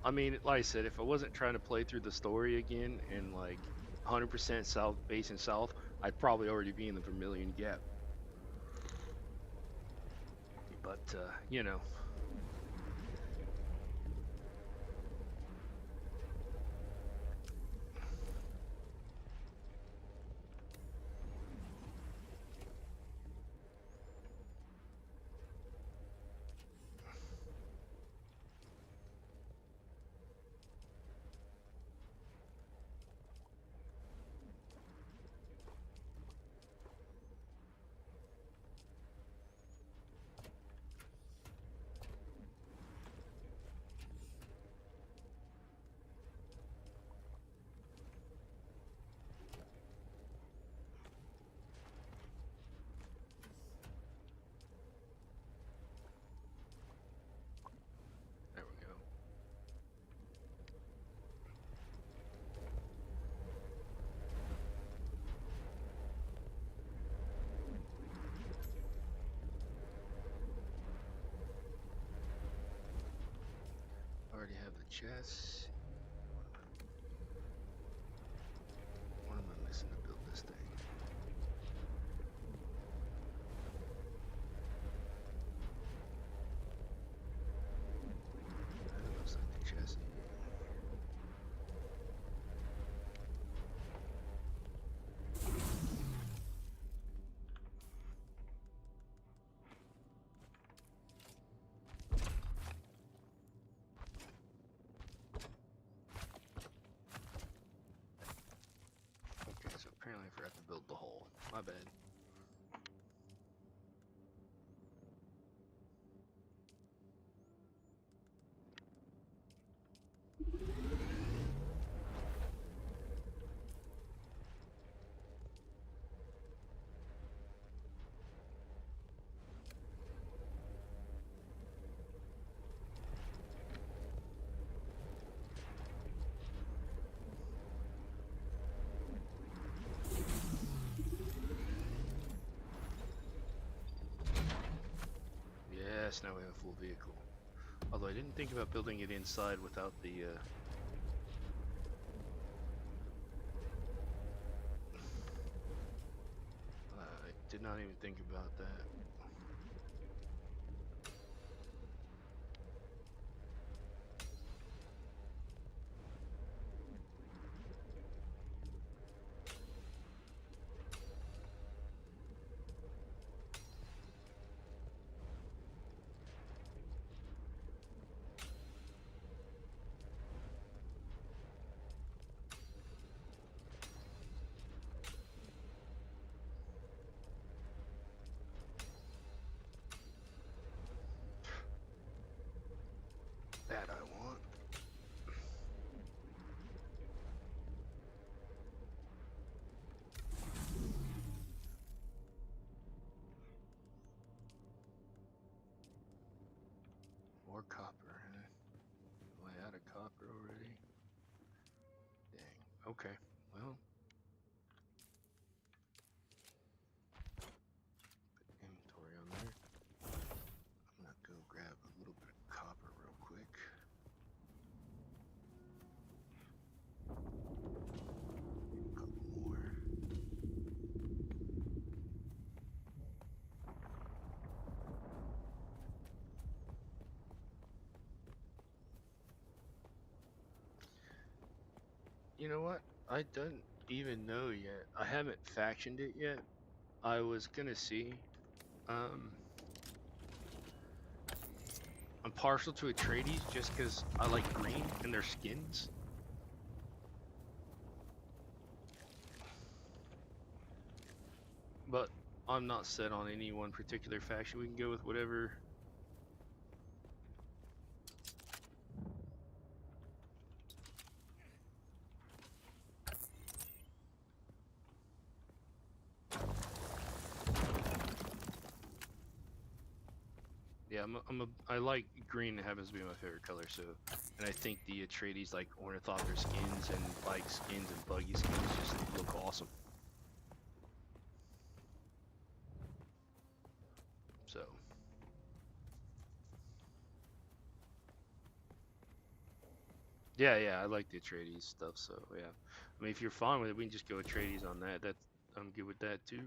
I mean, like I said, if I wasn't trying to play through the story again and like 100% south, base and south, I'd probably already be in the Vermilion Gap. But, you know. There we go. Already have the chest. What am I missing to build this thing? That looks like the chest. Okay, so apparently I forgot to build the hole. My bad. Yes, now we have a full vehicle. Although I didn't think about building it inside without the I did not even think about that. That I want. More copper, huh? Am I out of copper already? Dang. Okay. Well. Put inventory on there. I'm gonna go grab a little bit of copper real quick. A couple more. You know what? I don't even know yet. I haven't factioned it yet. I was gonna see. I'm partial to Atreides just because I like green and their skins. But I'm not set on any one particular faction. We can go with whatever. Yeah, I like green. It happens to be my favorite color. So, and I think the Atreides like ornithopter skins and bike skins and buggy skins just look awesome. So. Yeah, I like the Atreides stuff. So yeah, I mean, if you're fine with it, we can just go Atreides on that. I'm good with that too.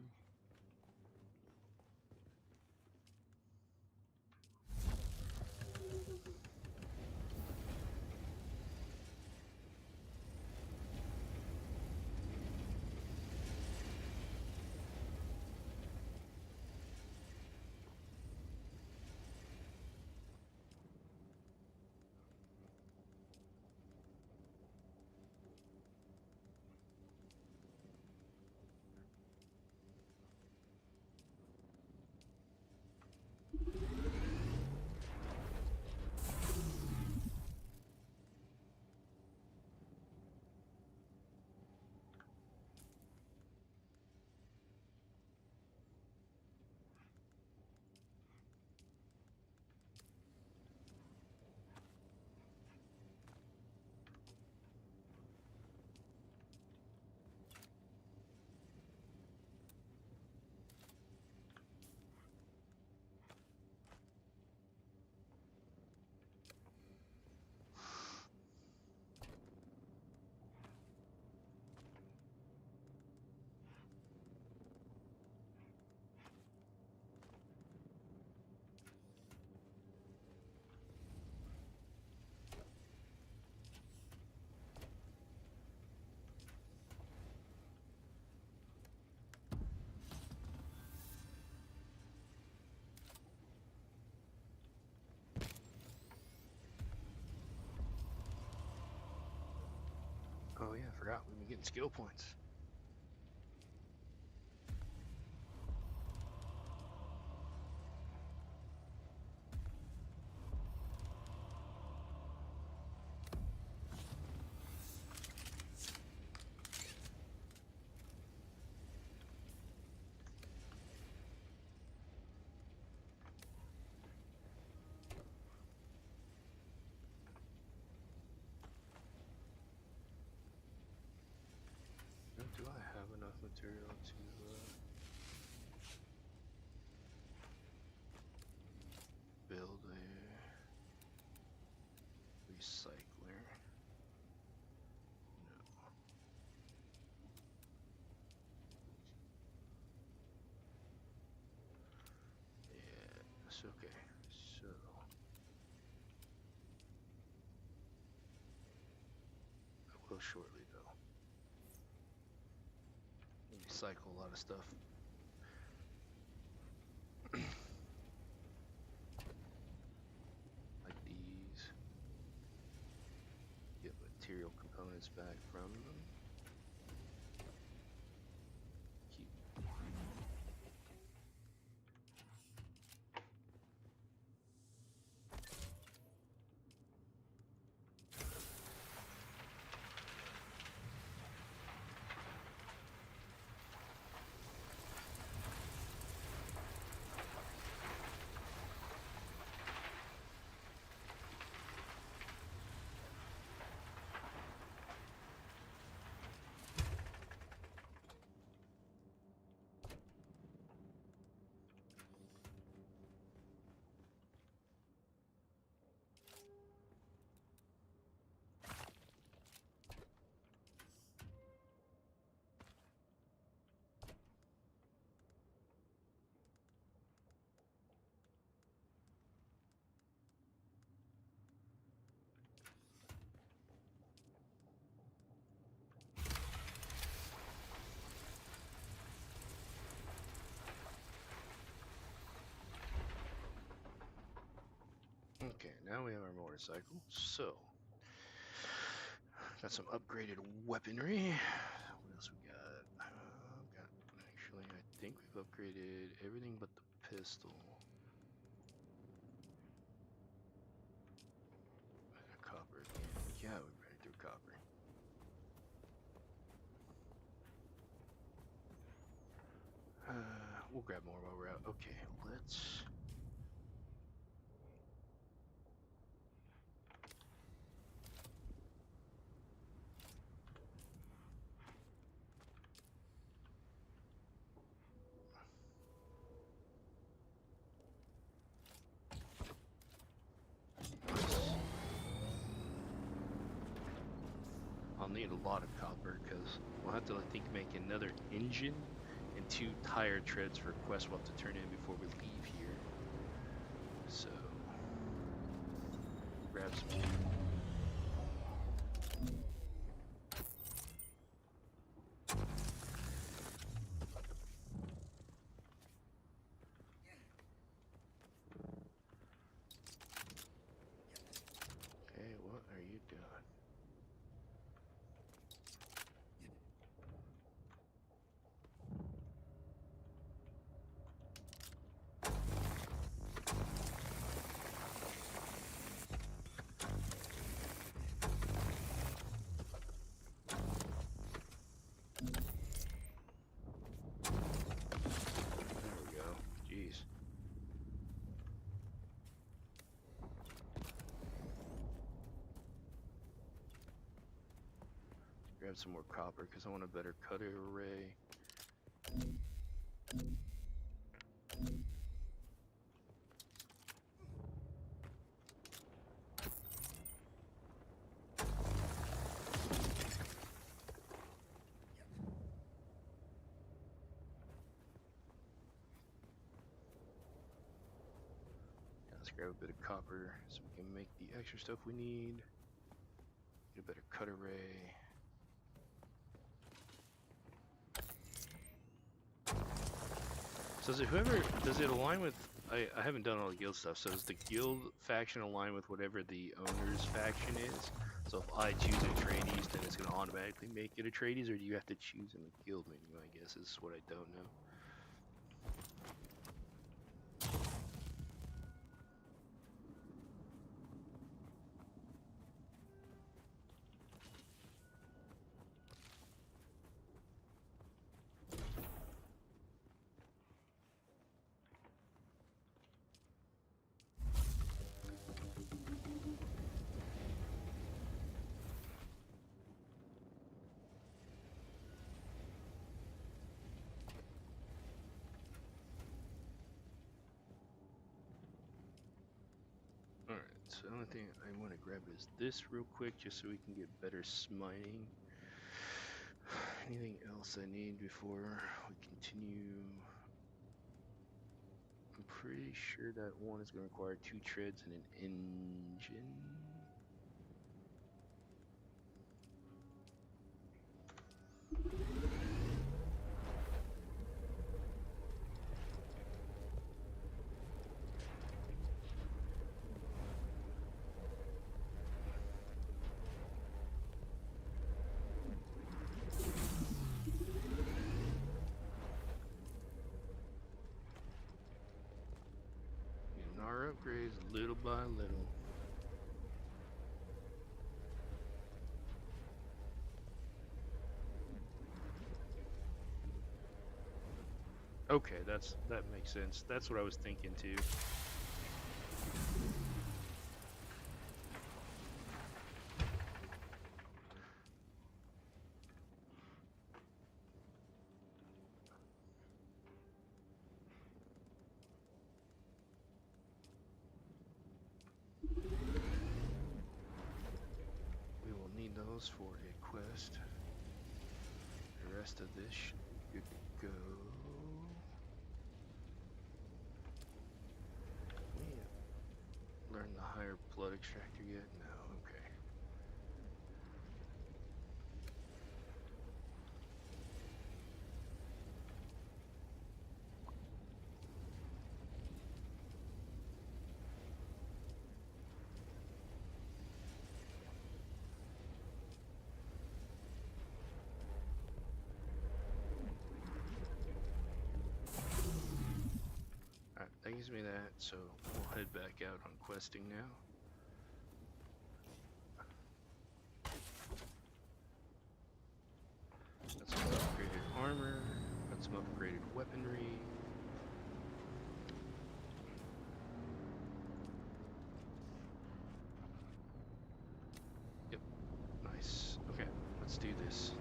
Oh yeah, I forgot we've been getting skill points. Do I have enough material to build a recycler? No. Yeah, it's okay. So I will shortly though. Recycle a lot of stuff. Like these. Get material components back from them. Keep. Okay, now we have our motorcycle. So, got some upgraded weaponry. What else we got? Actually, I think we've upgraded everything but the pistol. Copper again. Yeah, we ran through copper. We'll grab more while we're out. Okay, let's need a lot of copper because we'll have to, I think, make another engine and 2 tire treads for quest we'll have to turn in before we leave here. So, grab some. Okay, what are you doing? There we go. Jeez. Grab some more copper because I want a better cutter array. Let's grab a bit of copper so we can make the extra stuff we need. Get a better cut array. So does it align with, I haven't done all the guild stuff, so does the guild faction align with whatever the owner's faction is? So if I choose Atreides, then it's going to automatically make it Atreides, or do you have to choose in the guild menu, I guess is what I don't know. Alright, so the only thing I want to grab is this real quick, just so we can get better smiting. Anything else I need before we continue? I'm pretty sure that one is going to require 2 treads and an engine. Getting our upgrades little by little. Okay, that makes sense. That's what I was thinking too. We will need those for a quest. The rest of this should be good to go. We learned the higher blood extractor yet? No, okay. Alright, that gives me that, so we'll head back out on questing now. Got some upgraded armor, got some upgraded weaponry. Yep, nice. Okay, let's do this.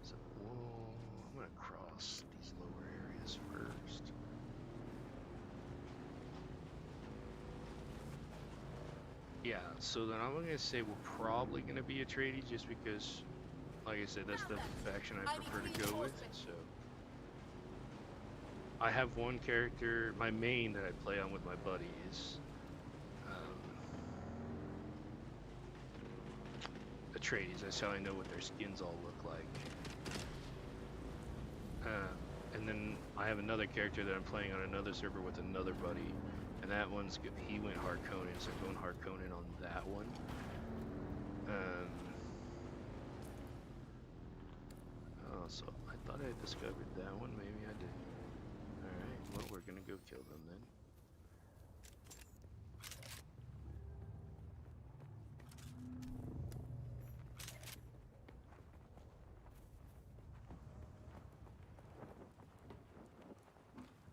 So, whoa, I'm gonna cross. Yeah, so then I'm gonna say we're probably gonna be Atreides just because, like I said, that's the faction I prefer to go with. So I have one character, my main that I play on with my buddies. Atreides. That's how I know what their skins all look like. And then I have another character that I'm playing on another server with another buddy, and that one's good. He went Harkonnen, so I'm going Harkonnen on that one. Oh, so I thought I had discovered that one. Maybe I didn't. All right. Well, we're gonna go kill them then.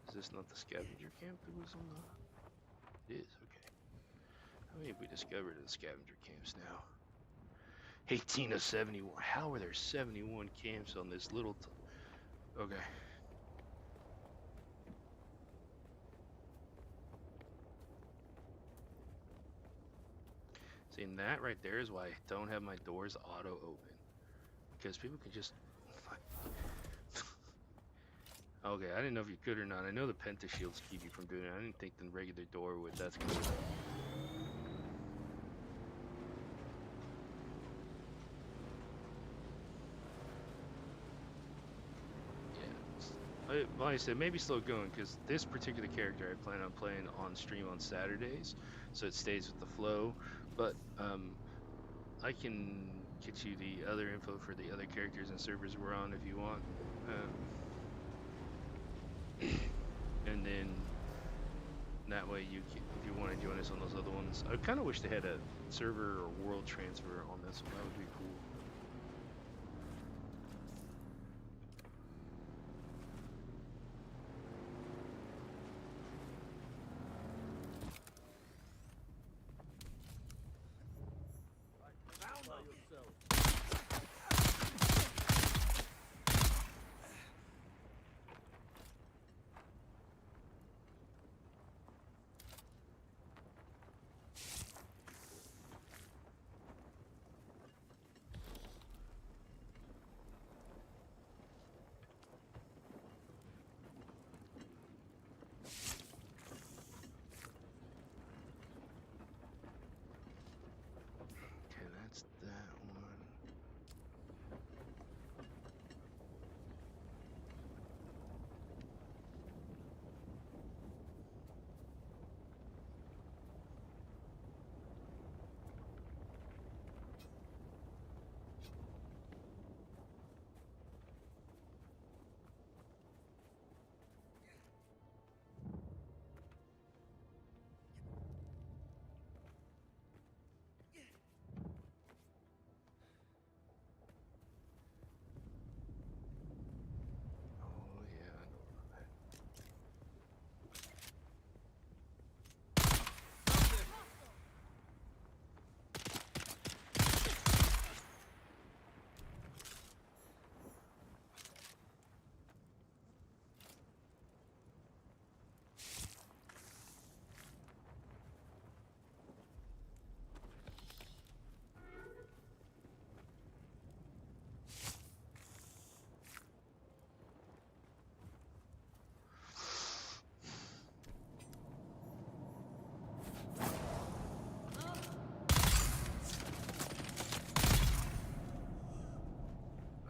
Is this not the scavenger camp that was on the... It is, okay. How many have we discovered in scavenger camps now? 18 of 71. How are there 71 camps on this little... Okay. See, and that right there is why I don't have my doors auto open. Because people can just... Okay, I didn't know if you could or not. I know the penta shields keep you from doing it. I didn't think the regular door would. That's cool. Yeah. Like I said, maybe slow going because this particular character I plan on playing on stream on Saturdays, so it stays with the flow. But I can get you the other info for the other characters and servers we're on if you want. And then that way you can, if you want to join us on those other ones. I kind of wish they had a server or world transfer on this one. That would be cool.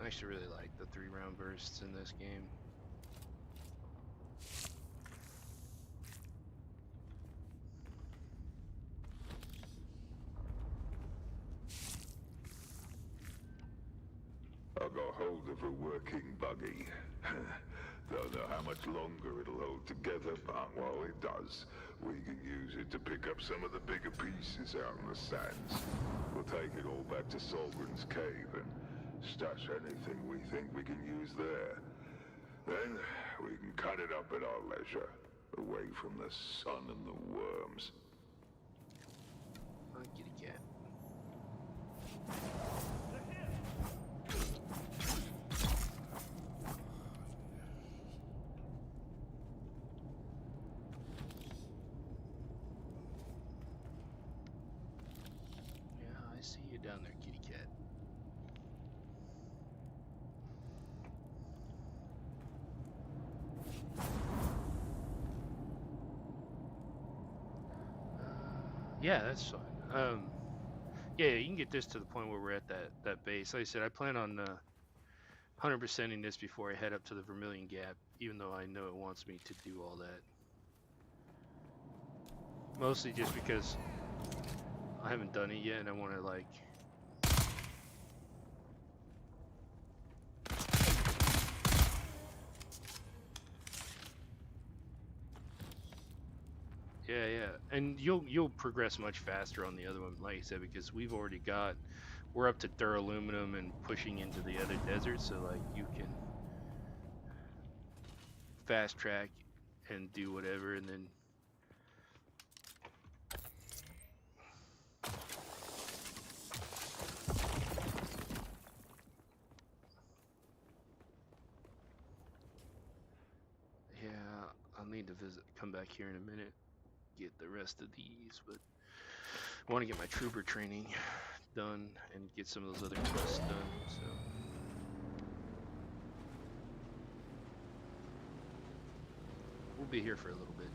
I actually really like the 3-round bursts in this game. I got hold of a working buggy. Don't know how much longer it'll hold together, but while it does, we can use it to pick up some of the bigger pieces out in the sands. We'll take it all back to Solgren's cave and stash anything we think we can use there. Then we can cut it up at our leisure, away from the sun and the worms. Kitty cat. Get down there, kitty cat. Yeah, that's fine. Yeah, you can get this to the point where we're at that base. Like I said, I plan on 100%ing this before I head up to the Vermilion Gap, even though I know it wants me to do all that. Mostly just because I haven't done it yet, and I want to like. Yeah, and you'll progress much faster on the other one, like I said, because we're up to Duraluminum and pushing into the other deserts, so like you can fast track and do whatever, and then yeah, I'll need to come back here in a minute, get the rest of these, but I want to get my trooper training done and get some of those other quests done, so. We'll be here for a little bit.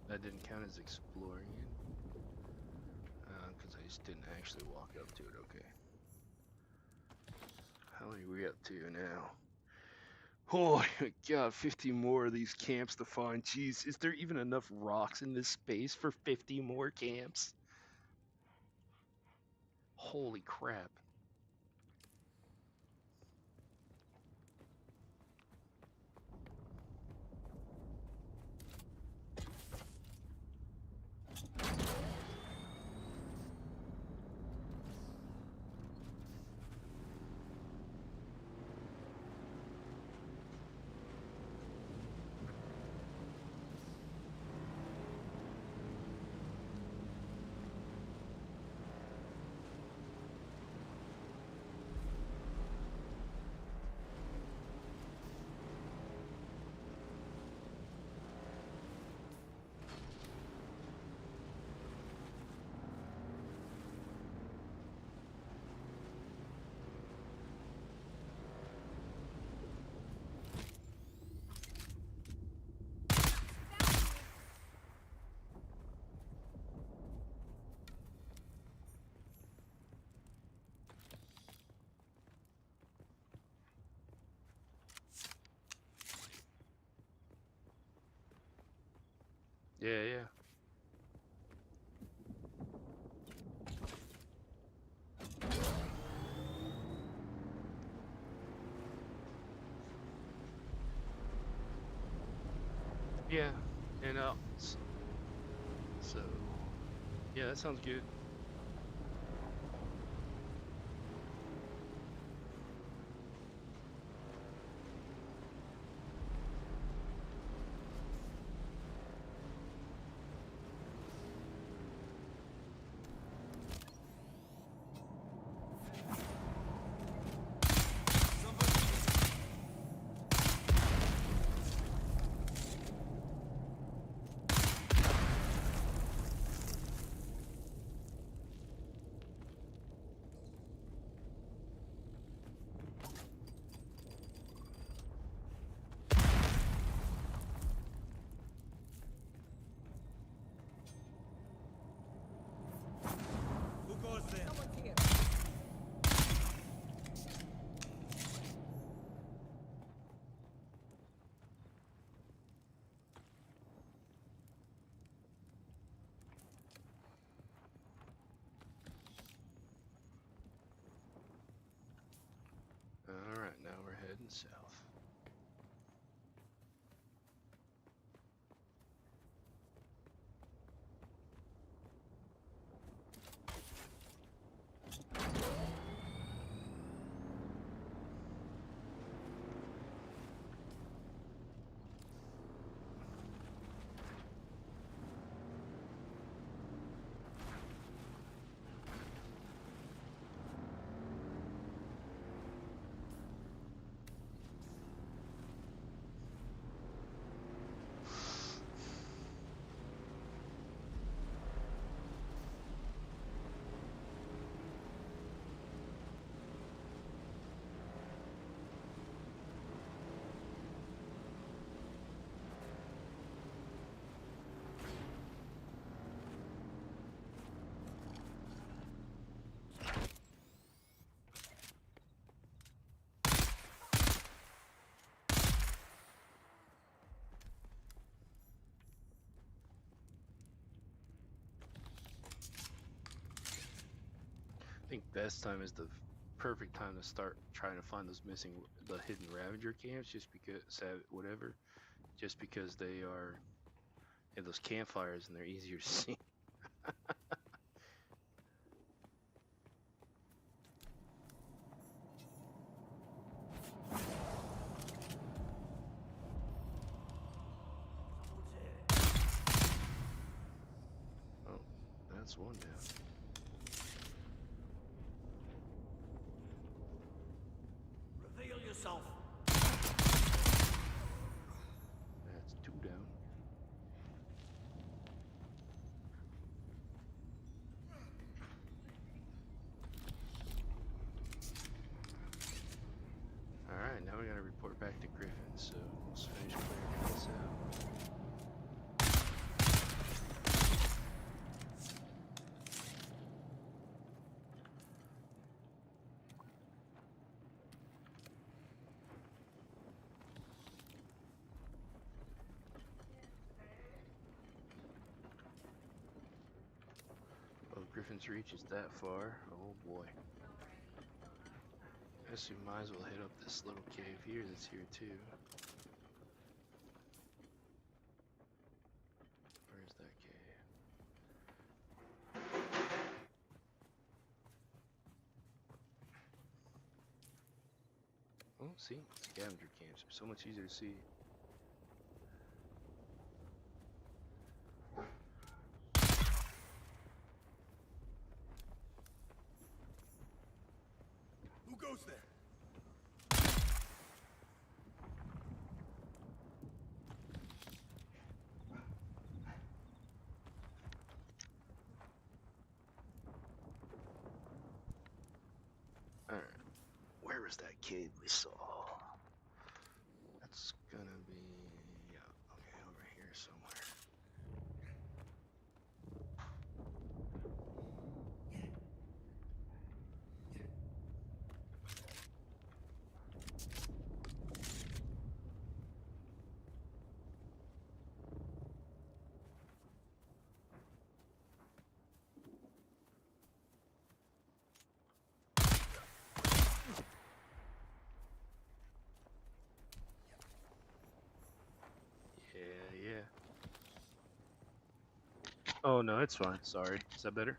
That didn't count as exploring it. Because I just didn't actually walk up to it, okay. How many are we up to now? Oh my god, 50 more of these camps to find. Jeez, is there even enough rocks in this space for 50 more camps? Holy crap. Yeah. Yeah, and so yeah, that sounds good. Alright, now we're heading south. think best time is the perfect time to start trying to find those the hidden Ravager camps, just because, whatever, just because they have those campfires and they're easier to see. Oh, that's one down. Reveal yourself. That's two down. Alright, now we gotta report back to Griffin, so let's finish clearing this out. Well, Griffin's Reach is that far. Oh boy. Guess we might as well hit up this little cave here that's here too. Where's that cave? Oh, see? Scavenger camps are so much easier to see. Who goes there? Alright. Where was that cave we saw? That's gonna be... yeah, okay, over here somewhere. Yeah. Oh no, it's fine. Sorry. Is that better?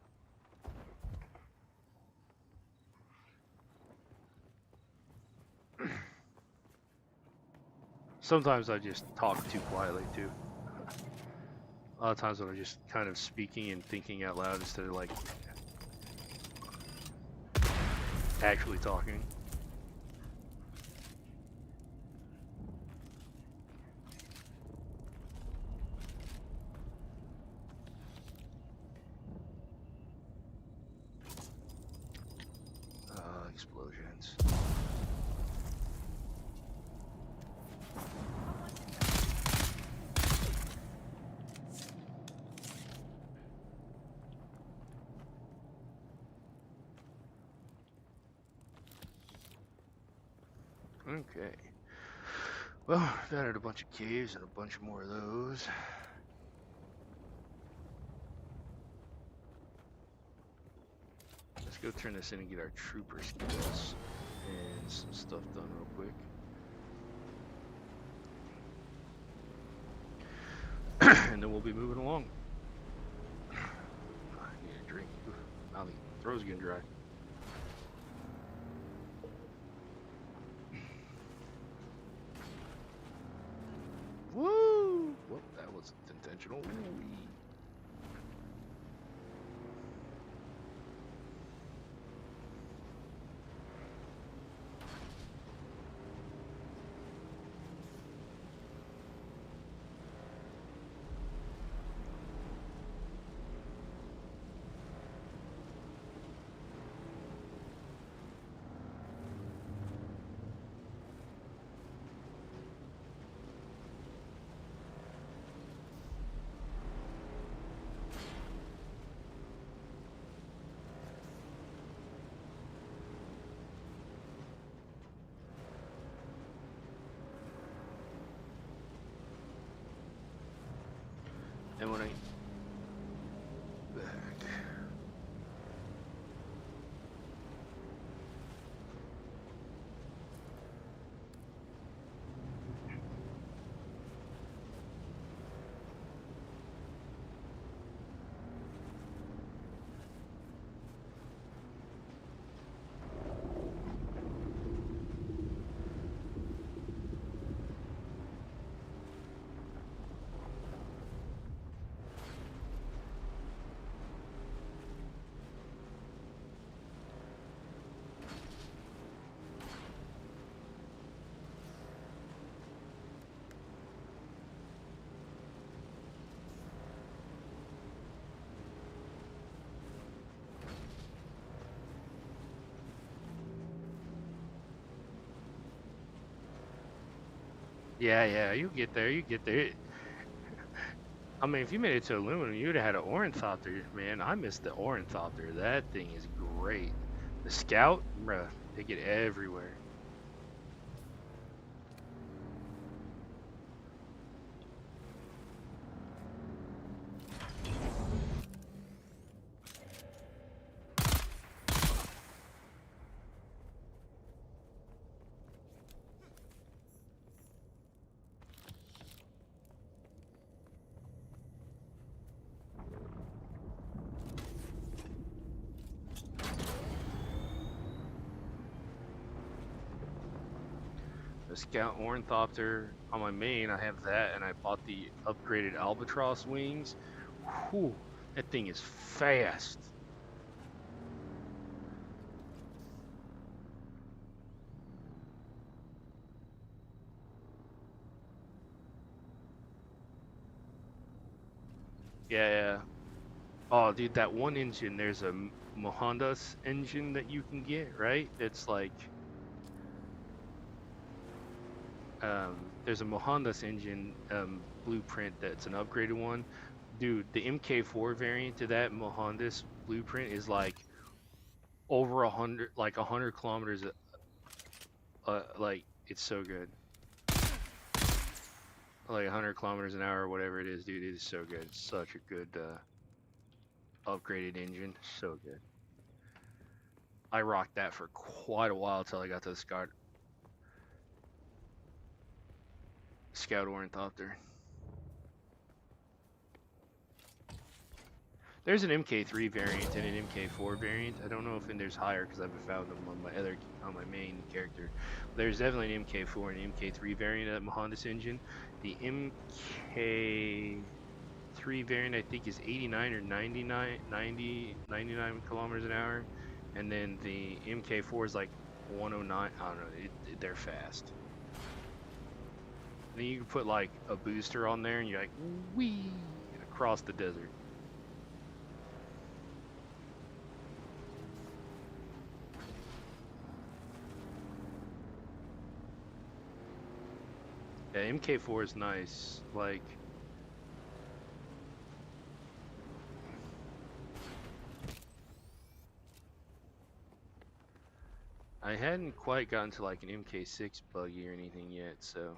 Sometimes I just talk too quietly too. A lot of times when I'm just kind of speaking and thinking out loud instead of like actually talking. Explosions. Okay. Well, I've added a bunch of caves and a bunch more of those. Let's go turn this in and get our trooper skills and some stuff done real quick. And then we'll be moving along. I need a drink. Now the throat's getting dry. Woo! Whoop, that wasn't intentional. Woo-wee. And when I back, Yeah, you get there, you get there. I mean, if you made it to aluminum, you'd have had an ornithopter, man. I missed the ornithopter. That thing is great. The scout, bruh, they get everywhere. The Scout Ornithopter on my main, I have that, and I bought the upgraded Albatross wings. Whew, that thing is fast. Yeah. Oh, dude, that one engine, there's a Mohandas engine that you can get, right? It's like, there's a Mohandas engine blueprint that's an upgraded one. Dude, the MK4 variant to that Mohandas blueprint is like over 100, like 100 kilometers. Like it's so good. Like 100 kilometers an hour or whatever it is, dude. It is so good. It's such a good upgraded engine. So good. I rocked that for quite a while till I got to the Scout Ornithopter. There's an MK3 variant and an MK4 variant. I don't know if there's higher because I haven't found them on my main character. There's definitely an MK4 and an MK3 variant of that Mohandas engine. The MK3 variant I think is 89 or 99 kilometers an hour, and then the MK4 is like 109. I don't know. They're fast. And then you can put like a booster on there, and you're like wee across the desert. Yeah, MK4 is nice. Like, I hadn't quite gotten to like an MK6 buggy or anything yet, so.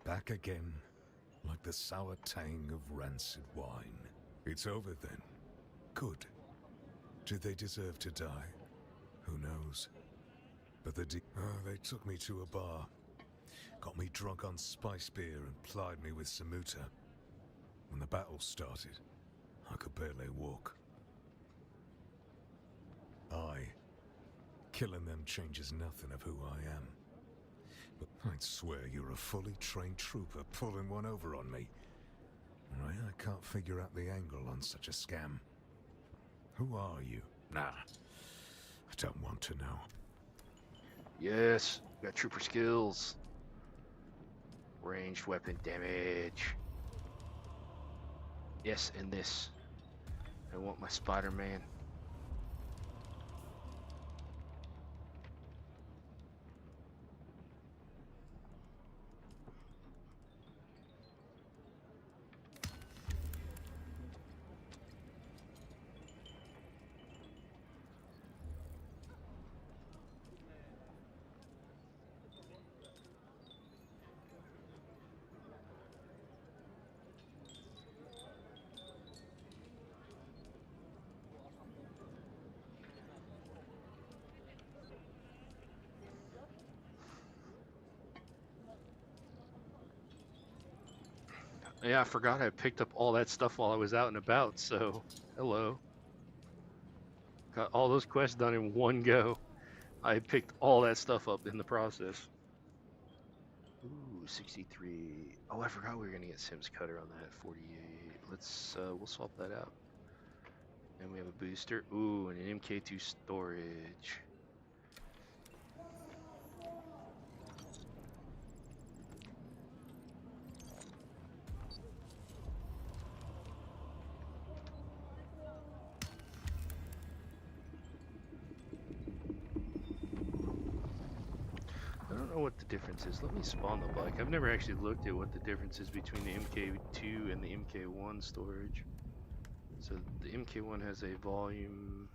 Back again, like the sour tang of rancid wine. It's over then. Good. Did they deserve to die? Who knows? But they took me to a bar. Got me drunk on spice beer and plied me with samuta. When the battle started, I could barely walk. Killing them changes nothing of who I am. But I'd swear you're a fully trained trooper pulling one over on me. I can't figure out the angle on such a scam. Who are you? Nah, I don't want to know. Yes, got trooper skills. Ranged weapon damage. Yes, and this. I want my Spider-Man. Yeah, I forgot I picked up all that stuff while I was out and about, so hello. Got all those quests done in one go. I picked all that stuff up in the process. Ooh, 63. Oh, I forgot we were gonna get Sims Cutter on that. 48. We'll swap that out. And we have a booster. Ooh, and an MK2 storage. I don't know what to difference is. Let me spawn the bike. I've never actually looked at what the difference is between the MK2 and the MK1 storage. So the MK1 has a volume,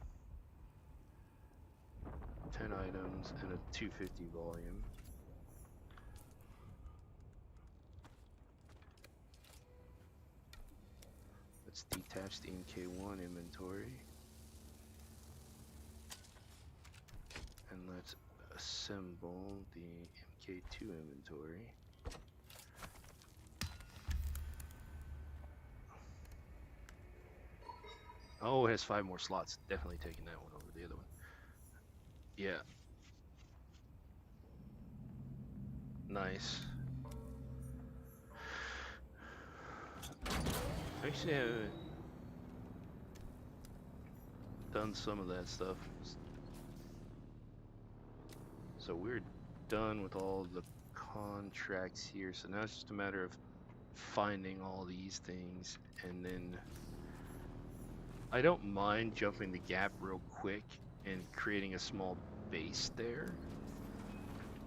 10 items, and a 250 volume. Let's detach the MK1 inventory. And let's assemble the MK2 inventory. Oh, it has 5 more slots. Definitely taking that one over the other one. Yeah. Nice. Actually, I haven't done some of that stuff. So we're done with all the contracts here. So now it's just a matter of finding all these things, and then I don't mind jumping the gap real quick and creating a small base there,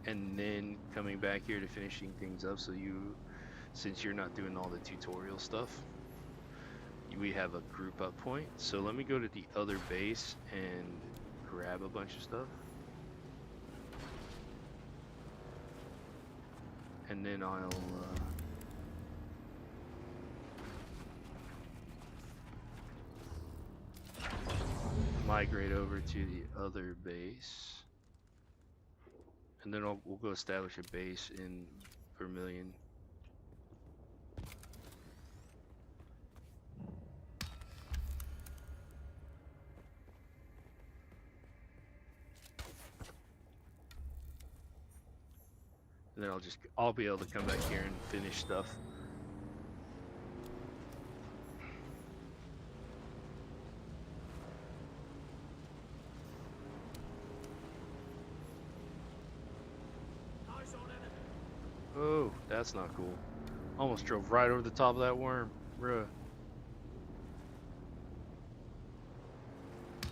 and then coming back here to finishing things up. So since you're not doing all the tutorial stuff, we have a group up point. So let me go to the other base and grab a bunch of stuff, and then I'll migrate over to the other base, and then we'll go establish a base in Vermilion. And then I'll be able to come back here and finish stuff. Oh, that's not cool. Almost drove right over the top of that worm. Bruh.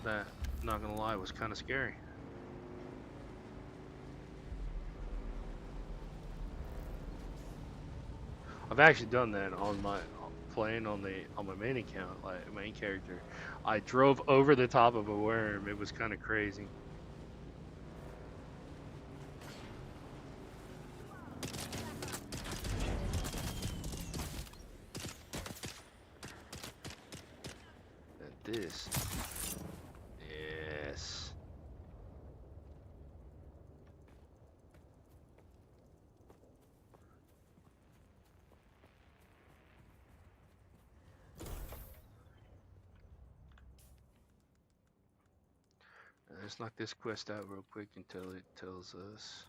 That, not gonna lie, was kind of scary. I've actually done that on my playing on my main account, like main character. I drove over the top of a worm. It was kind of crazy. And this, yes. Let's knock this quest out real quick until it tells us.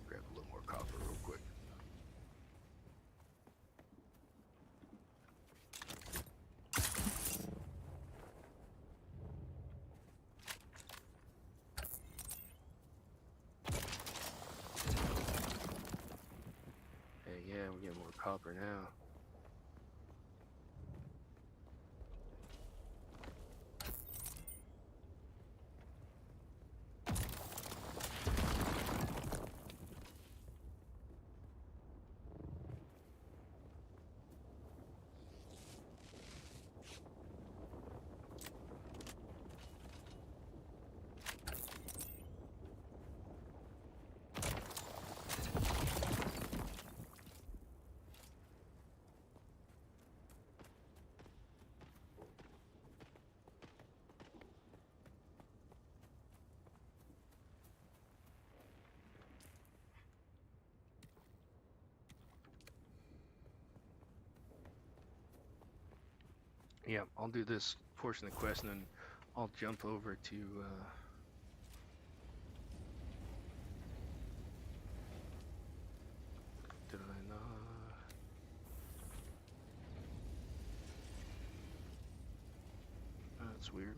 Grab a little more copper real quick. Hey, yeah, we're getting more copper now. Yeah, I'll do this portion of the quest, and then I'll jump over to did I not? That's weird.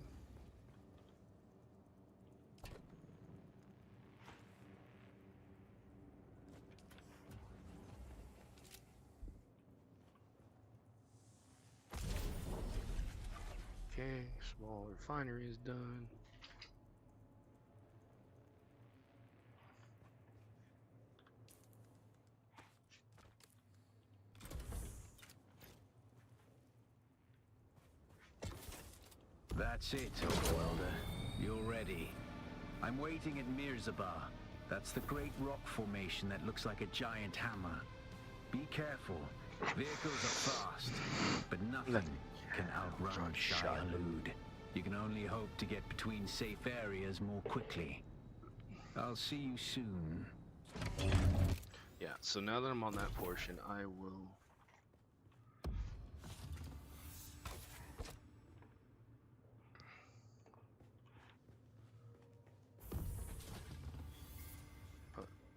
All refinery is done. That's it, Overwelder. You're ready. I'm waiting at Mirzabar. That's the great rock formation that looks like a giant hammer. Be careful. Vehicles are fast, but nothing can outrun Shai-Hulud. You can only hope to get between safe areas more quickly. I'll see you soon. Yeah, so now that I'm on that portion, I will...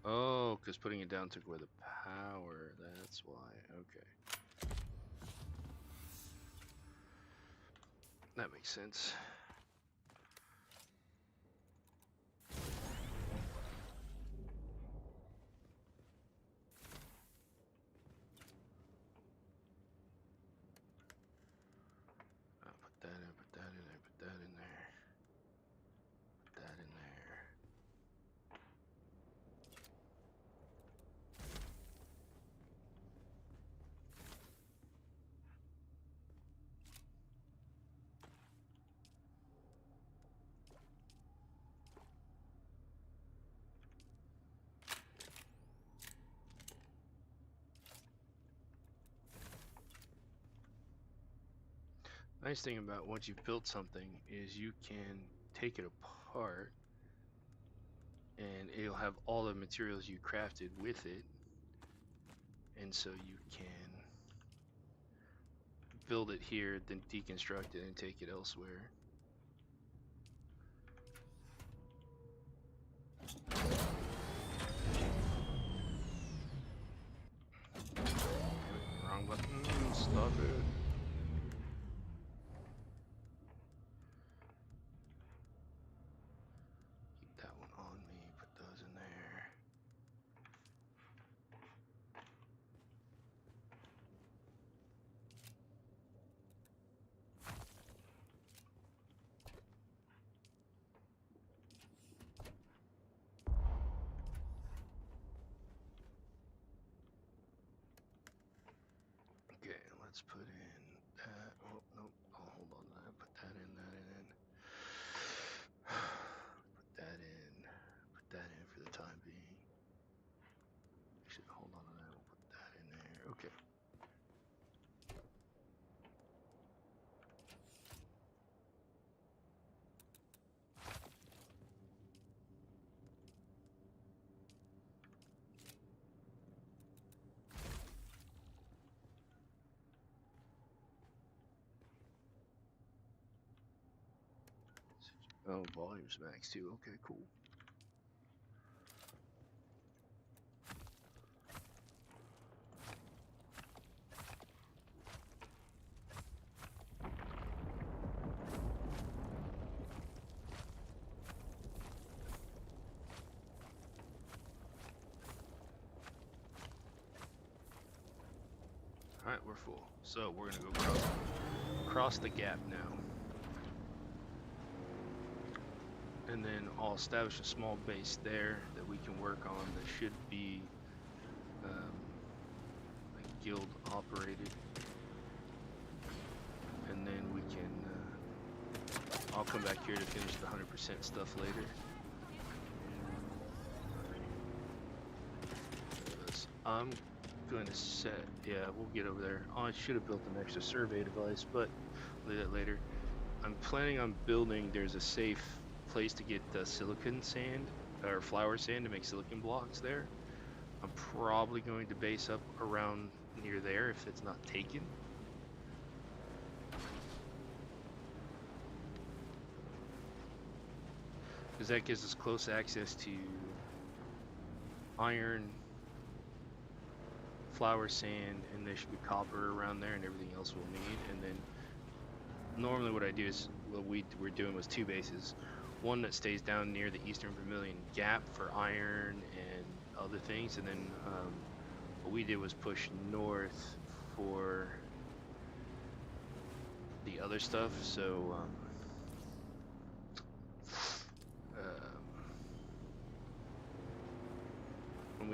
Oh, because putting it down took away the power. That's why. Okay. That makes sense. I'll put that in, put that in there, put that in there. Put that in there. Nice thing about once you've built something is you can take it apart and it'll have all the materials you crafted with it, and so you can build it here, then deconstruct it and take it elsewhere. Wrong button, stop it. Keep that one on me, put those in there. Okay, let's put in that. Oh, nope. I'll hold on to that. Put that in, that in. Put that in. Put that in for the time being. Actually, hold on to that. We'll put that in there. Okay. Oh, volume's max too. Okay, cool. Alright, we're full. So we're gonna go across the gap now. And then I'll establish a small base there that we can work on that should be like guild operated. And then we can, I'll come back here to finish the 100% stuff later. I'm going to set, yeah, we'll get over there. Oh, I should have built an extra survey device, but I'll do that later. I'm planning on building, there's a safe place to get silicon sand, or flour sand to make silicon blocks there. I'm probably going to base up around near there if it's not taken. Because that gives us close access to iron, flour sand, and there should be copper around there and everything else we'll need. And then normally what I do is, what we're doing was two bases. One that stays down near the Eastern Vermilion Gap for iron and other things, and then what we did was push north for the other stuff. So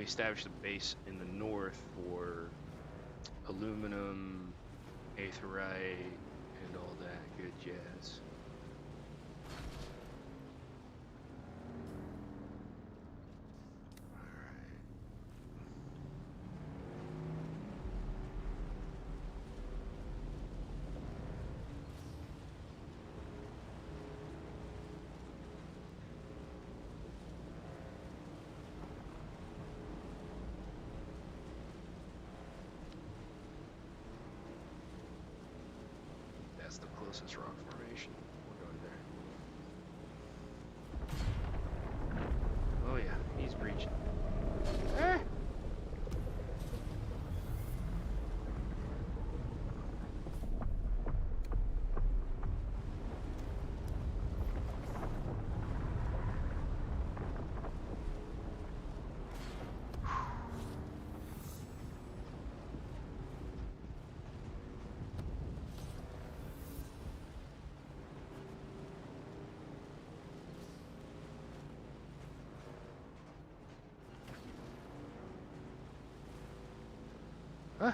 we established a base in the north for aluminum, aetherite, and all that good jazz. That's the closest rock formation. We're going there. Oh yeah, he's breaching. Ah! Huh?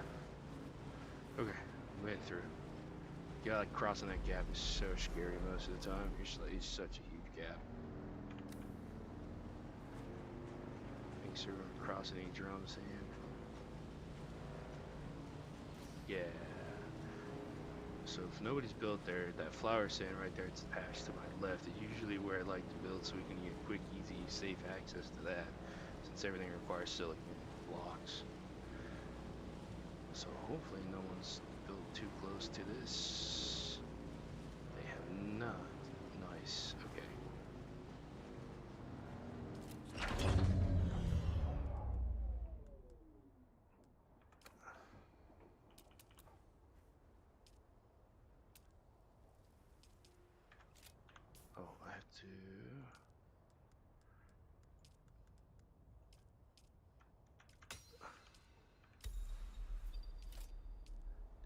Okay, we went through. Yeah, like crossing that gap is so scary most of the time. It's such a huge gap. Make sure we're crossing any drum sand. Yeah. So if nobody's built there, that flower sand right there, it's patched to my left, is usually where I like to build so we can get quick, easy, safe access to that, since everything requires silicon blocks. So hopefully no one's built too close to this. They have not. Nice. Okay. Oh, I have to...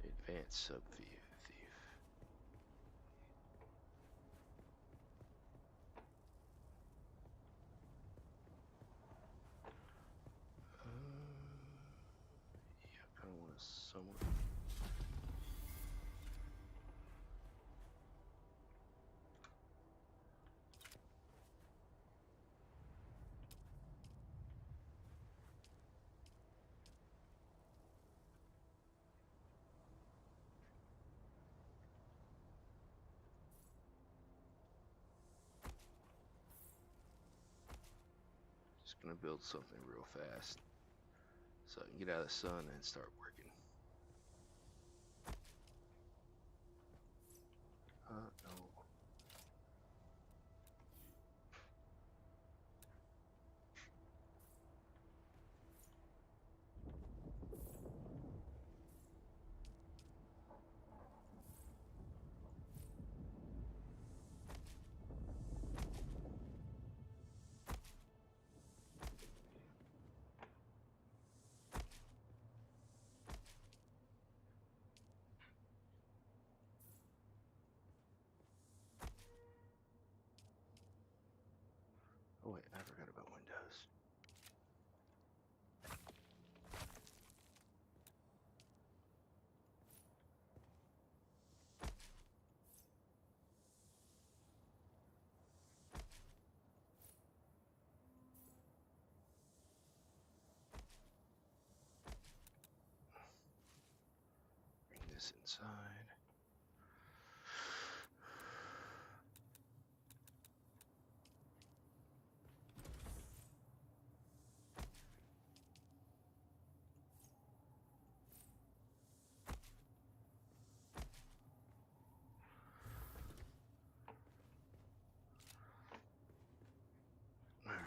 The advanced sub-thief. Yeah, I kind of want to somewhat... Just gonna build something real fast so I can get out of the sun and start working. No. Oh wait, I forgot about Windows. Bring this inside. Alright,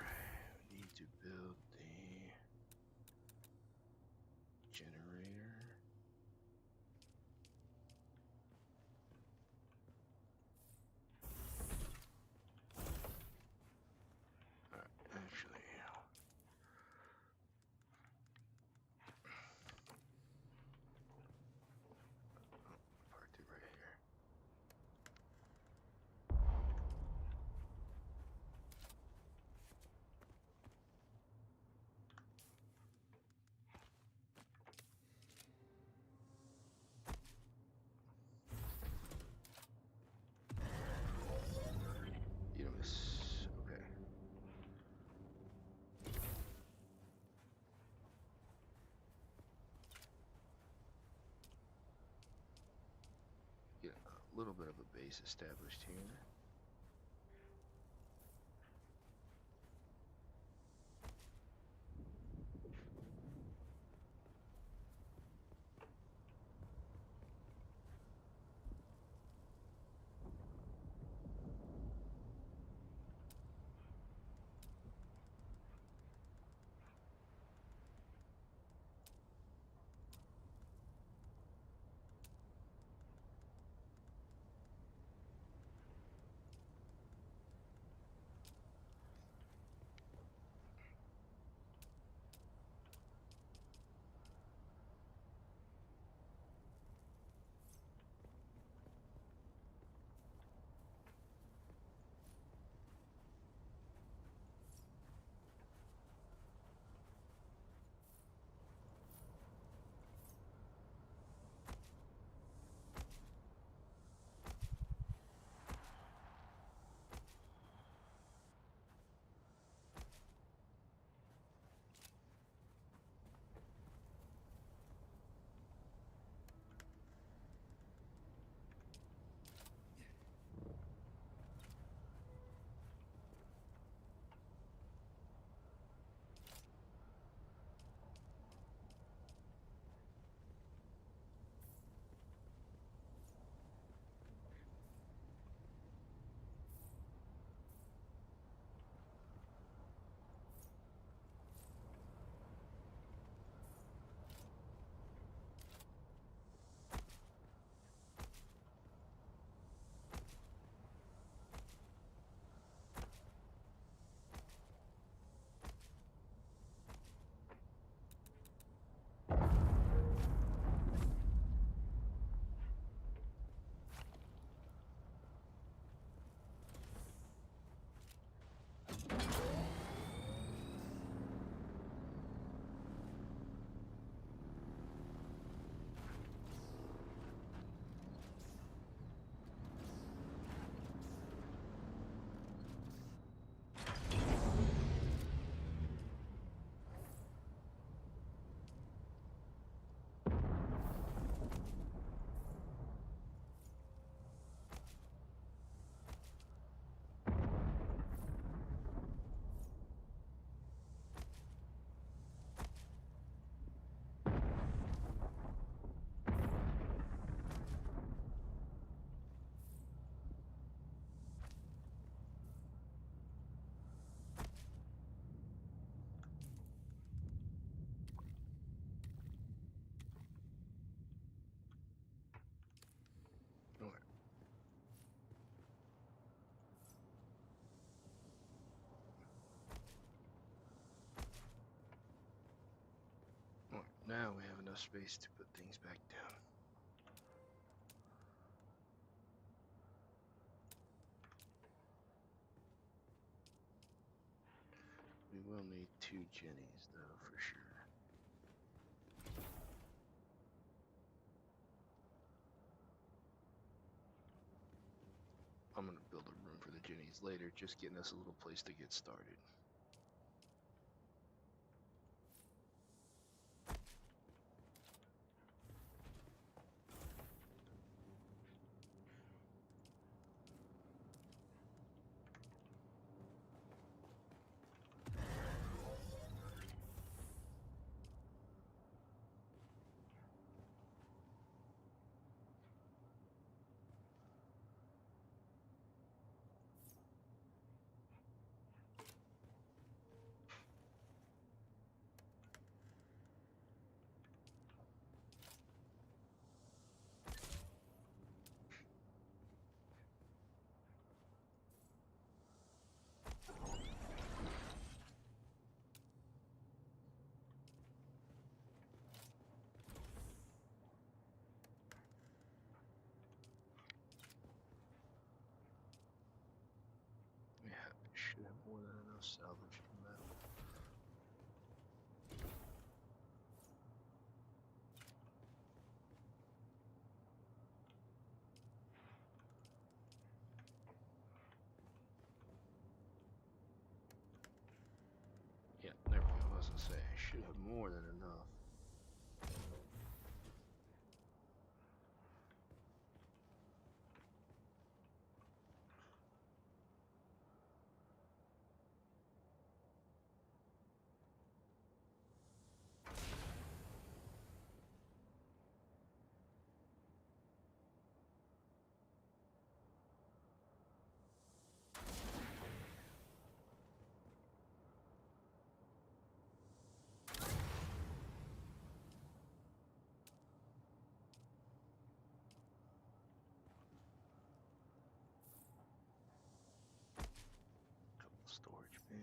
we need to build the generator. little bit of a base established here. Now we have enough space to put things back down. We will need 2 Jennies, though, for sure. I'm going to build a room for the Jennies later, just getting us a little place to get started. Should have more than enough salvage metal. Yeah, there we go. I was gonna say, I should have more than enough. And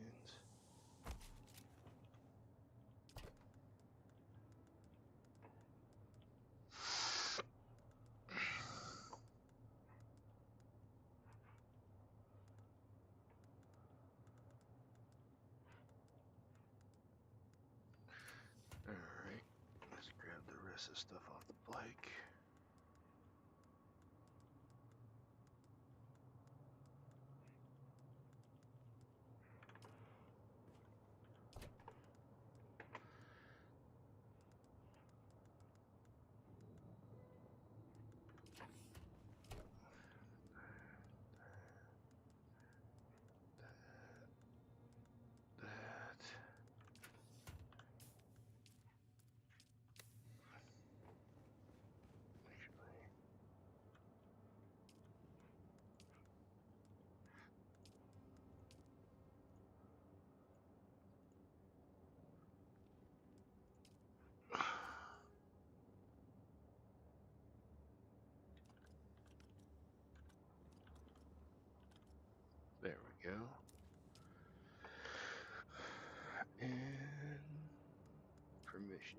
alright, let's grab the rest of the stuff off the bike. That. There we go. And permissions.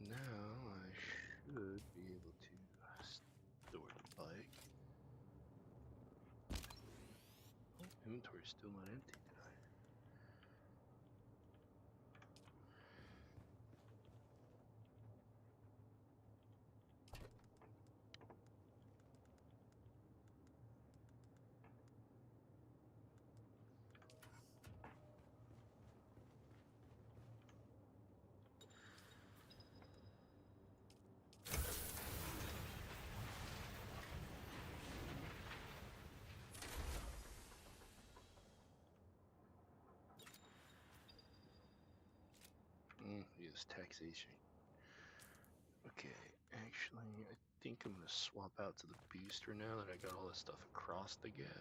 Now I should be able to store the bike. Oh, inventory's still not empty today. Yes, taxation. Okay, actually, I think I'm gonna swap out to the booster now that I got all this stuff across the gap. Make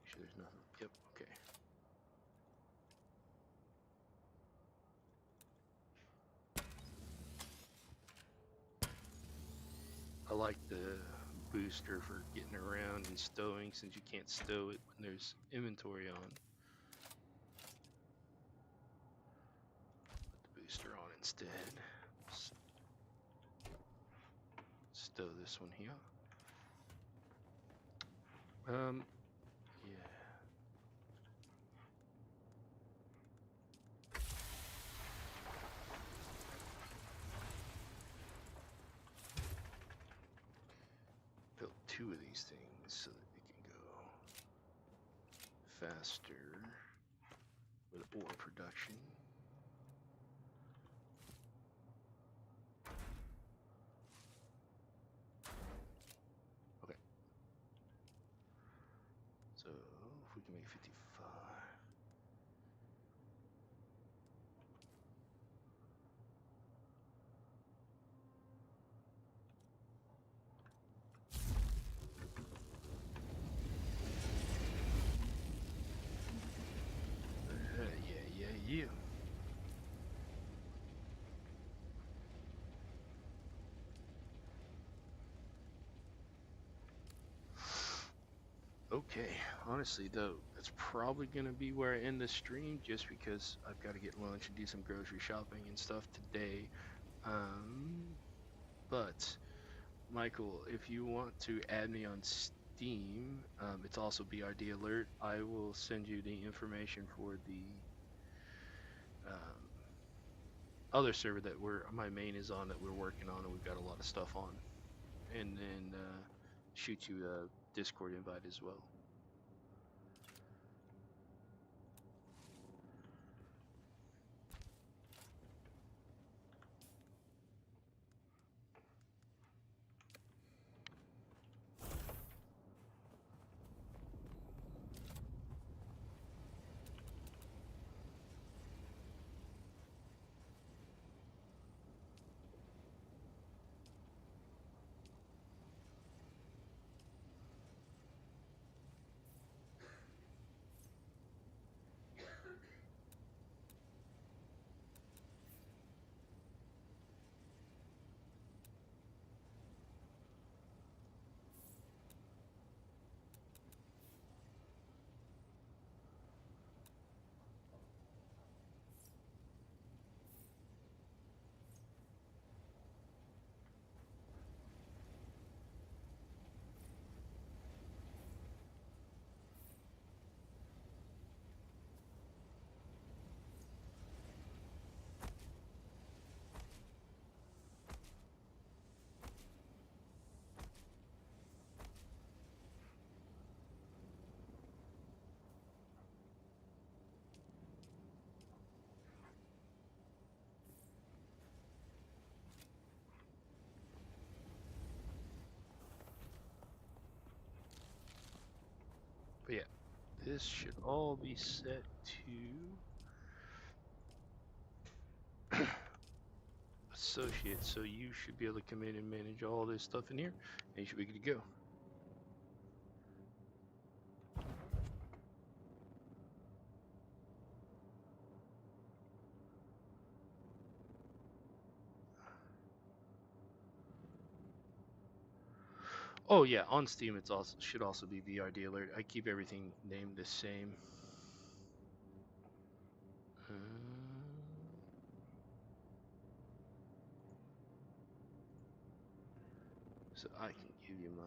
sure there's nothing. Yep, okay. I like the booster for getting around and stowing since you can't stow it when there's inventory on. Put the booster on instead. Stow this one here. Yeah. Built 2 of these things so that it can go faster with ore production. Okay. So if we can make 55. Yeah. Okay, honestly though, that's probably gonna be where I end the stream just because I've got to get lunch and do some grocery shopping and stuff today. But Michael, if you want to add me on Steam, it's also BRD Alert. I will send you the information for the other server that my main is on that we're working on and we've got a lot of stuff on, and then shoot you a Discord invite as well. this should all be set to associate, so you should be able to come in and manage all this stuff in here, and you should be good to go. Oh yeah, on Steam it's also should also be VRD alert. I keep everything named the same. So I can give you my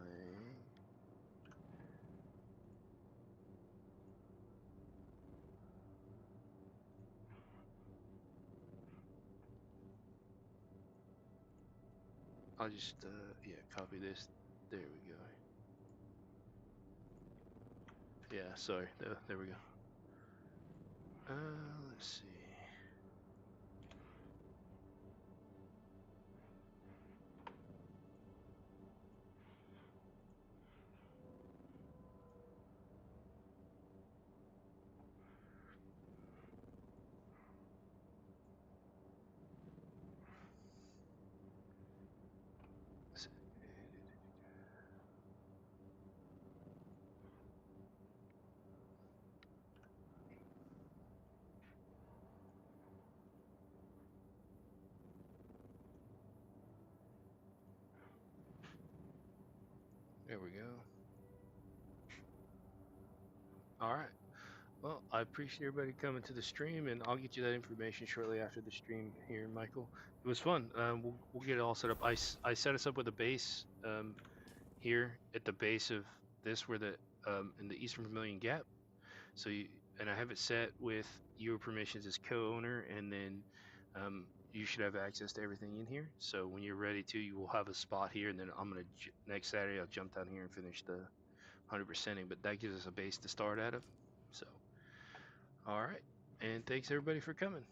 I'll just yeah, copy this. There we go. Yeah, sorry. There we go. Let's see. There we go. All right. Well, I appreciate everybody coming to the stream, and I'll get you that information shortly after the stream here, Michael. It was fun. We'll get it all set up. I set us up with a base here at the base of this, where the in the Eastern Vermilion Gap. So and I have it set with your permissions as co-owner, and then you should have access to everything in here. So when you're ready to, you will have a spot here, and then I'm gonna next Saturday I'll jump down here and finish the 100%ing. But that gives us a base to start out of. So, all right, and thanks everybody for coming.